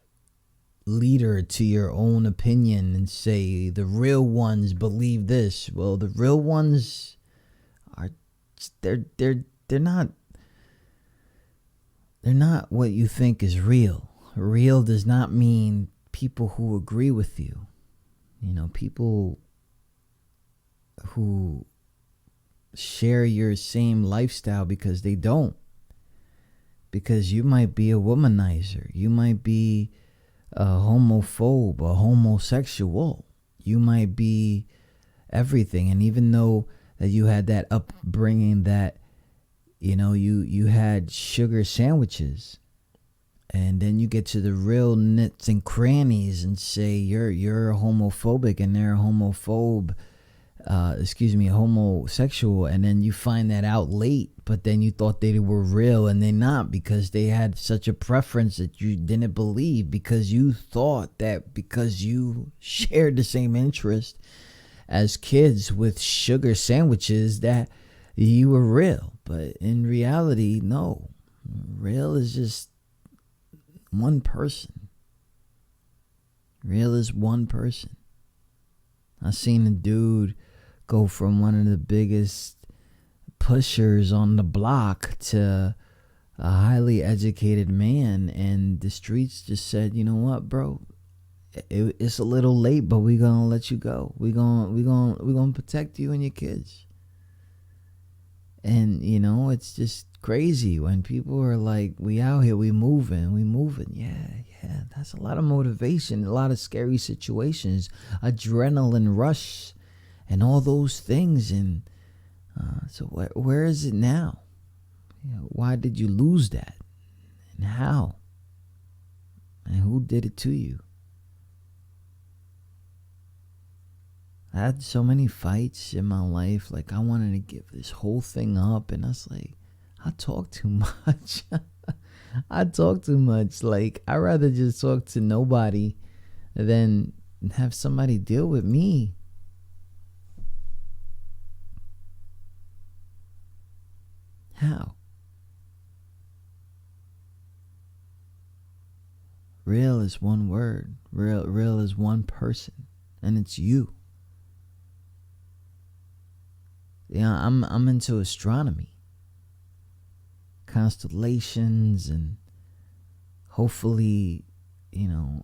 leader to your own opinion and say the real ones believe this. Well, the real ones are they're not what you think is real. Real does not mean people who agree with you. You know, people who share your same lifestyle because they don't. Because you might be a womanizer. You might be a homophobe, a homosexual. You might be everything. And even though that you had that upbringing that, you know, you had sugar sandwiches, and then you get to the real nits and crannies and say you're homophobic and they're a homophobe, homosexual, and then you find that out late, but then you thought they were real and they're not, because they had such a preference that you didn't believe, because you thought that because you shared the same interest as kids with sugar sandwiches that you were real. But in reality, no. Real is just one person. Real is one person. I seen a dude go from one of the biggest pushers on the block to a highly educated man, and the streets just said, you know what, bro, it's a little late, but we're gonna let you go. We're gonna protect you and your kids. And you know, it's just crazy when people are like, we out here, we moving. Yeah, that's a lot of motivation, a lot of scary situations, adrenaline rush, and all those things. And so where is it now? You know, why did you lose that? And how? And who did it to you? I had so many fights in my life. Like, I wanted to give this whole thing up, and I was like, I talk too much. I talk too much. Like, I'd rather just talk to nobody than have somebody deal with me. How? Real is one word. Real is one person, and it's you. Yeah, I'm into astronomy, constellations, and hopefully, you know,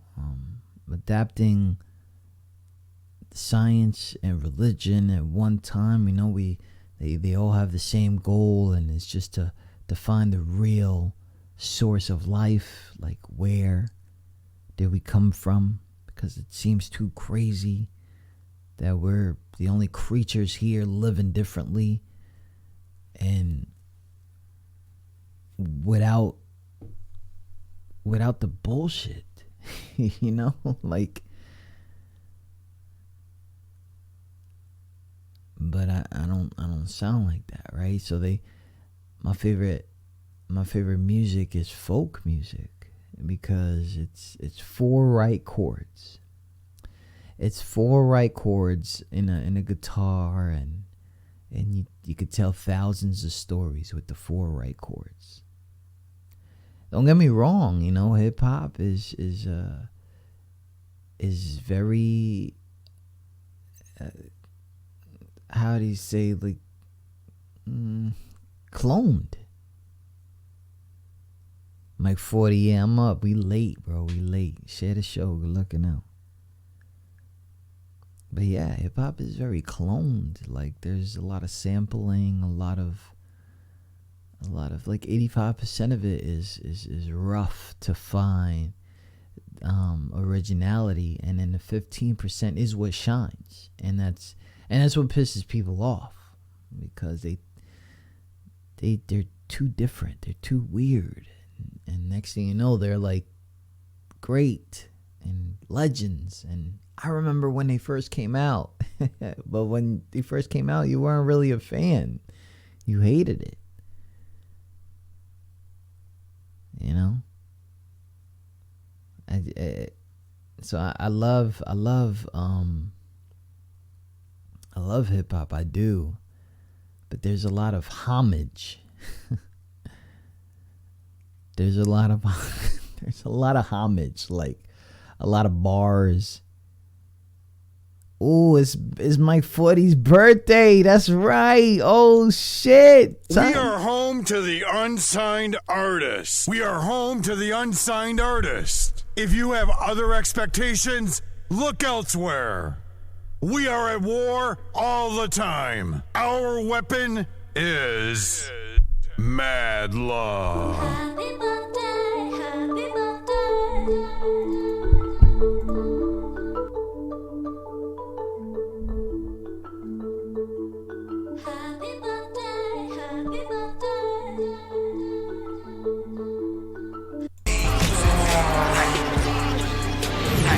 adapting science and religion at one time. You know, they all have the same goal, and it's just to find the real source of life. Like, where did we come from? Because it seems too crazy that we're the only creatures here living differently and without the bullshit. You know, like, but I don't sound like that, right? So my favorite music is folk music, because it's four right chords. It's four right chords in a guitar, and you could tell thousands of stories with the four right chords. Don't get me wrong, you know, hip hop is very how do you say, like, cloned. Mike 40, yeah, I'm up. We late, bro. We late. Share the show. Good looking out. But yeah, hip hop is very cloned. Like, there's a lot of sampling, a lot of like 85% of it is rough to find originality, and then the 15% is what shines, and that's what pisses people off, because they're too different, they're too weird, and next thing you know, they're like great and legends. And I remember when they first came out, but when they first came out, you weren't really a fan. You hated it. You know? I love hip hop, I do. But there's a lot of homage. There's a lot of homage, like a lot of bars. Oh, it's Mike 40's birthday. That's right. Oh, shit. We are home to the unsigned artist. We are home to the unsigned artist. If you have other expectations, look elsewhere. We are at war all the time. Our weapon is Madluh. Happy birthday, happy birthday.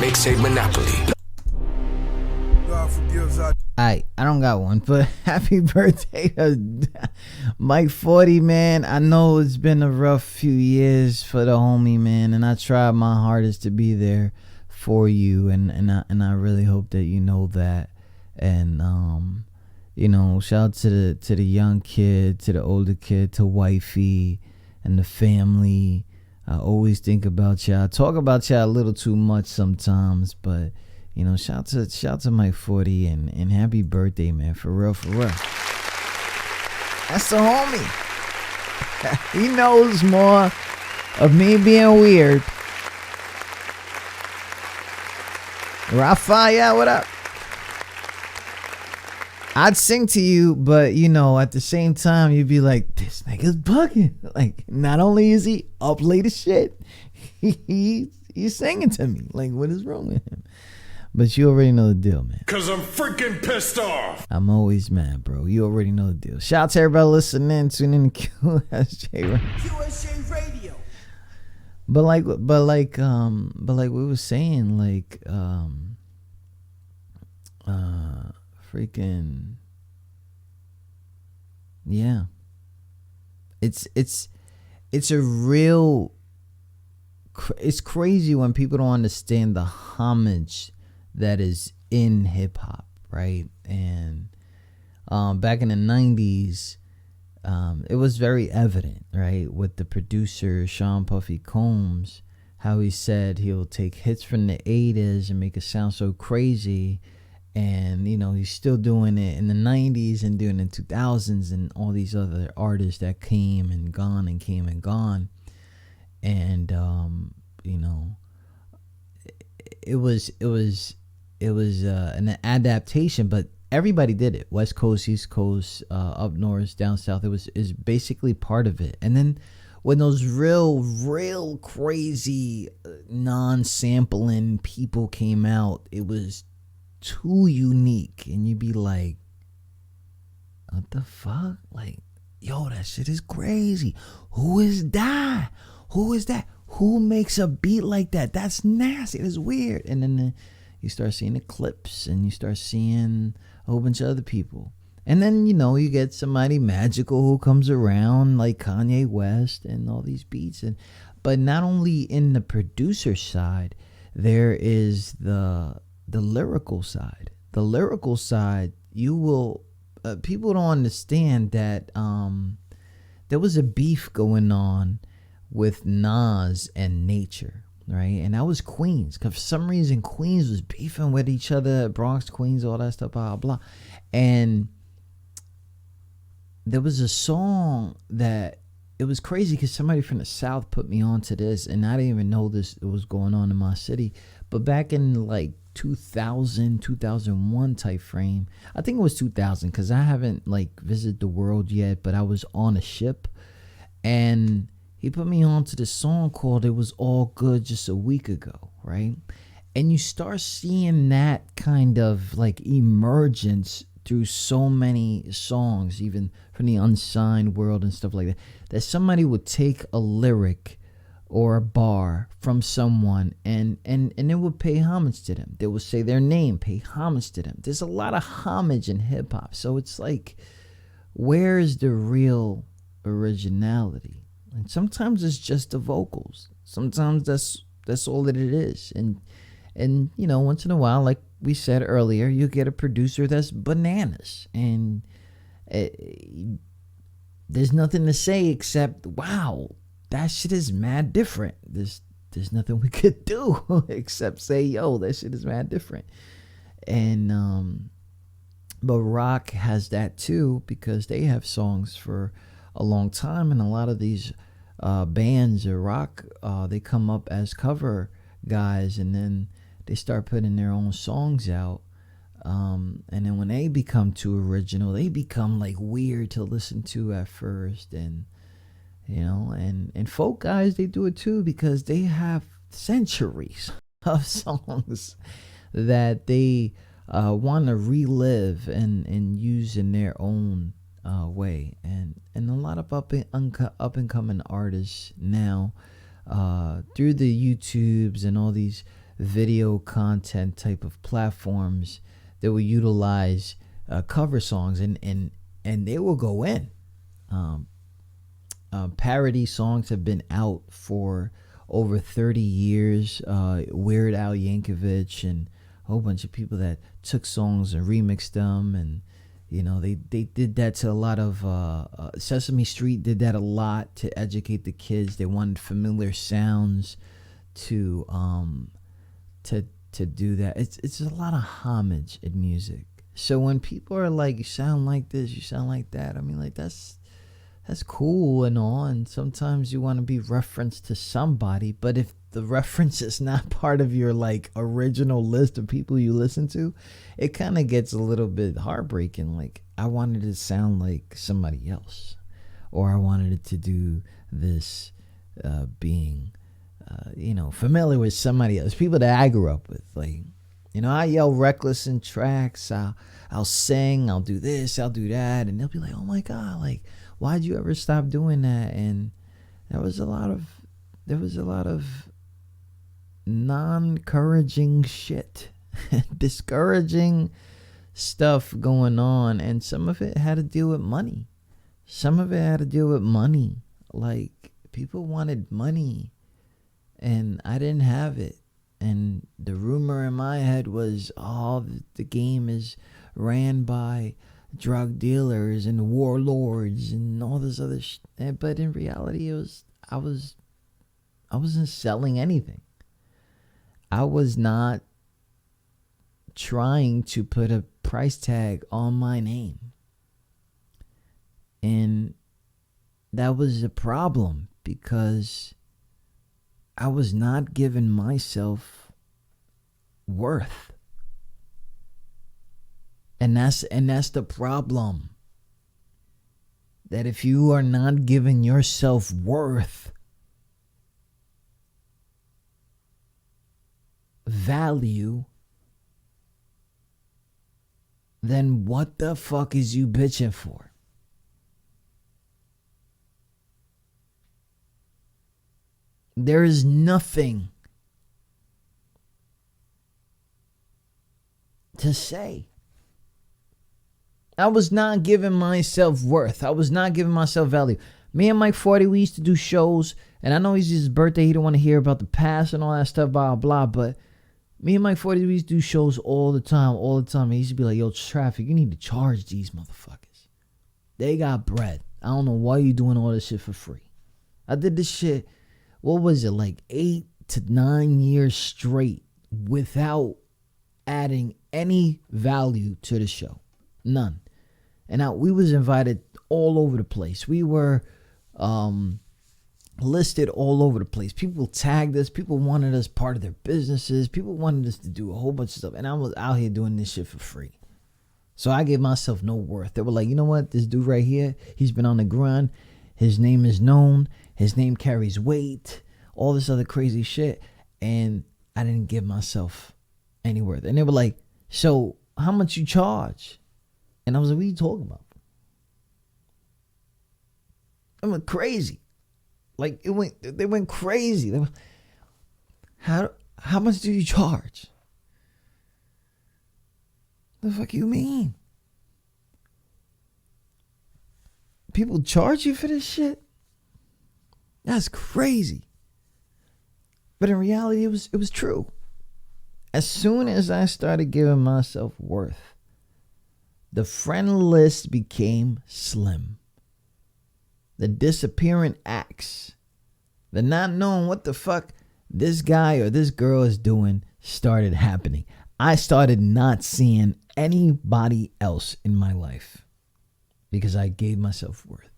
Mixtape Monopoly. I don't don't got one, but happy birthday to Mike 40, man. I know it's been a rough few years for the homie, man, and I tried my hardest to be there for you, and I really hope that you know that. And you know, shout out to the young kid, to the older kid, to wifey and the family. I always think about y'all. I talk about y'all a little too much sometimes, but you know, shout out to Mike 40 and happy birthday, man. For real, for real. That's the homie. He knows more of me being weird. Raphael, what up? I'd sing to you, but you know, at the same time, you'd be like, this nigga's bugging. Like, not only is he up late as shit, he's singing to me. Like, what is wrong with him? But you already know the deal, man. Cause I'm freaking pissed off. I'm always mad, bro. You already know the deal. Shout out to everybody listening. Tune in to QSJ. QSJ Radio. But like we were saying, like, freaking, yeah. It's a real. It's crazy when people don't understand the homage that is in hip hop, right? And back in the 90s, it was very evident, right, with the producer Sean Puffy Combs, how he said he'll take hits from the 80s and make it sound so crazy. And, you know, he's still doing it in the 90s and doing it in the 2000s and all these other artists that came and gone and came and gone. And, you know, it was an adaptation, but everybody did it. West Coast, East Coast, up north, down south. Is basically part of it. And then when those real crazy non-sampling people came out, it was too unique, and you'd be like, what the fuck? Like, yo, that shit is crazy. Who is that? Who makes a beat like that? That's nasty. It's weird. And then you start seeing the clips, and you start seeing a whole bunch of other people. And then, you know, you get somebody magical who comes around, like Kanye West and all these beats. But not only in the producer side, there is the lyrical side. The lyrical side, you will people don't understand that there was a beef going on with Nas and Nature, right? And that was Queens, because for some reason Queens was beefing with each other, Bronx, Queens, all that stuff, blah blah. And there was a song that, it was crazy because somebody from the South put me on to this, and I didn't even know this was going on in my city. But back in like 2000, 2001 type frame, I think it was 2000, because I haven't like visited the world yet, but I was on a ship, and he put me on to this song called It Was All Good just a week ago, right? And you start seeing that kind of like emergence through so many songs, even from the unsigned world and stuff like that, that somebody would take a lyric or a bar from someone and they would pay homage to them. They would say their name, pay homage to them. There's a lot of homage in hip hop. So it's like, where is the real originality? And sometimes it's just the vocals. Sometimes that's all that it is. And you know, once in a while, like we said earlier, you get a producer that's bananas, and there's nothing to say except, wow, that shit is mad different. There's nothing we could do except say, yo, that shit is mad different. And but rock has that too, because they have songs for a long time, and a lot of these bands or rock, they come up as cover guys, and then they start putting their own songs out, and then when they become too original, they become like weird to listen to at first. And you know, and folk guys, they do it too, because they have centuries of songs that they want to relive and use in their own way. And a lot of up and coming artists now, through the YouTubes and all these video content type of platforms, that will utilize cover songs, and they will go in. Parody songs have been out for over 30 years. Weird Al Yankovic and a whole bunch of people that took songs and remixed them, and they did that to a lot of Sesame Street did that a lot to educate the kids. They wanted familiar sounds to do that. It's a lot of homage in music. So when people are like, you sound like this, you sound like that, I mean, like, that's cool and all, and sometimes you want to be referenced to somebody, but if the reference is not part of your like original list of people you listen to, it kind of gets a little bit heartbreaking. Like, I wanted to sound like somebody else, or I wanted it to do this, being familiar with somebody else, people that I grew up with. Like, I yell reckless in tracks, I'll sing, I'll do this, I'll do that, and they'll be like, oh my God, like, why'd you ever stop doing that? And there was a lot of non-encouraging shit, discouraging stuff going on, and some of it had to deal with money. Like, people wanted money, and I didn't have it. And the rumor in my head was, the game is ran by drug dealers and warlords and all this other shit. But in reality, I wasn't selling anything. I was not trying to put a price tag on my name. And that was a problem, because I was not giving myself worth. And that's the problem. That if you are not giving yourself worth, value, then what the fuck is you bitching for? There is nothing to say. I was not giving myself worth. I was not giving myself value. Me and Mike 40, we used to do shows, and I know it's his birthday. He don't want to hear about the past and all that stuff, blah, blah, but me and Mike 40, we used to do shows all the time. He used to be like, yo, Traffic, you need to charge these motherfuckers. They got bread. I don't know why you doing all this shit for free. I did this shit, what was it, like 8 to 9 years straight without adding any value to the show. None. And we was invited all over the place. We were listed all over the place. People tagged us. People wanted us part of their businesses. People wanted us to do a whole bunch of stuff. And I was out here doing this shit for free. So I gave myself no worth. They were like, you know what? This dude right here, he's been on the grind. His name is known. His name carries weight. All this other crazy shit. And I didn't give myself any worth. And they were like, so how much you charge? And I was like, what are you talking about? I went crazy. Like, they went crazy. They were, how much do you charge? The fuck you mean? People charge you for this shit? That's crazy. But in reality, it was true. As soon as I started giving myself worth, the friend list became slim. The disappearing acts, the not knowing what the fuck this guy or this girl is doing started happening. I started not seeing anybody else in my life because I gave myself worth.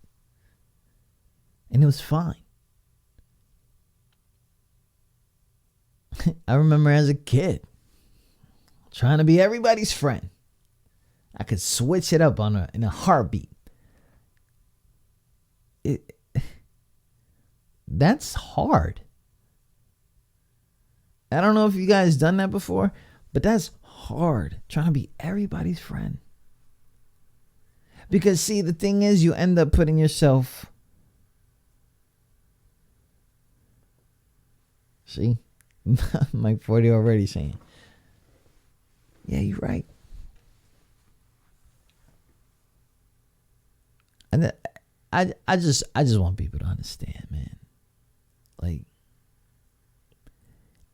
And it was fine. I remember as a kid trying to be everybody's friend. I could switch it up in a heartbeat. That's hard. I don't know if you guys done that before, but that's hard, trying to be everybody's friend. Because see, the thing is, you end up putting yourself, see, Mike 40 already saying, yeah, you're right. And I just want people to understand, man. Like,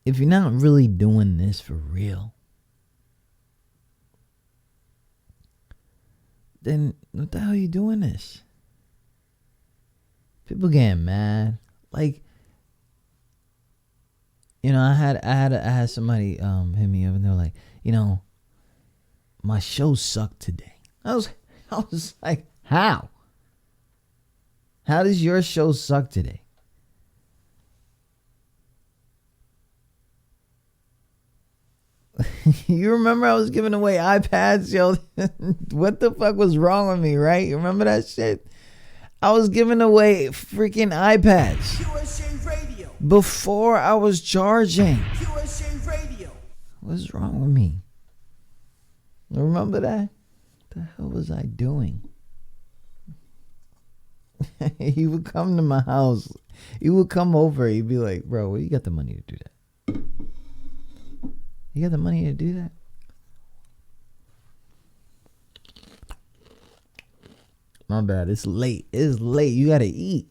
if you're not really doing this for real, then what the hell are you doing this? People getting mad. Like, you know, I had somebody hit me up and they're like, you know, my show sucked today. I was like, how? How does your show suck today? You remember I was giving away iPads, yo? What the fuck was wrong with me, right? You remember that shit? I was giving away freaking iPads QSJ Radio. before I was charging. QSJ Radio. What's wrong with me? Remember that? What the hell was I doing? He would come to my house. He would come over. He'd be like, bro, where you got the money to do that? You got the money to do that? My bad. It's late. It's late. You gotta eat.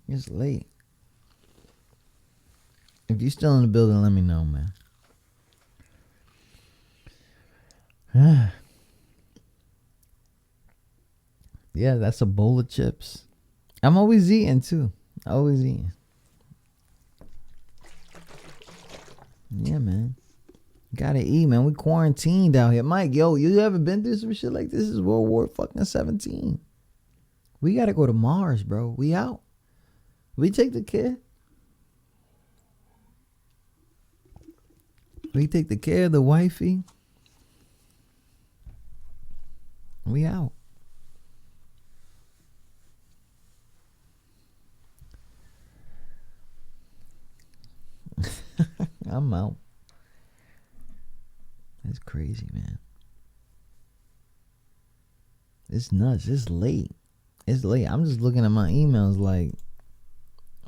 It's late. If you're still in the building, let me know, man. Yeah, that's a bowl of chips. I'm always eating too. Always eating. Yeah, man. Gotta eat, man. We quarantined out here. Mike, yo, you ever been through some shit like this? This is World War fucking 17. We gotta go to Mars, bro. We out. We take the kid. We take the care of the wifey. We out. I'm out. That's crazy, man. It's nuts. It's late. It's late. I'm just looking at my emails like,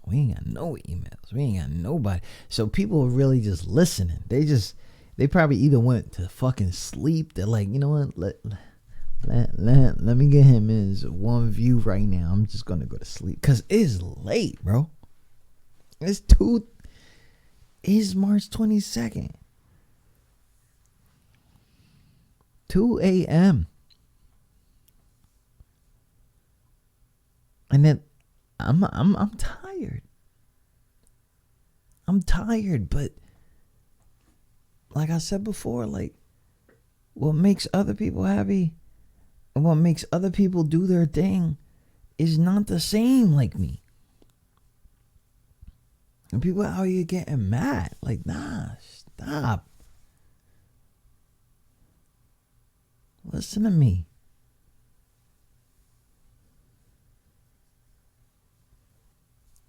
we ain't got no emails. We ain't got nobody. So people are really just listening. They probably either went to fucking sleep. They're like, you know what? Let me get him his one view right now. I'm just gonna go to sleep. Cause it's late, bro. It's March 22nd. 2 a.m. And then I'm tired. I'm tired, but like I said before, like what makes other people happy and what makes other people do their thing is not the same like me. And people out here getting mad. Like, nah, stop. Listen to me.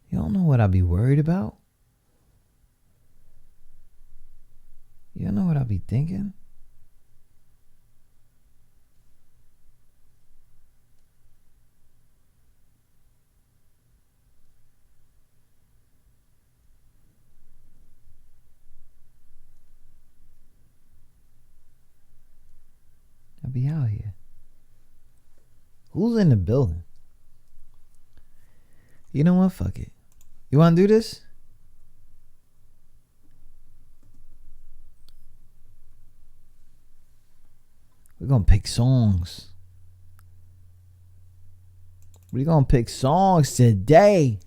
You don't know what I be worried about. You don't know what I be thinking. I be out here. Who's in the building? You know what? Fuck it. You want to do this? We're going to pick songs. We're going to pick songs today.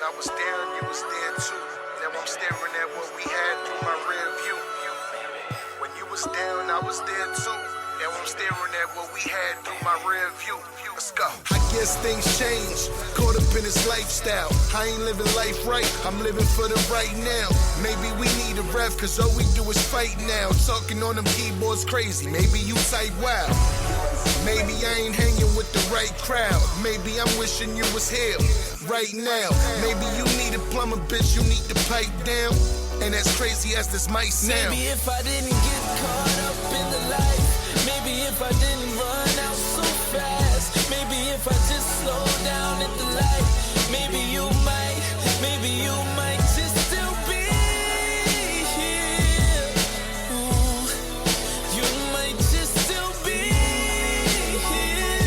I was there and you was there too. Now I'm staring at what we had through my rear view. When you was down, I was there too. Now I'm staring at what we had through my rear view. Let's go. I guess things change. Caught up in this lifestyle. I ain't living life right. I'm living for the right now. Maybe we need a ref, cause all we do is fight now. Talking on them keyboards crazy. Maybe you type wow. Maybe I ain't hanging with the right crowd. Maybe I'm wishing you was here right now. Maybe you need a plumber, bitch, you need to pipe down. And as crazy as this might sound. Maybe if I didn't get caught up in the life. Maybe if I didn't run out so fast. Maybe if I just slow down at the light. Maybe you might maybe you might just still be here. Ooh, you might just still be here.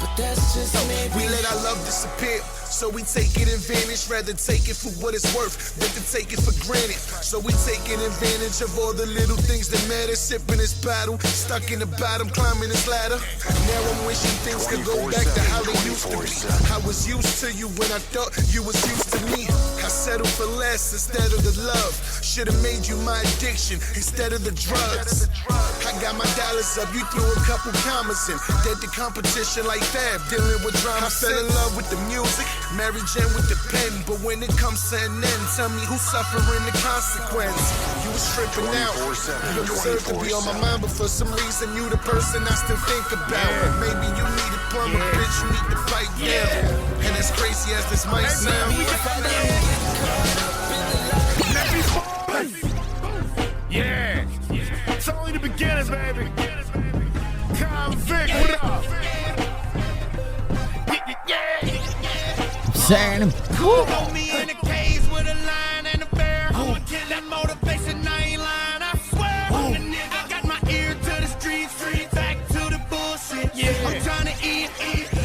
But that's just maybe. We let our love disappear. So we taking advantage, rather take it for what it's worth than to take it for granted. So we taking advantage of all the little things that matter. Sipping this bottle, stuck in the bottom, climbing this ladder. Now I'm wishing things could go back to how they used to be. I was used to you when I thought you was used to me. I settled for less instead of the love. Should've made you my addiction instead of the drugs. I got my dollars up, you threw a couple commas in. Did the competition like Fab, dealing with drama. I fell in love with the music, Mary Jane with the pen. But when it comes to an end, tell me who's suffering the consequence. You was tripping out, you deserve to be on my mind, but for some reason you the person I still think about. Maybe you need a plumber, bitch, you need to fight now. And as crazy as this might sound, yeah, it's only the beginning, baby. Convict, what up? Saying him. Hold me in a cage with a lion and a bear. That motivation, I ain't lying, I swear. I got my ear to the streets, back to the bullshit. I'm trying to eat,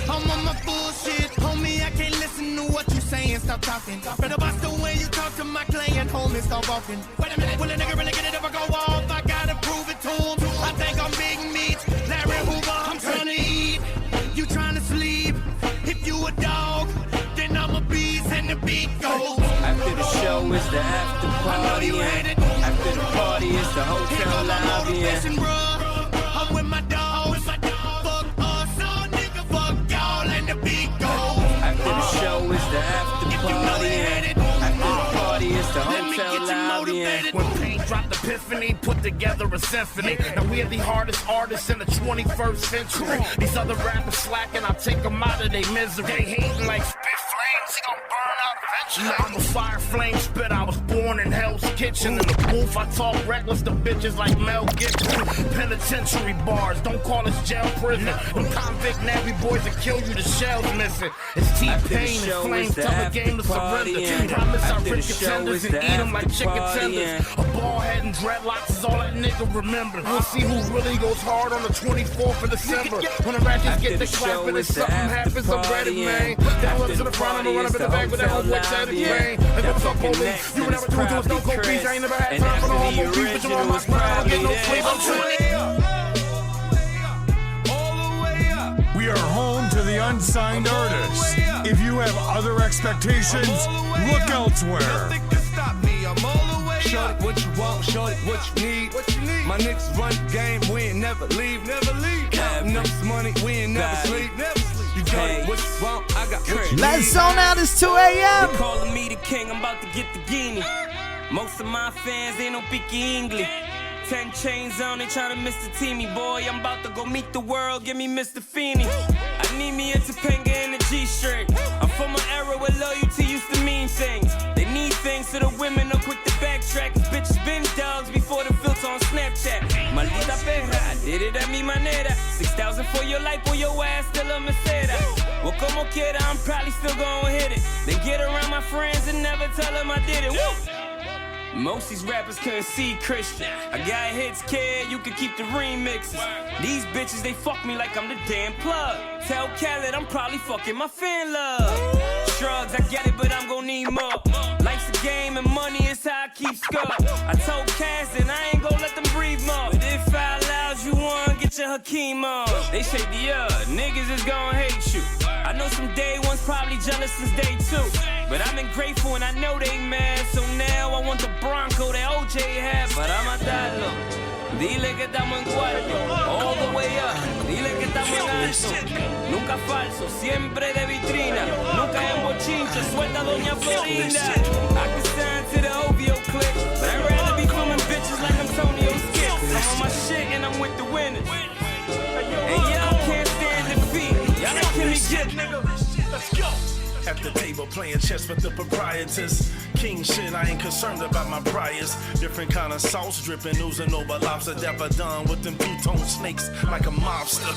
I'm on my bullshit. Homie, I can't listen to what you saying, stop talking. Better watch the way you talk to my client, homie, stop walking. Wait a minute, will a nigga really get it if I go off? I gotta prove it to him. I think I'm big meat, Larry Hoover, I'm trying to eat. You trying to sleep, if you a dog, then I'm a beast and the beat goes. After the show is the after party, and after the party is the hotel lobby. I'm with my dogs, fuck us, all nigga, fuck y'all and the beat goes. After the show is the after party, and after the party is the hotel lobby. When Pain dropped Epiphany, put together a symphony. Now we're the hardest artists in the 21st century. These other rappers slacking, I take them out of their misery. They hating like spit flames, he gon' burn out eventually. Now I'm a fire flame spit, I was born in Hell's Kitchen. In the booth, I talk reckless to bitches like Mel Gibson. Penitentiary bars, don't call us jail prison. Them convict Navy boys that kill you, the shell's missing. It's T-Pain and Flames, tell the game to surrender. Promise I rip contenders and eat them like chicken tenders. A bald head and dreadlocks is all that nigga remember. We'll see who really goes hard on the 24th of December. When the ratchets get the clapping and something happens, I'm ready, man. Down up to the front, I'ma run up in the back with that whole wet side of the rain. And what's up, police? You would never do it to us, don't go peace. I ain't never had time for no homo beef, but you're on my spine, I don't get no sleep. I'm 20 We are home to the unsigned artists. If you have other expectations, look elsewhere. Shorty, what you want, shorty, what you need. My niggas run the game, we ain't never leave. Counting enough money, we ain't never sleep. You got it, what you want, I got what you Let's zone out, it's 2 a.m. They calling me the king, I'm about to get the guinea. Most of my fans, they don't speak English. 10 chains on, they tryna Mr. Teamy. Boy, I'm about to go meet the world, give me Mr. Feeney. I need me a Topanga and a G-string. I'm from an era where loyalty used to mean things. They need things so the women are quick to backtrack. Cause bitches been dogs before the filter on Snapchat. Maldita perra, I did it at mi manera. 6,000 for your life or your ass still a Mercedes. Well, como quiera, I'm probably still gonna hit it. Then get around my friends and never tell them I did it. Woo! Most these rappers couldn't see Christian. I got hits, kid, you can keep the remixes. These bitches, they fuck me like I'm the damn plug. Tell Khaled I'm probably fucking my fan love. Shrugs, I get it, but I'm gon' need more. Life's a game and money is how I keep score. I told Cass and I ain't gon' let them breathe more. But if I allows you one, get your Hakeem on. They shake the niggas is gon' hate you. I know some day ones probably jealous since day 2. But I've been grateful and I know they mad. So now I want the Bronco that OJ had. Para matarlo, dile que estamos en cuarto. All the way up, dile que estamos en alto. Nunca falso, siempre de vitrina. Nunca en bochinche, suelta doña Florinda. I can stand to the OVO click, but I'd rather be filming bitches like Antonio Skip. I'm on my shit and I'm with the winners. And y'all can't stand defeat. Y'all like Kimmy Gibb, nigga. Let's go. At the table playing chess with the proprietors. King shit, I ain't concerned about my priors. Different kind of sauce dripping, oozing over lobster. Dapper done with them two-tone snakes like a mobster.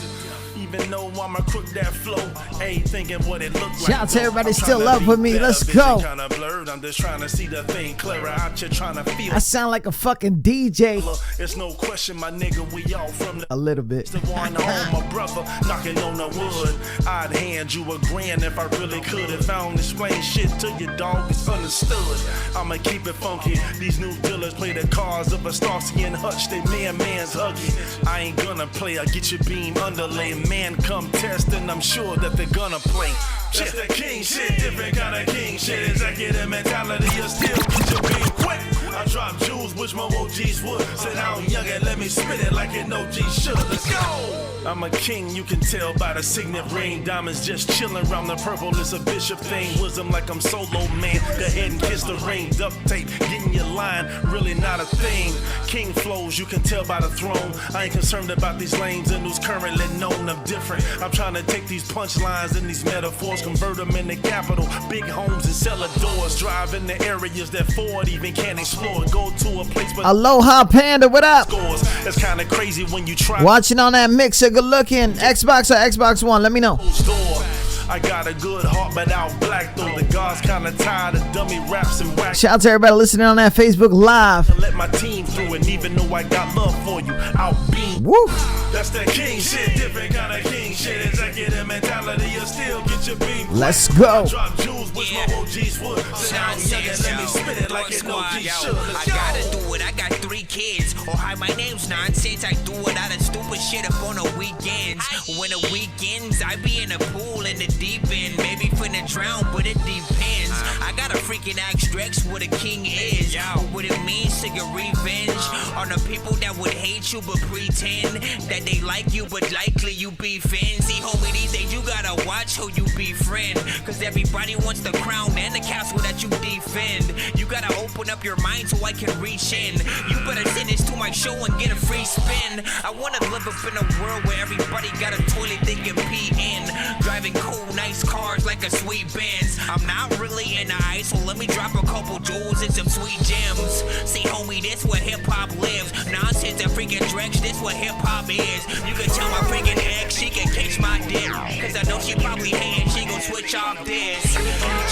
Even though I'm a crook that flow, ain't thinking what it look like. Shout out to everybody still up with me. Let's go. Kinda blurred. I'm just trying to see the thing clearer out here, trying to feel. I sound like a fucking DJ. It's no question, my nigga, we all from a little bit. The one home, my brother, knocking on the wood. I'd hand you a grand if I really could. If I don't explain shit to you, dog, it's understood. I'ma keep it funky. These new dealers play the cards of a Starsky and Hutch. They man's huggy. I ain't gonna play. I get your beam underlay. Man, come test, and I'm sure that they're gonna play. Just the king shit, different kind of king shit. Executive mentality, you still get your beam quick. I drop jewels, which my OGs would. Sit down, young, and let me spit it like an OG should. Let's go. I'm a king, you can tell by the signet ring. Diamonds just chilling around the purple. It's a bishop thing. Wisdom like I'm solo, man. Go ahead and kiss the ring. Duct tape, getting your line, really not a thing. King flows, you can tell by the throne. I ain't concerned about these lanes and who's currently known. I'm different. I'm trying to take these punchlines and these metaphors, convert them into capital. Big homes and cellar doors. Drive in the areas that Ford even can't explore. Go to a place but Aloha Panda, what up? It's kind of crazy when you try. Watching on that mixer, good looking. Xbox or Xbox One, let me know. I got a good heart, but out black though. The guards kinda tired of dummy raps and wax. Shout out to everybody listening on that Facebook Live. Let my team through, and even though I got love for you, out beam. Woo! That's that king shit, different kind of king shit. Executive mentality, you still get your beam. Let's go. Drop jewels, which my OGs would. Sit down, young, and let me spit it like an OG should. I gotta do it. I got 3 kids. Oh hi, my name's nonsense. I do it out of stupid shit up on the weekends. When the weekends, I be in the pool in the deep end. Maybe finna drown, but it depends. I got a freaking axe Drex what a king is. What it means to get revenge on the people that would hate you but pretend that they like you, but likely you be fans. See, homie, these days you gotta watch who you befriend, cause everybody wants the crown and the castle that you defend. You gotta open up your mind so I can reach in. You better send this to my show and get a free spin. I wanna live up in a world where everybody got a toilet they can pee in. Driving cool, nice cars like a sweet Benz. I'm not really in the ice, so let me drop a couple jewels and some sweet gems. See, homie, this where hip-hop lives. Nonsense and freaking Drex, this what hip-hop is. You can tell my freaking ex, she can catch my dick, cause I know she probably hating, she gon' switch off this.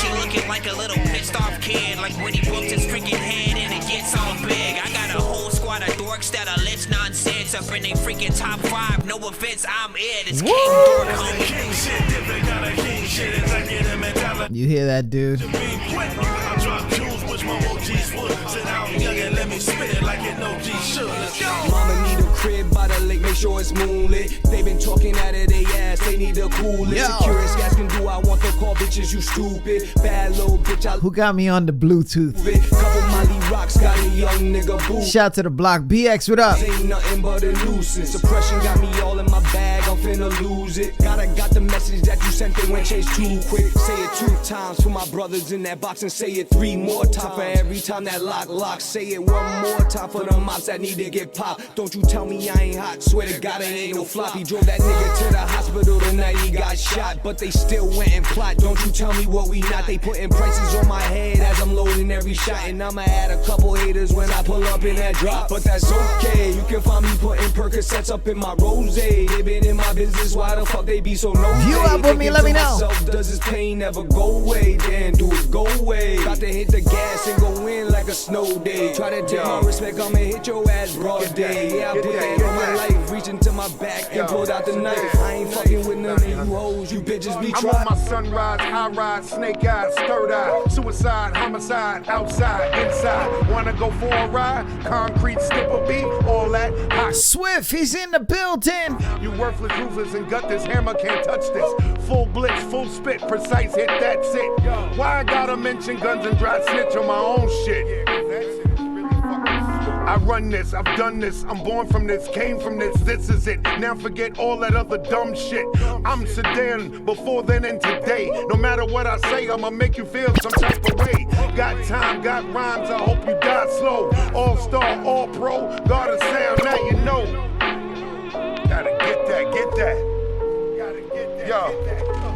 She looking like a little pissed off kid, like when he bumps his freaking head and it gets all big. I got a whole squad of dorks that are list nonsense up in they freaking top 5. No offense, I'm it. It's King Dork, homie. King shit, different kind of king shit. Executive mentality. You hear that, dude? I drop jewels, which my OGs would. Sit down, young, and let me spit it like an OG should. Let's go. Mama need a crib by the lake, make sure it's moonlit. They been talking out of their ass, they need to cool it. Curious guys can do I want to call bitches, you stupid. Bad little bitch, Who got me on the Bluetooth? Couple Molly rocks got a young nigga boo. Shout to the block. BX, what up? Ain't nothing but a nuisance. Suppression got me all in my bag, I'm finna lose it. Got the message that you sent, they went chase too quick. Say it 2 times for my brothers in that box and say it 3 more times for every time that lock. Say it 1 more time for the mops that need to get popped. Don't you tell me I ain't hot, swear to God it ain't no flop. He drove that nigga to the hospital the night he got shot, but they still went and plot. Don't you tell me what we not. They putting prices on my head as I'm loading every shot, and I'ma add a couple haters when I pull up in that drop. But that's okay, you can find me putting Percocets up in my rose. They been in my business, why the fuck they be so nosy? You up with me, let me know. Does this pain ever go away? Then do it go away. Got to hit the gas and go in like a snow day. Try to take my respect, I'ma hit your ass broad day. Yeah, I put that on my life, reaching to my back and pulled out the knife. I ain't fucking with none of you hoes, you bitches be trying. I'm on my sunrise, high ride, snake eyes, third eye, suicide, homicide, outside, inside. Wanna go for a ride? Concrete skipper beat, all that hot. Swift, he's in the building. You worthless losers and gut this hammer, can't touch this. Full blitz, full spit, precise hit, that's it. Why I gotta mention guns and dry snitch on my own shit? I run this, I've done this, I'm born from this, came from this is it. Now forget all that other dumb shit. I'm sedan before then and today. No matter what I say, I'ma make you feel some type of way. Got time, got rhymes, I hope you die slow. All star, all pro, got a sound, now you know. Gotta get that, get that.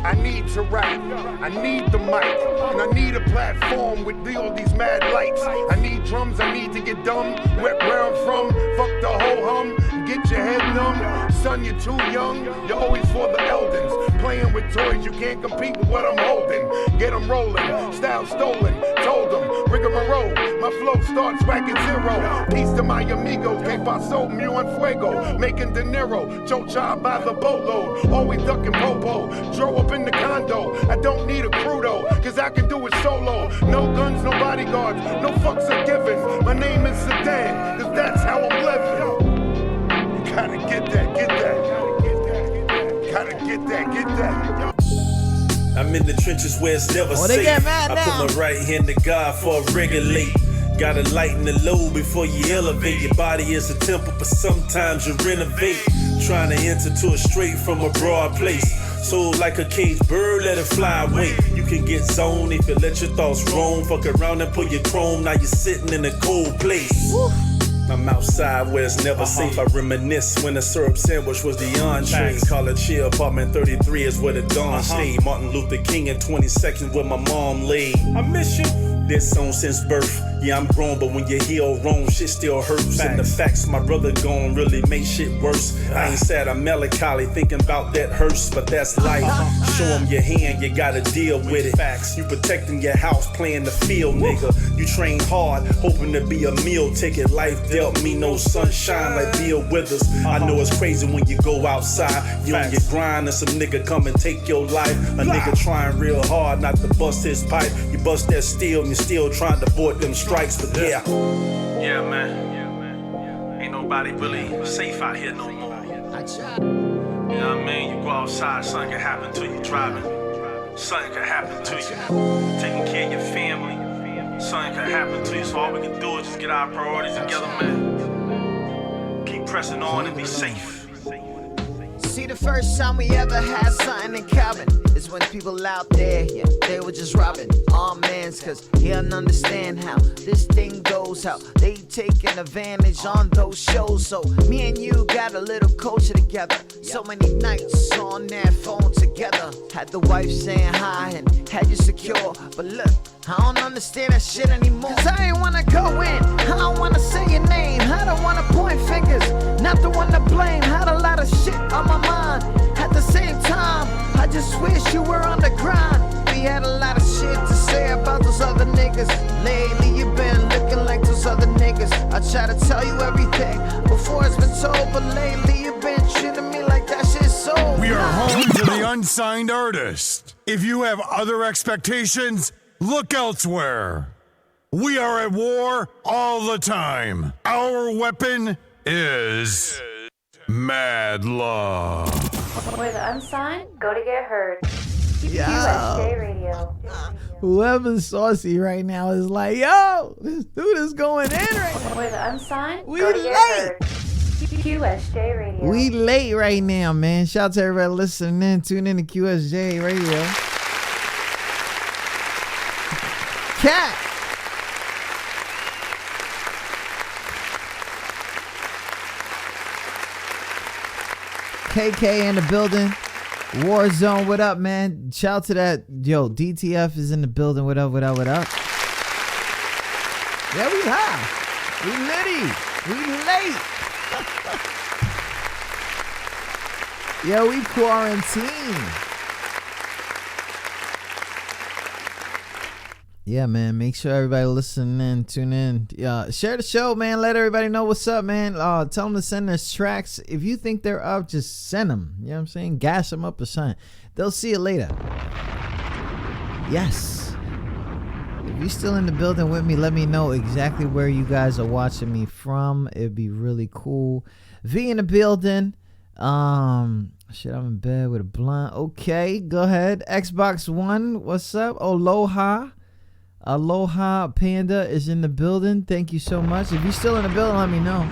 I need to write, I need the mic, and I need a platform with all these mad lights. I need drums, I need to get dumb, wet where I'm from, fuck the whole hum, get your head numb. Son, you're too young, you're always for the elders. Playing with toys, you can't compete with what I'm holding. Get them rolling, style stolen, told them, rigmarole, my flow starts back at zero. Peace to my amigos, que paso, mu en fuego, making De Niro, chocha by the boatload, always ducking popo, drove up in the condo, I don't need a crew though, cause I can do it solo, no guns, no bodyguards, no fucks are given, my name is Sedan, cause that's how I'm living. You gotta get that, gotta get that. I'm in the trenches where it's never safe. I put my right hand to God for I regulate. Gotta lighten the load before you elevate. Your body is a temple, but sometimes you renovate. Trying to enter to it straight from a broad place. So like a caged bird, let it fly away. You can get zoned if you let your thoughts roam. Fuck around and pull your chrome, now you're sitting in a cold place. I'm outside where it's never safe. I reminisce when the syrup sandwich was the entree. College here, apartment 33 is where the dawn stayed. Martin Luther King in 22nd where my mom laid. I miss you. This song since birth. Yeah, I'm grown, but when you heal wrong, shit still hurts. And the facts, my brother gone really make shit worse. I ain't sad, I'm melancholy, thinking about that hearse, but that's life. Show him your hand, you gotta deal with it. Facts, you protecting your house, playing the field, nigga. You train hard, hoping to be a meal ticket. Life dealt me no sunshine like Bill Withers. I know it's crazy when you go outside. You on your grind and some nigga come and take your life. A nigga trying real hard not to bust his pipe. You bust that steel and you're still trying to avoid them strikes, but yeah. Yeah, man. Ain't nobody really safe out here no more. You know what I mean? You go outside, something can happen to you driving. Something can happen to you taking care of your family. Something can happen to you, so all we can do is just get our priorities together, man. Keep pressing on and be safe. See, the first time we ever had something in common is when people out there, yeah, they were just robbing all mans, cause he don't understand how this thing goes, how they taking advantage on those shows. So me and you got a little culture together, so many nights on that phone together. Had the wife saying hi and had you secure, but look, I don't understand that shit anymore. Cause I ain't wanna go in, I don't wanna say your name, I don't wanna point fingers, not the one to blame. Had a lot of shit on my mind, at the same time, I just wish you were on the grind. We had a lot of shit to say about those other niggas. Lately you been looking like those other niggas. I try to tell you everything before it's been told, but lately you been treating me like that shit's so. We are home to the unsigned artist. If you have other expectations, look elsewhere. We are at war all the time. Our weapon is Madluh. Where the unsigned go to get heard. Yo. QSJ Radio. Whoever's saucy right now is like, yo, this dude is going in right now. Where the unsigned We go to get late. heard. QSJ Radio. We late right now, man. Shout out to everybody listening in. Tune in to QSJ Radio. Cat. KK in the building. Warzone, what up, man? Shout out to that. Yo, DTF is in the building. What up, what up, what up? Yeah, we high. We litty. We late. Yo, we quarantine. Yeah, man. Make sure everybody listen in, tune in. Share the show, man. Let everybody know what's up, man. Tell them to send their tracks. If you think they're up, just send them. You know what I'm saying? Gas them up or something. They'll see it later. Yes. If you're still in the building with me, let me know exactly where you guys are watching me from. It'd be really cool. V in the building. Shit, I'm in bed with a blunt. Okay, go ahead. Xbox One, what's up? Aloha. Aloha Panda is in the building. Thank you so much. If you're still in the building, let me know.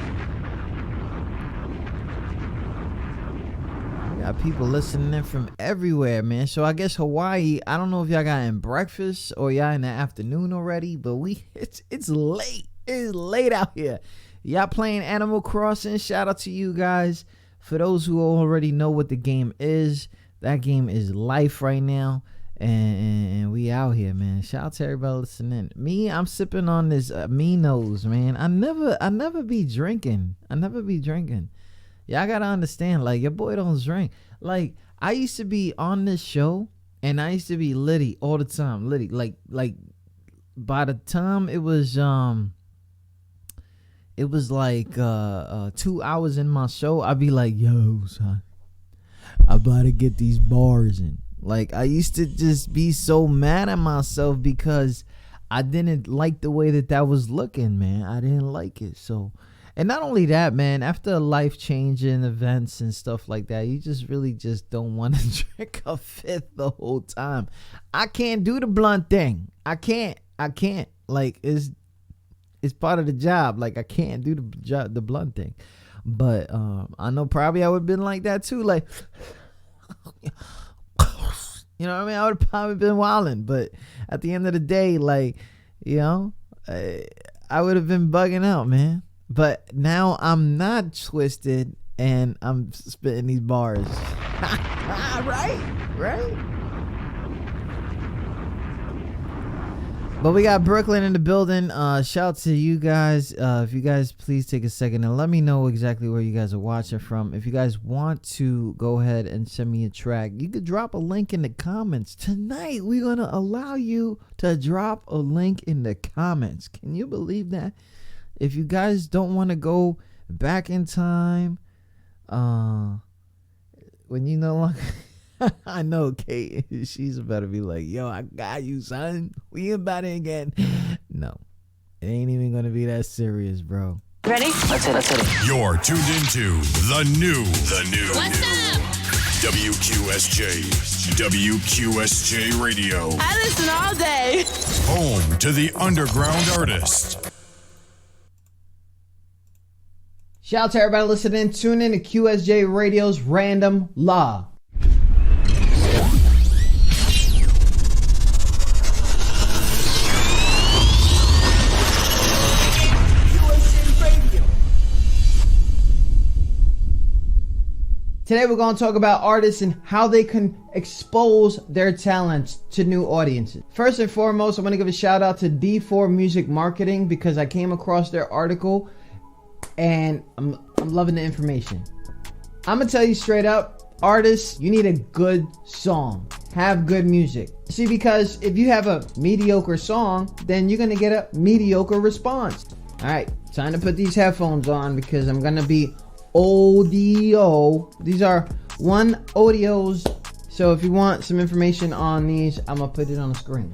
We got people listening in from everywhere, man. So I guess Hawaii, I don't know if y'all got in breakfast or y'all in the afternoon already, but it's late. It's late out here. Y'all playing Animal Crossing. Shout out to you guys. For those who already know what the game is, That game is life right now. And we out here, man. Shout out to everybody listening. Me, I'm sipping on this Minos, man. I never be drinking. Y'all gotta understand, like, your boy don't drink. Like, I used to be on this show, and I used to be litty all the time. Litty, like by the time it was like 2 hours in my show, I'd be like, yo, son, I about to get these bars in. Like, I used to just be so mad at myself because I didn't like the way that was looking, man. I didn't like it. So, and not only that, man, after life-changing events and stuff like that, you just really just don't want to drink a fifth the whole time. I can't do the blunt thing. I can't. Like, it's part of the job. Like, I can't do the blunt thing. But I know probably I would have been like that too. Like, you know what I mean? I would have probably been wilding. But at the end of the day, like, you know, I would have been bugging out, man. But now I'm not twisted and I'm spitting these bars. Right? But we got Brooklyn in the building. Shout out to you guys. If you guys please take a second and let me know exactly where you guys are watching from. If you guys want to go ahead and send me a track, you could drop a link in the comments. Tonight, we're going to allow you to drop a link in the comments. Can you believe that? If you guys don't want to go back in time, when you no longer... I know Kate, she's about to be like, yo, I got you, son. We about it again. No, it ain't even gonna be that serious, bro. Ready? Let's hit it. You're tuned into the new. What's up? WQSJ Radio. I listen all day. Home to the underground artist. Shout out to everybody listening. Tune in to QSJ Radio's Random Law. Today we're going to talk about artists and how they can expose their talents to new audiences. First and foremost, I want to give a shout out to D4 Music Marketing because I came across their article and I'm loving the information. I'm going to tell you straight up, artists, you need a good song. Have good music. See, because if you have a mediocre song, then you're going to get a mediocre response. All right, time to put these headphones on because I'm going to be audio. These are one audios. So if you want some information on these, I'm gonna put it on the screen.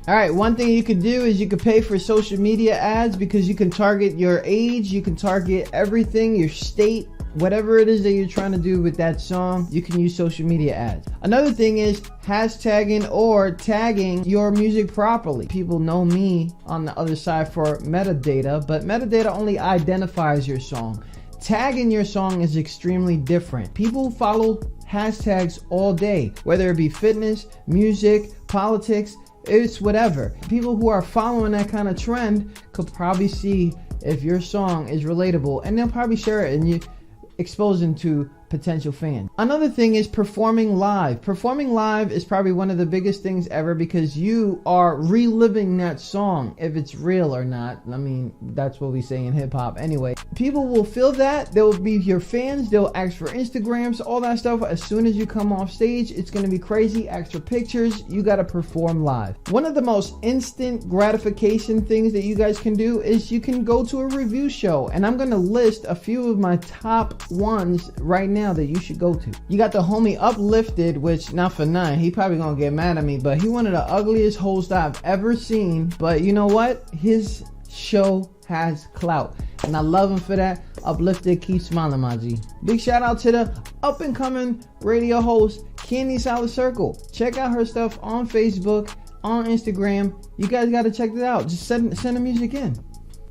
All right, one thing you could do is you could pay for social media ads because you can target your age, you can target everything, your state, whatever it is that you're trying to do with that song, you can use social media ads. Another thing is hashtagging or tagging your music properly. People know me on the other side for metadata, but metadata only identifies your song. Tagging your song is extremely different. People follow hashtags all day, whether it be fitness, music, politics, it's whatever. People who are following that kind of trend could probably see if your song is relatable and they'll probably share it and you expose them to potential fans. Another thing is performing live. Performing live is probably one of the biggest things ever because you are reliving that song, if it's real or not. I mean, that's what we say in hip hop anyway. People will feel that. They'll be your fans. They'll ask for Instagrams, all that stuff. As soon as you come off stage, it's going to be crazy. Ask for pictures. You got to perform live. One of the most instant gratification things that you guys can do is you can go to a review show. And I'm going to list a few of my top ones right now that you should go to. You got the homie Uplifted, which not for none, he probably gonna get mad at me, but he one of the ugliest hosts I've ever seen. But you know what? His show has clout, and I love him for that. Uplifted, keep smiling, my G. Big shout out to the up and coming radio host Candy Solid Circle. Check out her stuff on Facebook, on Instagram. You guys gotta check it out. Just send the music in.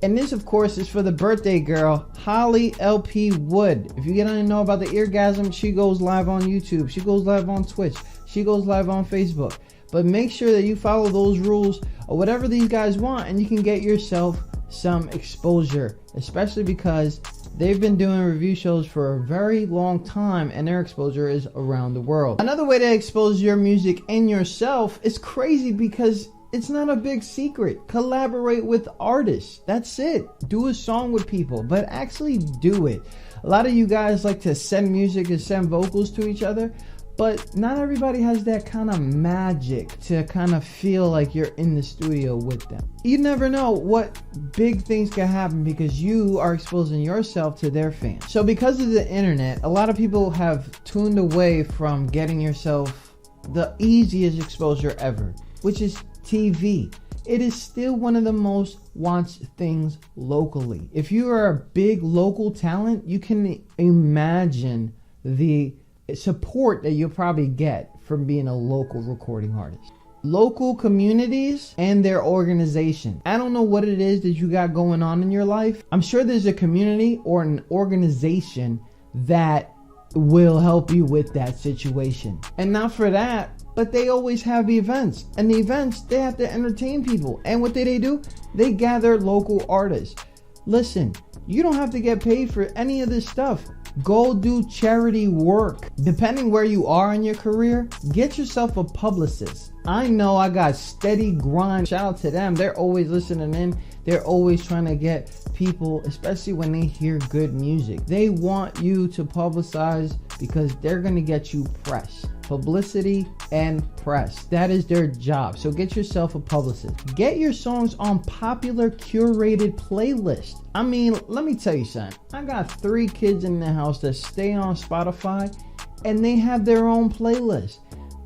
And this, of course, is for the birthday girl, Holly LP Wood. If you get to know about the eargasm, she goes live on YouTube. She goes live on Twitch. She goes live on Facebook. But make sure that you follow those rules or whatever these guys want, and you can get yourself some exposure, especially because They've been doing review shows for a very long time, and their exposure is around the world. Another way to expose your music and yourself is crazy because it's not a big secret. Collaborate with artists. That's it. Do a song with people, but actually do it. A lot of you guys like to send music and send vocals to each other, but not everybody has that kind of magic to kind of feel like you're in the studio with them. You never know what big things can happen because you are exposing yourself to their fans. So because of the internet, a lot of people have tuned away from getting yourself the easiest exposure ever, which is TV. It is still one of the most watched things locally. If you are a big local talent, you can imagine the support that you'll probably get from being a local recording artist. Local communities and their organization. I don't know what it is that you got going on in your life. I'm sure there's a community or an organization that will help you with that situation. And not for that, but they always have events. And the events, they have to entertain people. And what do? They gather local artists. Listen, you don't have to get paid for any of this stuff. Go do charity work. Depending where you are in your career, get yourself a publicist. I know I got steady grind. Shout out to them. They're always listening in. They're always trying to get people, especially when they hear good music. They want you to publicize because they're going to get you press. Publicity and press. That is their job. So get yourself a publicist. Get your songs on popular curated playlists. I mean, let me tell you something. I got 3 kids in the house that stay on Spotify and they have their own playlist.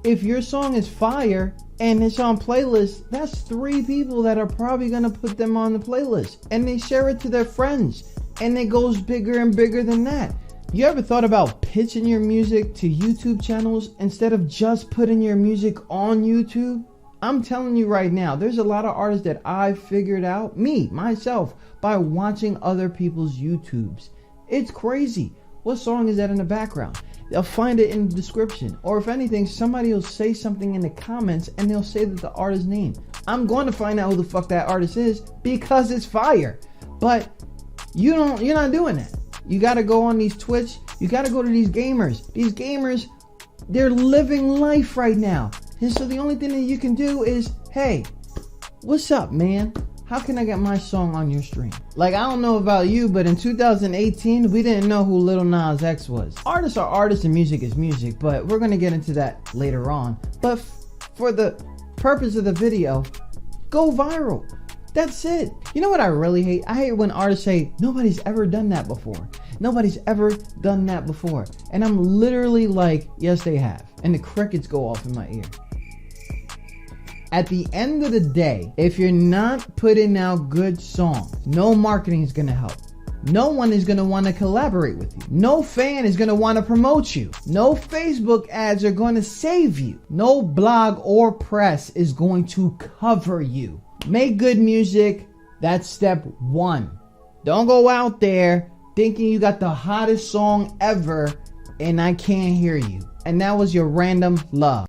If your song is fire and it's on playlist, that's 3 people that are probably going to put them on the playlist, and they share it to their friends, and it goes bigger and bigger than that. You ever thought about pitching your music to YouTube channels instead of just putting your music on YouTube? I'm telling you right now, there's a lot of artists that I figured out, myself, by watching other people's YouTubes. It's crazy. What song is that in the background? They'll find it in the description. Or if anything, somebody will say something in the comments and they'll say that the artist's name. I'm going to find out who the fuck that artist is because it's fire. But you're not doing that. You got to go on these Twitch. You got to go to these gamers. These gamers, they're living life right now. And so the only thing that you can do is, hey, what's up, man? How can I get my song on your stream? Like, I don't know about you, but in 2018, we didn't know who Lil Nas X was. Artists are artists and music is music, but we're going to get into that later on. But for the purpose of the video, go viral. That's it. You know what I really hate? I hate when artists say, nobody's ever done that before. Nobody's ever done that before. And I'm literally like, yes, they have. And the crickets go off in my ear. At the end of the day, if you're not putting out good songs, no marketing is going to help. No one is going to want to collaborate with you. No fan is going to want to promote you. No Facebook ads are going to save you. No blog or press is going to cover you. Make good music. That's step 1. Don't go out there thinking you got the hottest song ever and I can't hear you. And that was your random love.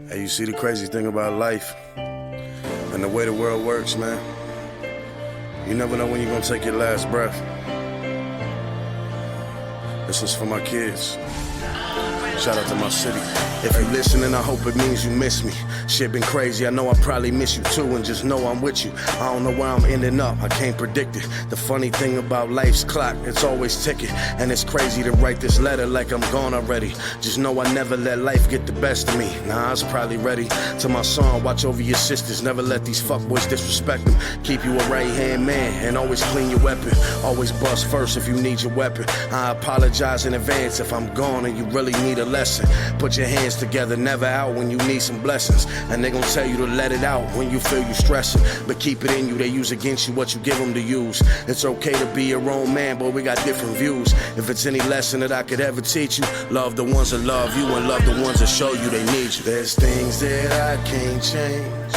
Hey, you see the crazy thing about life and the way the world works, man? You never know when you're gonna take your last breath. This is for my kids. Shout out to my city. If you listening, I hope it means you miss me. Shit been crazy, I know I probably miss you too, and just know I'm with you. I don't know where I'm ending up, I can't predict it. The funny thing about life's clock, it's always ticking. And it's crazy to write this letter like I'm gone already. Just know I never let life get the best of me. Nah, I was probably ready. To my song, watch over your sisters, never let these fuckboys disrespect them. Keep you a right-hand man, and always clean your weapon. Always bust first if you need your weapon. I apologize in advance if I'm gone and you really need a lesson. Put your hands together, never out when you need some blessings. And they gon' tell you to let it out when you feel you stressing. But keep it in you, they use against you what you give them to use. It's okay to be your own man, but we got different views. If it's any lesson that I could ever teach you, love the ones that love you and love the ones that show you they need you. There's things that I can't change.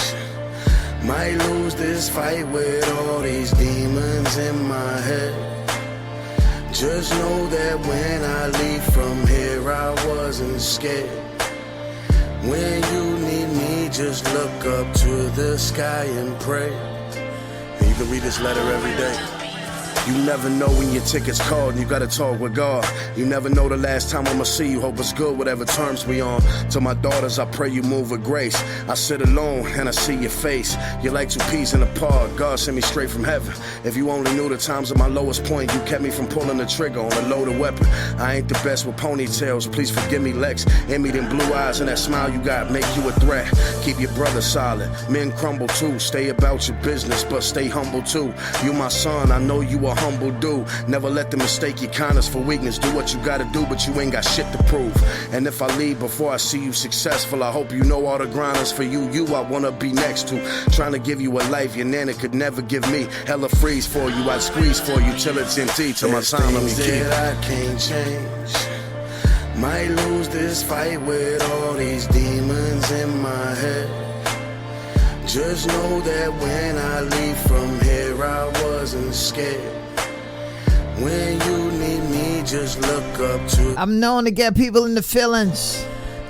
Might lose this fight with all these demons in my head. Just know that when I leave from here, I wasn't scared. When you need me, just look up to the sky and pray. And you can read this letter every day. You never know when your ticket's called and you gotta talk with God. You never know the last time I'ma see you. Hope it's good, whatever terms we on. To my daughters, I pray you move with grace. I sit alone and I see your face. You're like two peas in a pod. God sent me straight from heaven. If you only knew the times of my lowest point, you kept me from pulling the trigger on a loaded weapon. I ain't the best with ponytails, please forgive me, Lex. In me, them blue eyes and that smile you got make you a threat. Keep your brother solid. Men crumble too. Stay about your business, but stay humble too. You my son, I know you a humble dude. Never let them mistake your kindness for weakness. Do what you gotta do, but you ain't got shit to prove. And if I leave before I see you successful, I hope you know all the grinders for you I wanna be next to. Trying to give you a life your nana could never give me. Hella freeze for you, I'd squeeze for you till it's empty. Till my time let me keep. That I can't change. Might lose this fight with all these demons in my head. Just know that when I leave from here, I wasn't scared. When you need me, just look up to. I'm known to get people in the feelings.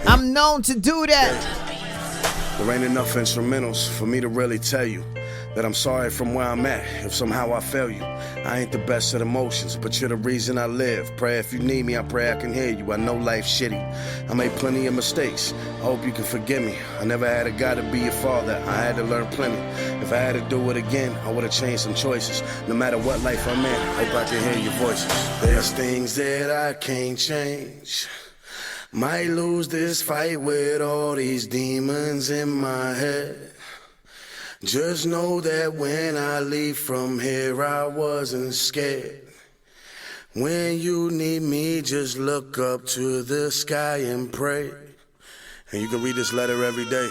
I'm known to do that. There ain't enough instrumentals for me to really tell you that I'm sorry from where I'm at. If somehow I fail you, I ain't the best at emotions, but you're the reason I live. Pray if you need me, I pray I can hear you. I know life's shitty. I made plenty of mistakes. I hope you can forgive me. I never had a guy to be your father. I had to learn plenty. If I had to do it again, I would've changed some choices. No matter what life I'm in, hope I can hear your voices. There's things that I can't change. Might lose this fight with all these demons in my head. Just know that when I leave from here, I wasn't scared. When you need me, just look up to the sky and pray. And you can read this letter every day.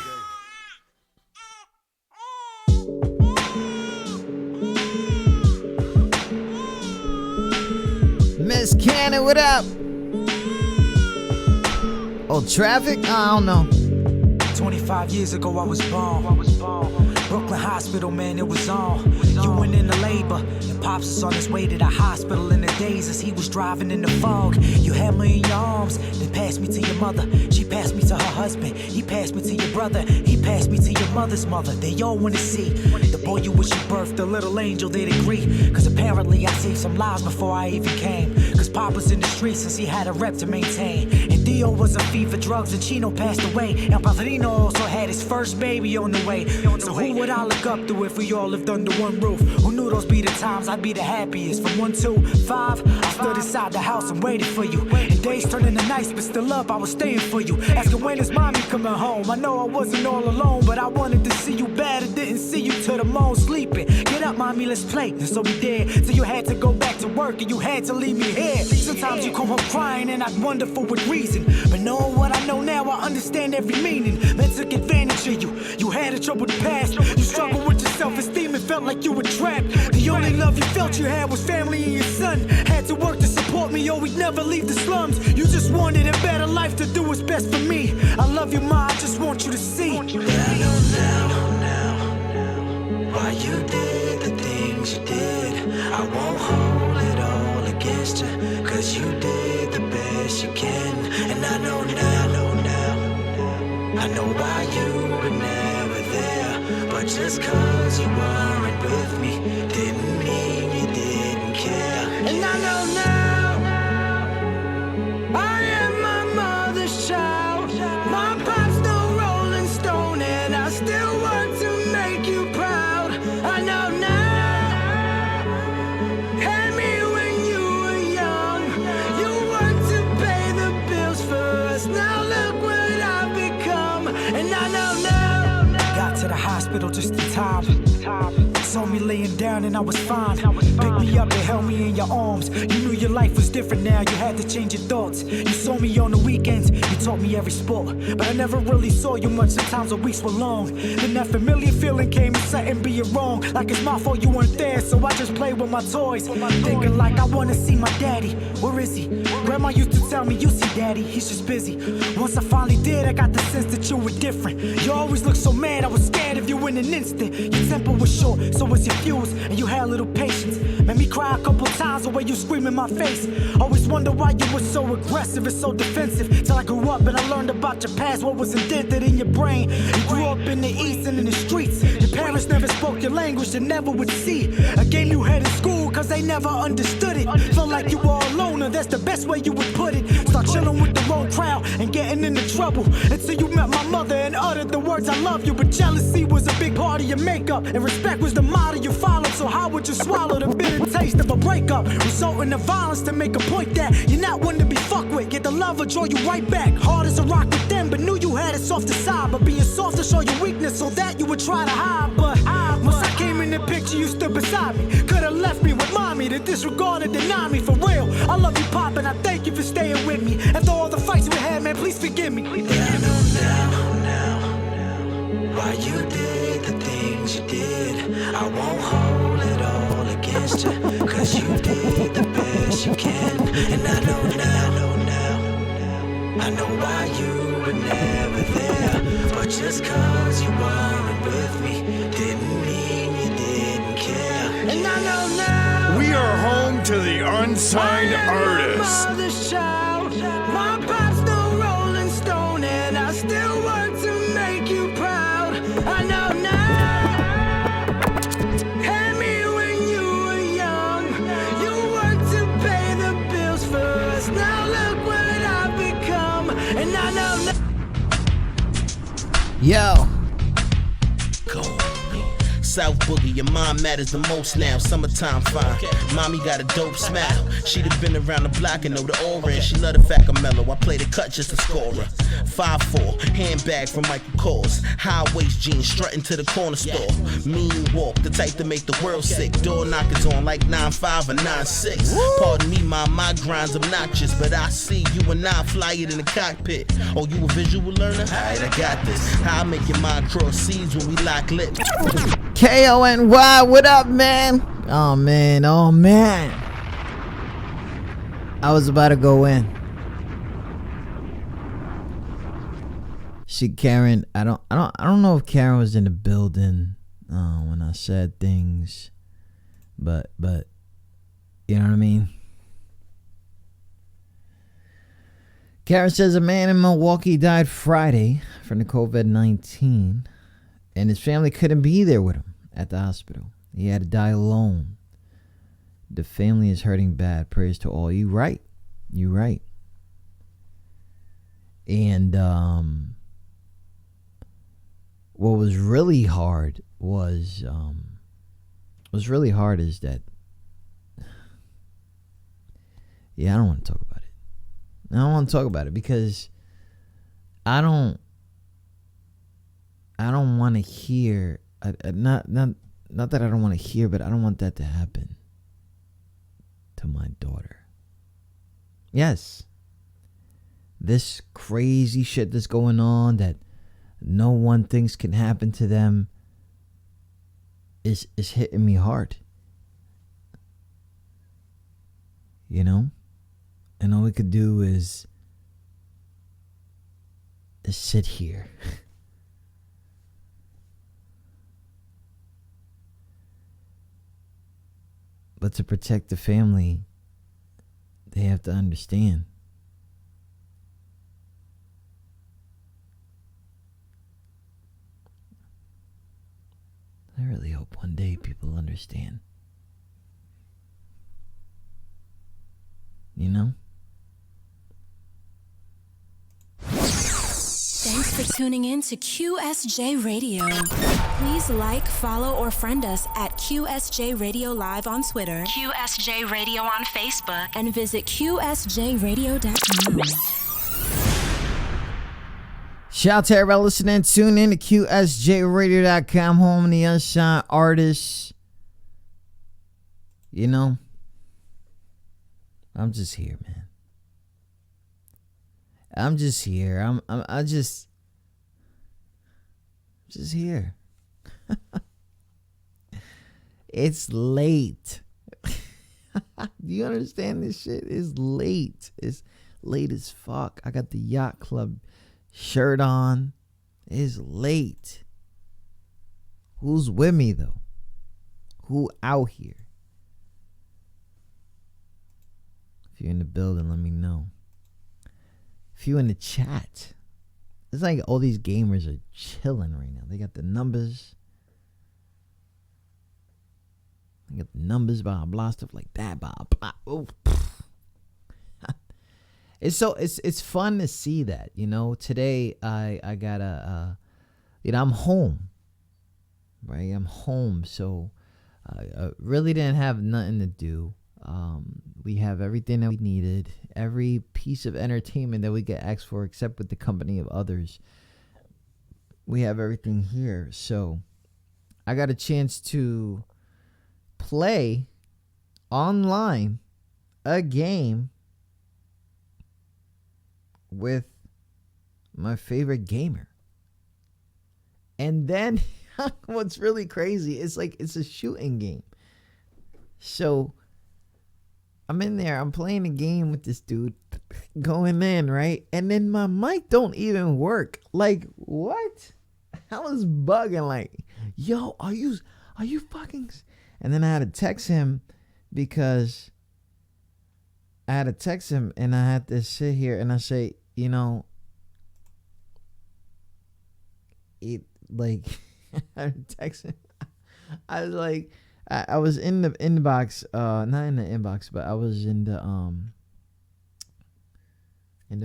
Miss Cannon, what up? Oh, traffic? I don't know. 25 years ago I was born. Brooklyn Hospital, man, it was on. You went into labor, and Pops was on his way to the hospital in the days as he was driving in the fog. You had me in your arms, then passed me to your mother. She passed me to her husband. He passed me to your brother. He passed me to your mother's mother. They all want to see the boy you wish you birthed, the little angel, they'd agree. Cause apparently I saved some lives before I even came. Cause Pop was in the streets since he had a rep to maintain. And Theo was a fiend for drugs and Chino passed away. And Padrino also had his first baby on the way. So who would I look up to if we all lived under one roof? Who knew those be the times I'd be the happiest? From 1 to 5, I stood inside the house and waited for you. And days turned into nights, but still up, I was staying for you. Asking when is mommy coming home? I know I wasn't all alone, but I wanted to see you bad. I didn't see you till the moon sleeping. Get up, mommy, let's play. And so we did. So you had to go back to work and you had to leave me here. Sometimes you come home crying and I'd wonder for what reason. But knowing what I know now, I understand every meaning. Men took advantage of you. You had a troubled past. You struggled with your self-esteem and felt like you were trapped. The only love you felt you had was family and your son. Had to work to support me or we'd never leave the slums. You just wanted a better life to do what's best for me. I love you, Ma, I just want you to see. I know now why you did the things you did. I won't hold it all against you, cause you did the best you can. And I know now, I know why you were never there. But just cause you weren't with me didn't mean you didn't care. And I know now, I am my mother's child. My pop's no Rolling Stone, and I still want to make you proud. I know now, had me when you were young. You worked to pay the bills for us. Now look what I've become. And I know now. Got to the hospital just in time. Saw me laying down and I was fine. Picked me up and held me in your arms. You knew your life was different now, you had to change your thoughts. You saw me on the weekends, you taught me every sport. But I never really saw you much, sometimes the weeks were long. Then that familiar feeling came and something being wrong. Like it's my fault you weren't there, so I just played with my toys. Thinking like I wanna see my daddy, where is he? Grandma used to tell me, you see daddy, he's just busy. Once I finally did, I got the sense that you were different. You always looked so mad, I was scared of you in an instant. Your temper was short, so was your fuse, and you had a little patience. Made me cry a couple times the way you scream in my face. Always wonder why you were so aggressive and so defensive. Till I grew up and I learned about your past, what was indented in your brain. You grew up in the east and in the streets. Your parents never spoke your language, they never would see a game you had in school, cause they never understood it. Felt like you were a loner, that's the best way you would put it. Start chilling with the wrong crowd and getting into trouble, until you met my mother and uttered the words I love you. But jealousy was a big part of your makeup, and respect was the motto you followed. So how would you swallow the bitter taste of a breakup, resulting in violence to make a point that you're not one to be fucked with? Yet the love will draw you right back. Hard as a rock with them, but knew you had a softer side. But being soft to show your weakness, so that you would try to hide. But once I came in the picture, you stood beside me. Could've left me with mommy to disregard and deny me. For real, I love you, Pop, and I thank you for staying with me. After all the fights we had, man, please forgive me. Yeah, I know now why you did the things you did. I won't hold it all against you, cause you did the best you can. And I know now, I know why you were never there. But just cause you weren't with me didn't mean you didn't care. And I know now, We are home to the unsigned artist. my mother's child, my pop's no Rolling Stone, and I still work to make you proud. I know now. Had me when you were young. You worked to pay the bills for us. Now look what I've become, and I know now. Yo. South Boogie, your mom matters the most now. Summertime fine. Mommy got a dope smile. She'd have been around the block and know the aura. And she love the fact of mellow. I play the cut just to score her. 5'4", handbag from Michael Kors. High waist jeans, strutting to the corner store. Mean walk, the type to make the world sick. Door knockers on like 9'5" or 9'6". Pardon me, my grind's obnoxious, but I see you and I fly it in the cockpit. Oh, you a visual learner? Alright, I got this. How I make your mind cross seas when we lock lips. KONY, what up, man? Oh man. I was about to go in. Karen, I don't know if Karen was in the building when I said things, but you know what I mean? Karen says a man in Milwaukee died Friday from the COVID-19, and his family couldn't be there with him at the hospital. He had to die alone. The family is hurting bad. Prayers to all. You right. And what was really hard is that, yeah, I don't want to talk about it. I don't want to talk about it because I don't want to hear. Not that I don't want to hear, but I don't want that to happen to my daughter. Yes, this crazy shit that's going on that no one thinks can happen to them is hitting me hard. You know, and all we could do is sit here. But to protect the family, they have to understand. I really hope one day people understand. You know? Thanks for tuning in to QSJ Radio. Please like, follow, or friend us at QSJ Radio Live on Twitter, QSJ Radio on Facebook, and visit QSJRadio.com. Shout out to everybody listening. Tune in to QSJRadio.com, home of the unsigned artists. You know, I'm just here, man. I'm just here. I'm just here. It's late. Do you understand this shit? It's late. It's late as fuck. I got the Yacht Club shirt on. It's late. Who's with me though? Who out here? If you're in the building, let me know. If you in the chat, it's like all these gamers are chilling right now. They got the numbers. They got the numbers, blah blah, stuff like that, blah blah. Oh, it's fun to see that. You know, today I got I'm home, right? I'm home, so I really didn't have nothing to do. We have everything that we needed, every piece of entertainment that we get asked for, except with the company of others. We have everything here, so I got a chance to play online a game with my favorite gamer. And then what's really crazy is like it's a shooting game. So I'm in there, I'm playing a game with this dude, going in, right? And then my mic don't even work. Like, what? I was bugging, like, yo, are you fucking... And then I had to text him because and I had to sit here and I say, you know, it, like, I text him. I was like, I was in the inbox, not in the inbox, but I was in the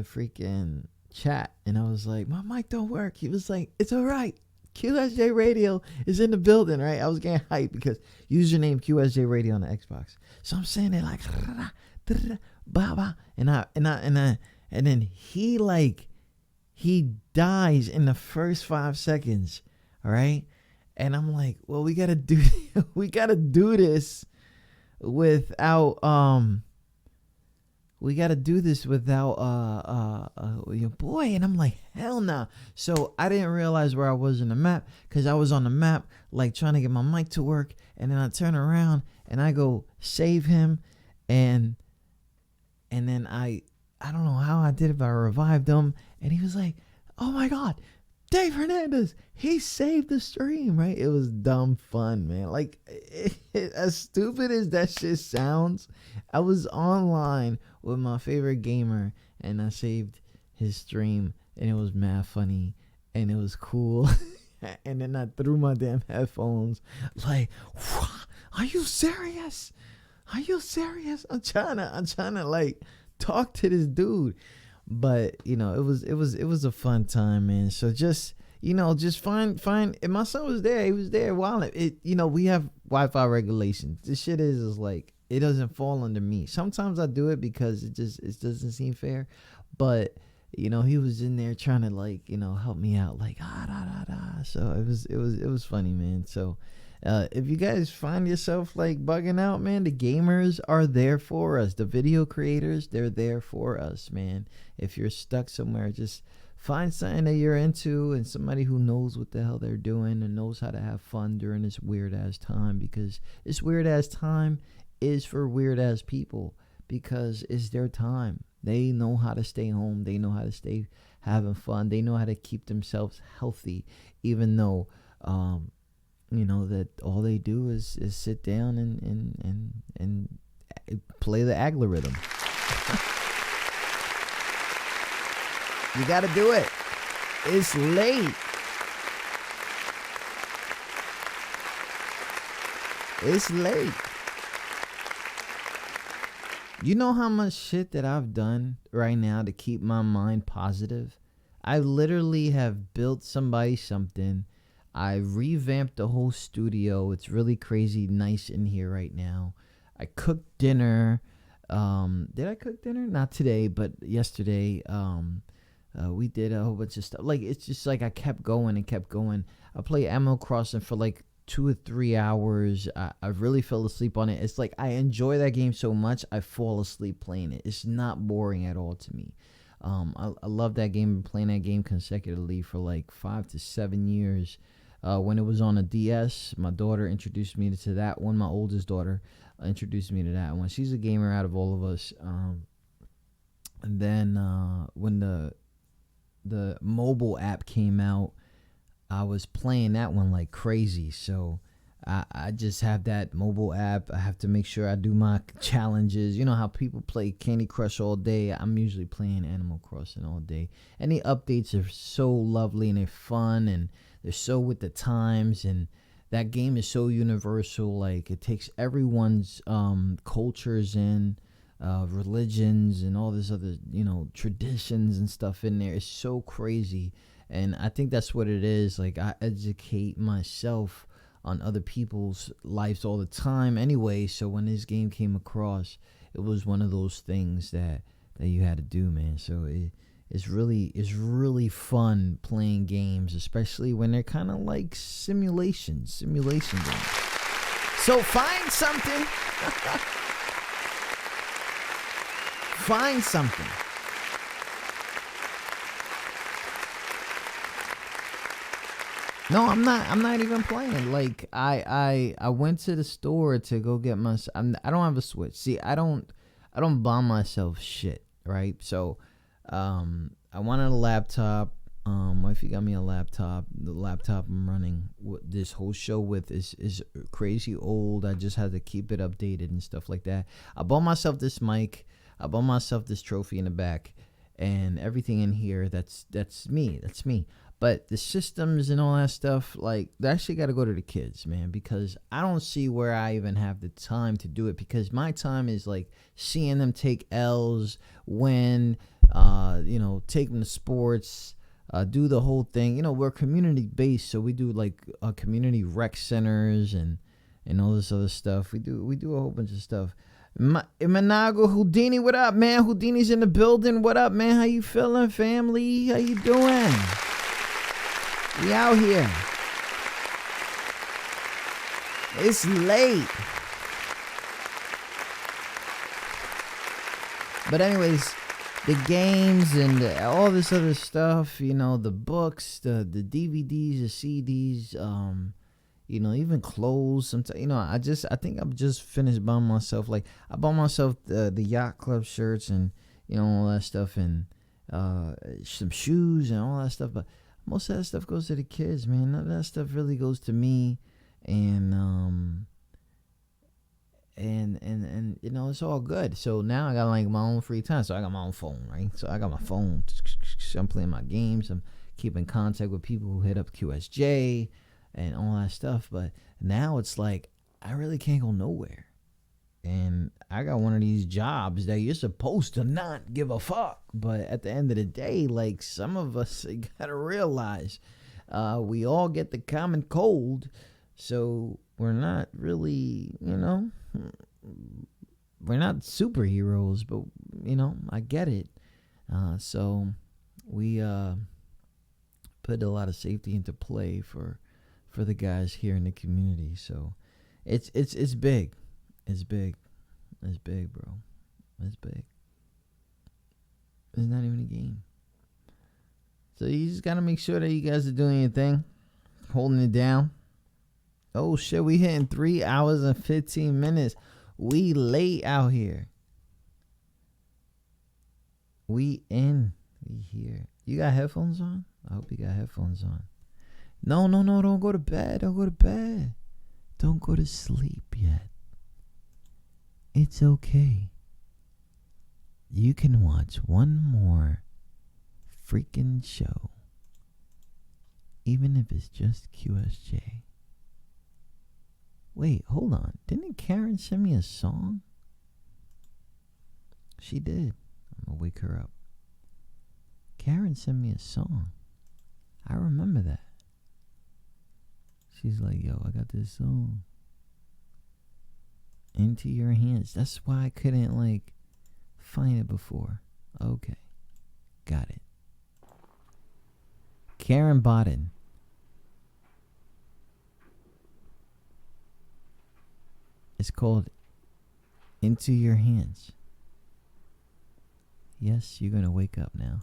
freaking chat, and I was like, my mic don't work. He was like, it's all right. QSJ Radio is in the building, right? I was getting hyped because username QSJ Radio on the Xbox. So I'm saying it like, and then he dies in the first 5 seconds, all right? And I'm like, well, we gotta do this without your boy. And I'm like, hell nah. So I didn't realize where I was in the map, because I was on the map like trying to get my mic to work, and then I turn around and I go save him, and then I don't know how I did it, but I revived him, and he was like, oh my god, Dave Hernandez, he saved the stream, right? It was dumb fun, man. Like, as stupid as that shit sounds, I was online with my favorite gamer, and I saved his stream, and it was mad funny, and it was cool. And then I threw my damn headphones, like, are you serious? Are you serious? I'm trying to like talk to this dude. But you know, it was a fun time, man. So just find. And my son was there. He was there while we have Wi-Fi regulations. This shit is like, it doesn't fall under me. Sometimes I do it because it doesn't seem fair. But he was in there trying to help me out, like So it was funny, man. So if you guys find yourself like bugging out, man, the gamers are there for us. The video creators, they're there for us, man. If you're stuck somewhere, just find something that you're into and somebody who knows what the hell they're doing and knows how to have fun during this weird ass time, because this weird ass time is for weird ass people, because it's their time. They know how to stay home. They know how to stay having fun. They know how to keep themselves healthy, even though that all they do is sit down and play the algorithm. You gotta do it. It's late. It's late. You know how much shit that I've done right now to keep my mind positive? I literally have built somebody something. I revamped the whole studio. It's really crazy nice in here right now. I cooked dinner. Did I cook dinner? Not today, but yesterday. We did a whole bunch of stuff. Like, it's just like I kept going and kept going. I played Animal Crossing for like 2 or 3 hours. I really fell asleep on it. It's like I enjoy that game so much, I fall asleep playing it. It's not boring at all to me. I love that game. Been playing that game consecutively for like 5 to 7 years. When it was on a DS, my daughter introduced me to that one. My oldest daughter introduced me to that one. She's a gamer out of all of us. And then when the mobile app came out, I was playing that one like crazy. So I just have that mobile app. I have to make sure I do my challenges. You know how people play Candy Crush all day? I'm usually playing Animal Crossing all day. And the updates are so lovely and they're fun and they're so with the times. And that game is so universal. Like it takes everyone's cultures in, religions and all this other, traditions and stuff in there. It's so crazy. And I think that's what it is. Like I educate myself on other people's lives all the time anyway. So when this game came across, it was one of those things that you had to do, man. So it's really fun playing games, especially when they're kind of like simulation games. So find something. Find something. No, I'm not even playing. Like I went to the store to go get my. I don't have a Switch. See, I don't buy myself shit, right? So, I wanted a laptop. Wifey got me a laptop. The laptop I'm running this whole show with is crazy old. I just had to keep it updated and stuff like that. I bought myself this mic. I bought myself this trophy in the back, and everything in here. That's me. That's me. But the systems and all that stuff, like, they actually got to go to the kids, man, because I don't see where I even have the time to do it, because my time is, like, seeing them take L's, win, take them to sports, do the whole thing. We're community-based, so we do, like, community rec centers and all this other stuff. We do a whole bunch of stuff. Manago Houdini, what up, man? Houdini's in the building. What up, man? How you feeling, family? How you doing? We out here. It's late. But anyways, the games and all this other stuff, the books, the DVDs, the CDs, even clothes. Sometimes, I think I'm just finished buying myself. Like, I bought myself the Yacht Club shirts and, all that stuff, and some shoes and all that stuff. But most of that stuff goes to the kids, man. None of that stuff really goes to me, and it's all good. So now I got like my own free time. So I got my own phone, right? So I got my phone. I'm playing my games. I'm keeping contact with people who hit up QSJ and all that stuff. But now it's like I really can't go nowhere. And I got one of these jobs that you're supposed to not give a fuck. But at the end of the day, like, some of us gotta realize we all get the common cold. So we're not really, we're not superheroes, but, I get it. So we put a lot of safety into play for the guys here in the community. So it's big. It's big. It's big, bro. It's big. It's not even a game. So you just got to make sure that you guys are doing your thing. Holding it down. Oh, shit. We hitting 3 hours and 15 minutes. We late out here. We here. You got headphones on? I hope you got headphones on. No. Don't go to bed. Don't go to bed. Don't go to sleep yet. It's okay. You can watch one more freaking show, even if it's just QSJ. Wait, hold on. Didn't Karen send me a song? She did. I'm gonna wake her up. Karen sent me a song. I remember that. She's like, yo, I got this song. Into your hands. That's why I couldn't find it before. Okay. Got it. Karen Bodden. It's called Into Your Hands. Yes, you're gonna wake up now.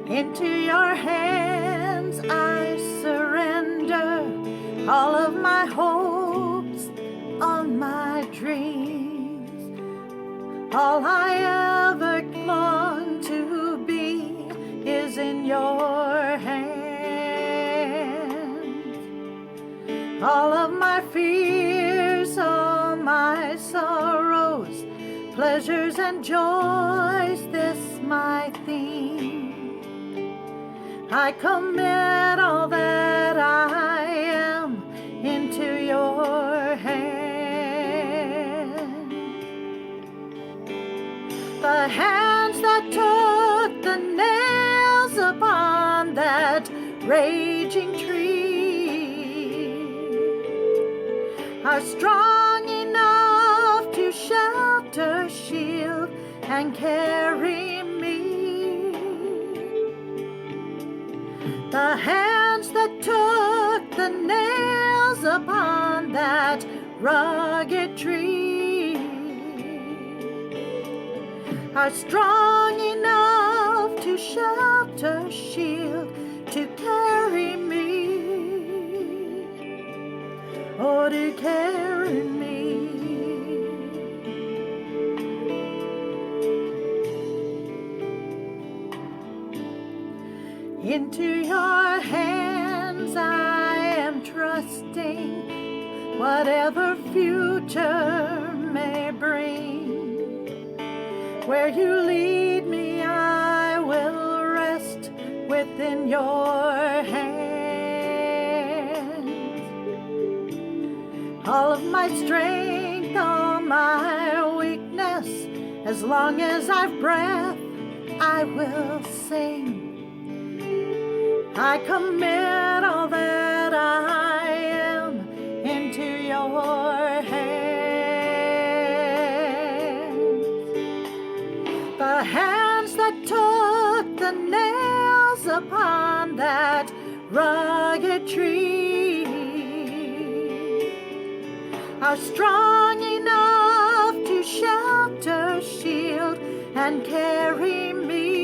Into your hands I surrender all of my hopes, all my dreams. All I ever long to be is in your hands. All of my fears, all my sorrows, pleasures and joys, this my theme. I commit all that I am into your hands. The hands that took the nails upon that raging tree are strong enough to shelter, shield, and carry me. The hands that took the nails upon that rugged tree are strong enough to shelter, shield, to carry me. Oh, to carry me. Into your hands I am trusting, whatever future may bring. Where you lead me I will rest within your hands. All of my strength, all my weakness, as long as I've breath I will sing. I commit all that I am into your hands. The hands that took the nails upon that rugged tree are strong enough to shelter, shield, and carry me.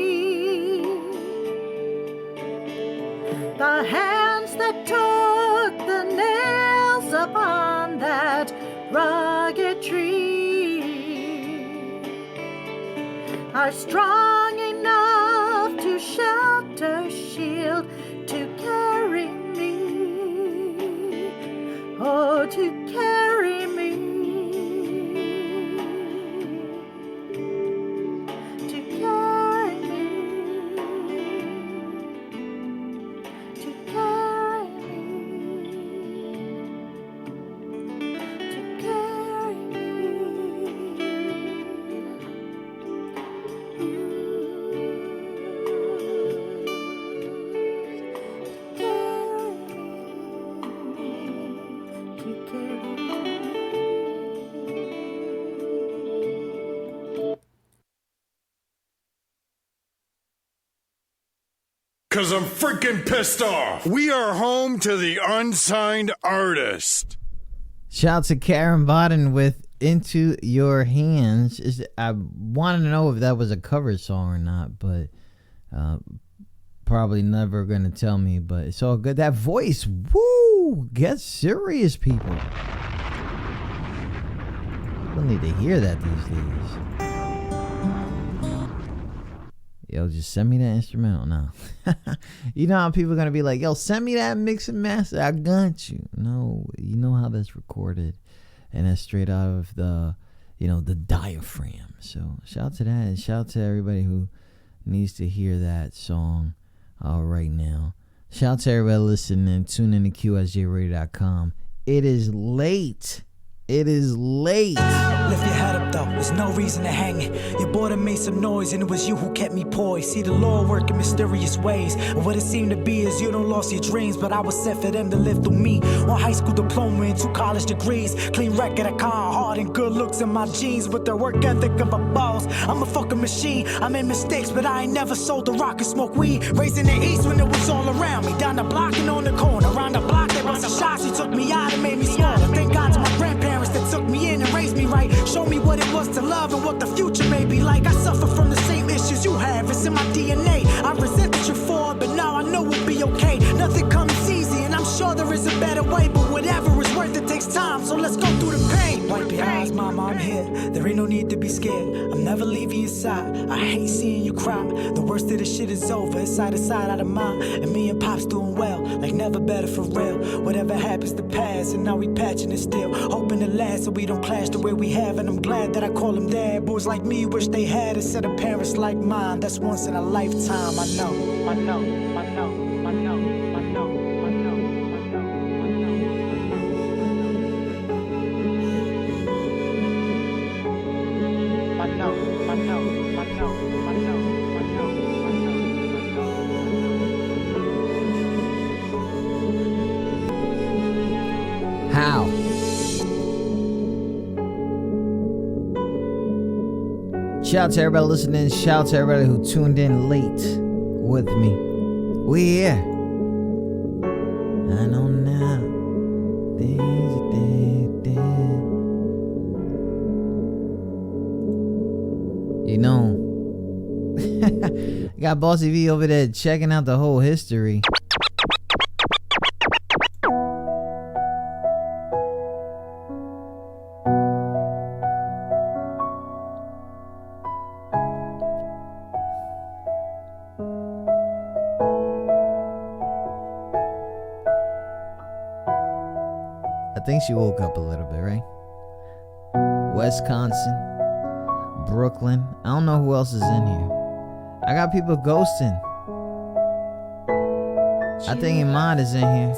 The hands that took the nails upon that rugged tree are strong enough to shelter, shield, to carry me. Oh, to carry me. To carry me. Cause I'm freaking pissed off. We are home to the unsigned artist. Shout out to Karen Bodden with Into Your Hands. I wanted to know if that was a cover song or not, but probably never gonna tell me, but it's all good. That voice, woo, get serious, people. People need to hear that these days. yo, just send me that instrumental now. You know how people are going to be like, yo, send me that mix and master. I got you. No, you know how that's recorded. And that's straight out of the, the diaphragm. So shout out to that. And shout out to everybody who needs to hear that song right now. Shout out to everybody listening. Tune in to QSJRadio.com. It is late. It is late. Lift your head up though, there's no reason to hang it. Your boredom made some noise and it was you who kept me poised. See the Lord work in mysterious ways. And what it seemed to be is you don't lost your dreams, but I was set for them to live through me. One high school diploma and 2 college degrees. Clean record, a car, hard and good looks in my jeans. With the work ethic of a boss, I'm a fucking machine. I made mistakes, but I ain't never sold a rock and smoke weed. Raised in the east when it was all around me. Down the block and on the corner. Around the block, they bounced the shots. He took me out and made me smaller. Thank God to my grandparents that took me in and raised me right. Showed me what it was to love and what the future may be like. I suffer from the same issues you have. It's in my DNA. I resented you for it, but now I know we'll be okay. Nothing comes easy, and I'm sure there is a better way. But whatever is worth it takes time, so let's go through the pain. Wipe your eyes, mama, I'm here. There ain't no need to be scared. I'm never leaving your side. I hate seeing you cry. The worst of the shit is over. It's side to side, out of mind. And me and Pop's doing well, like never better for real. Whatever happens to pass, and now we patching it still. Hoping to last so we don't clash the way we have. And I'm glad that I call them dad. Boys like me wish they had a set of parents like mine. That's once in a lifetime, I know. I know, I know, I know, I know. How? Shout out to everybody listening. Shout out to everybody who tuned in late with me. We here. I know now. Things are dead. You know, got Bossy V over there checking out the whole history. I think she woke up a little bit, right? Wisconsin, Brooklyn. I don't know who else is in here. I got people ghosting. I think Iman is in here.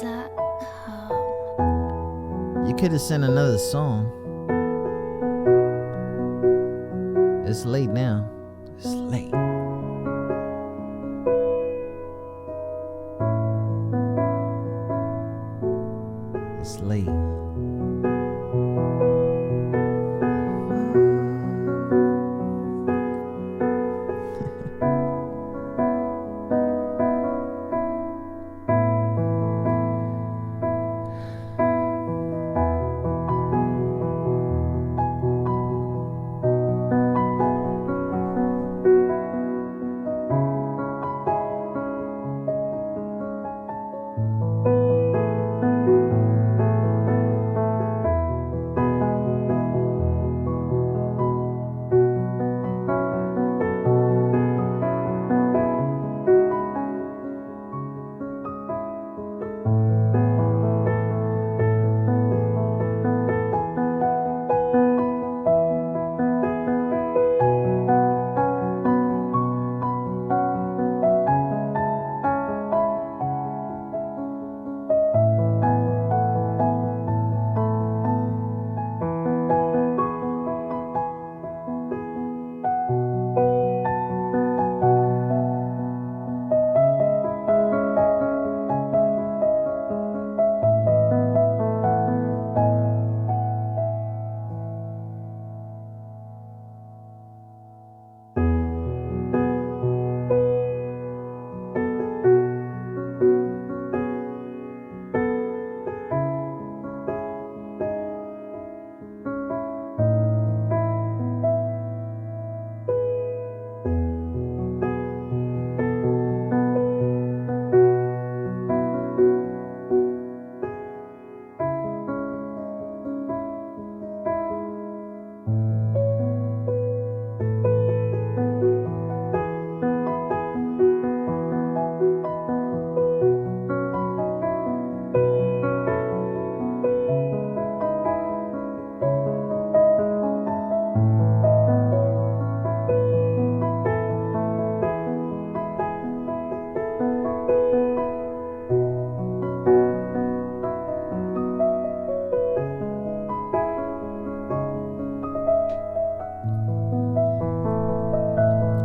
You could have sent another song. It's late now. It's late. It's late.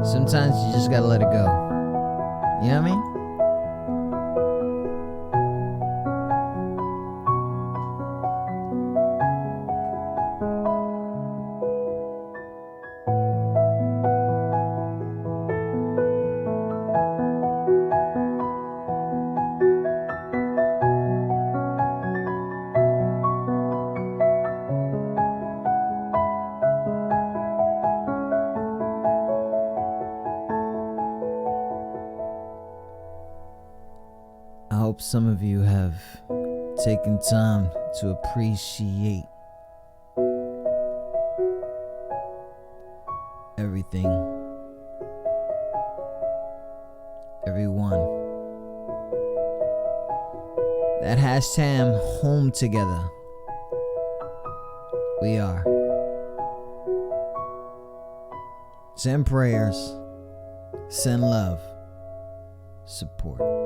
Sometimes you just gotta let it go. You know what I mean? I hope some of you have taken time to appreciate everything, everyone that has time home together. We are. Send prayers, send love, support.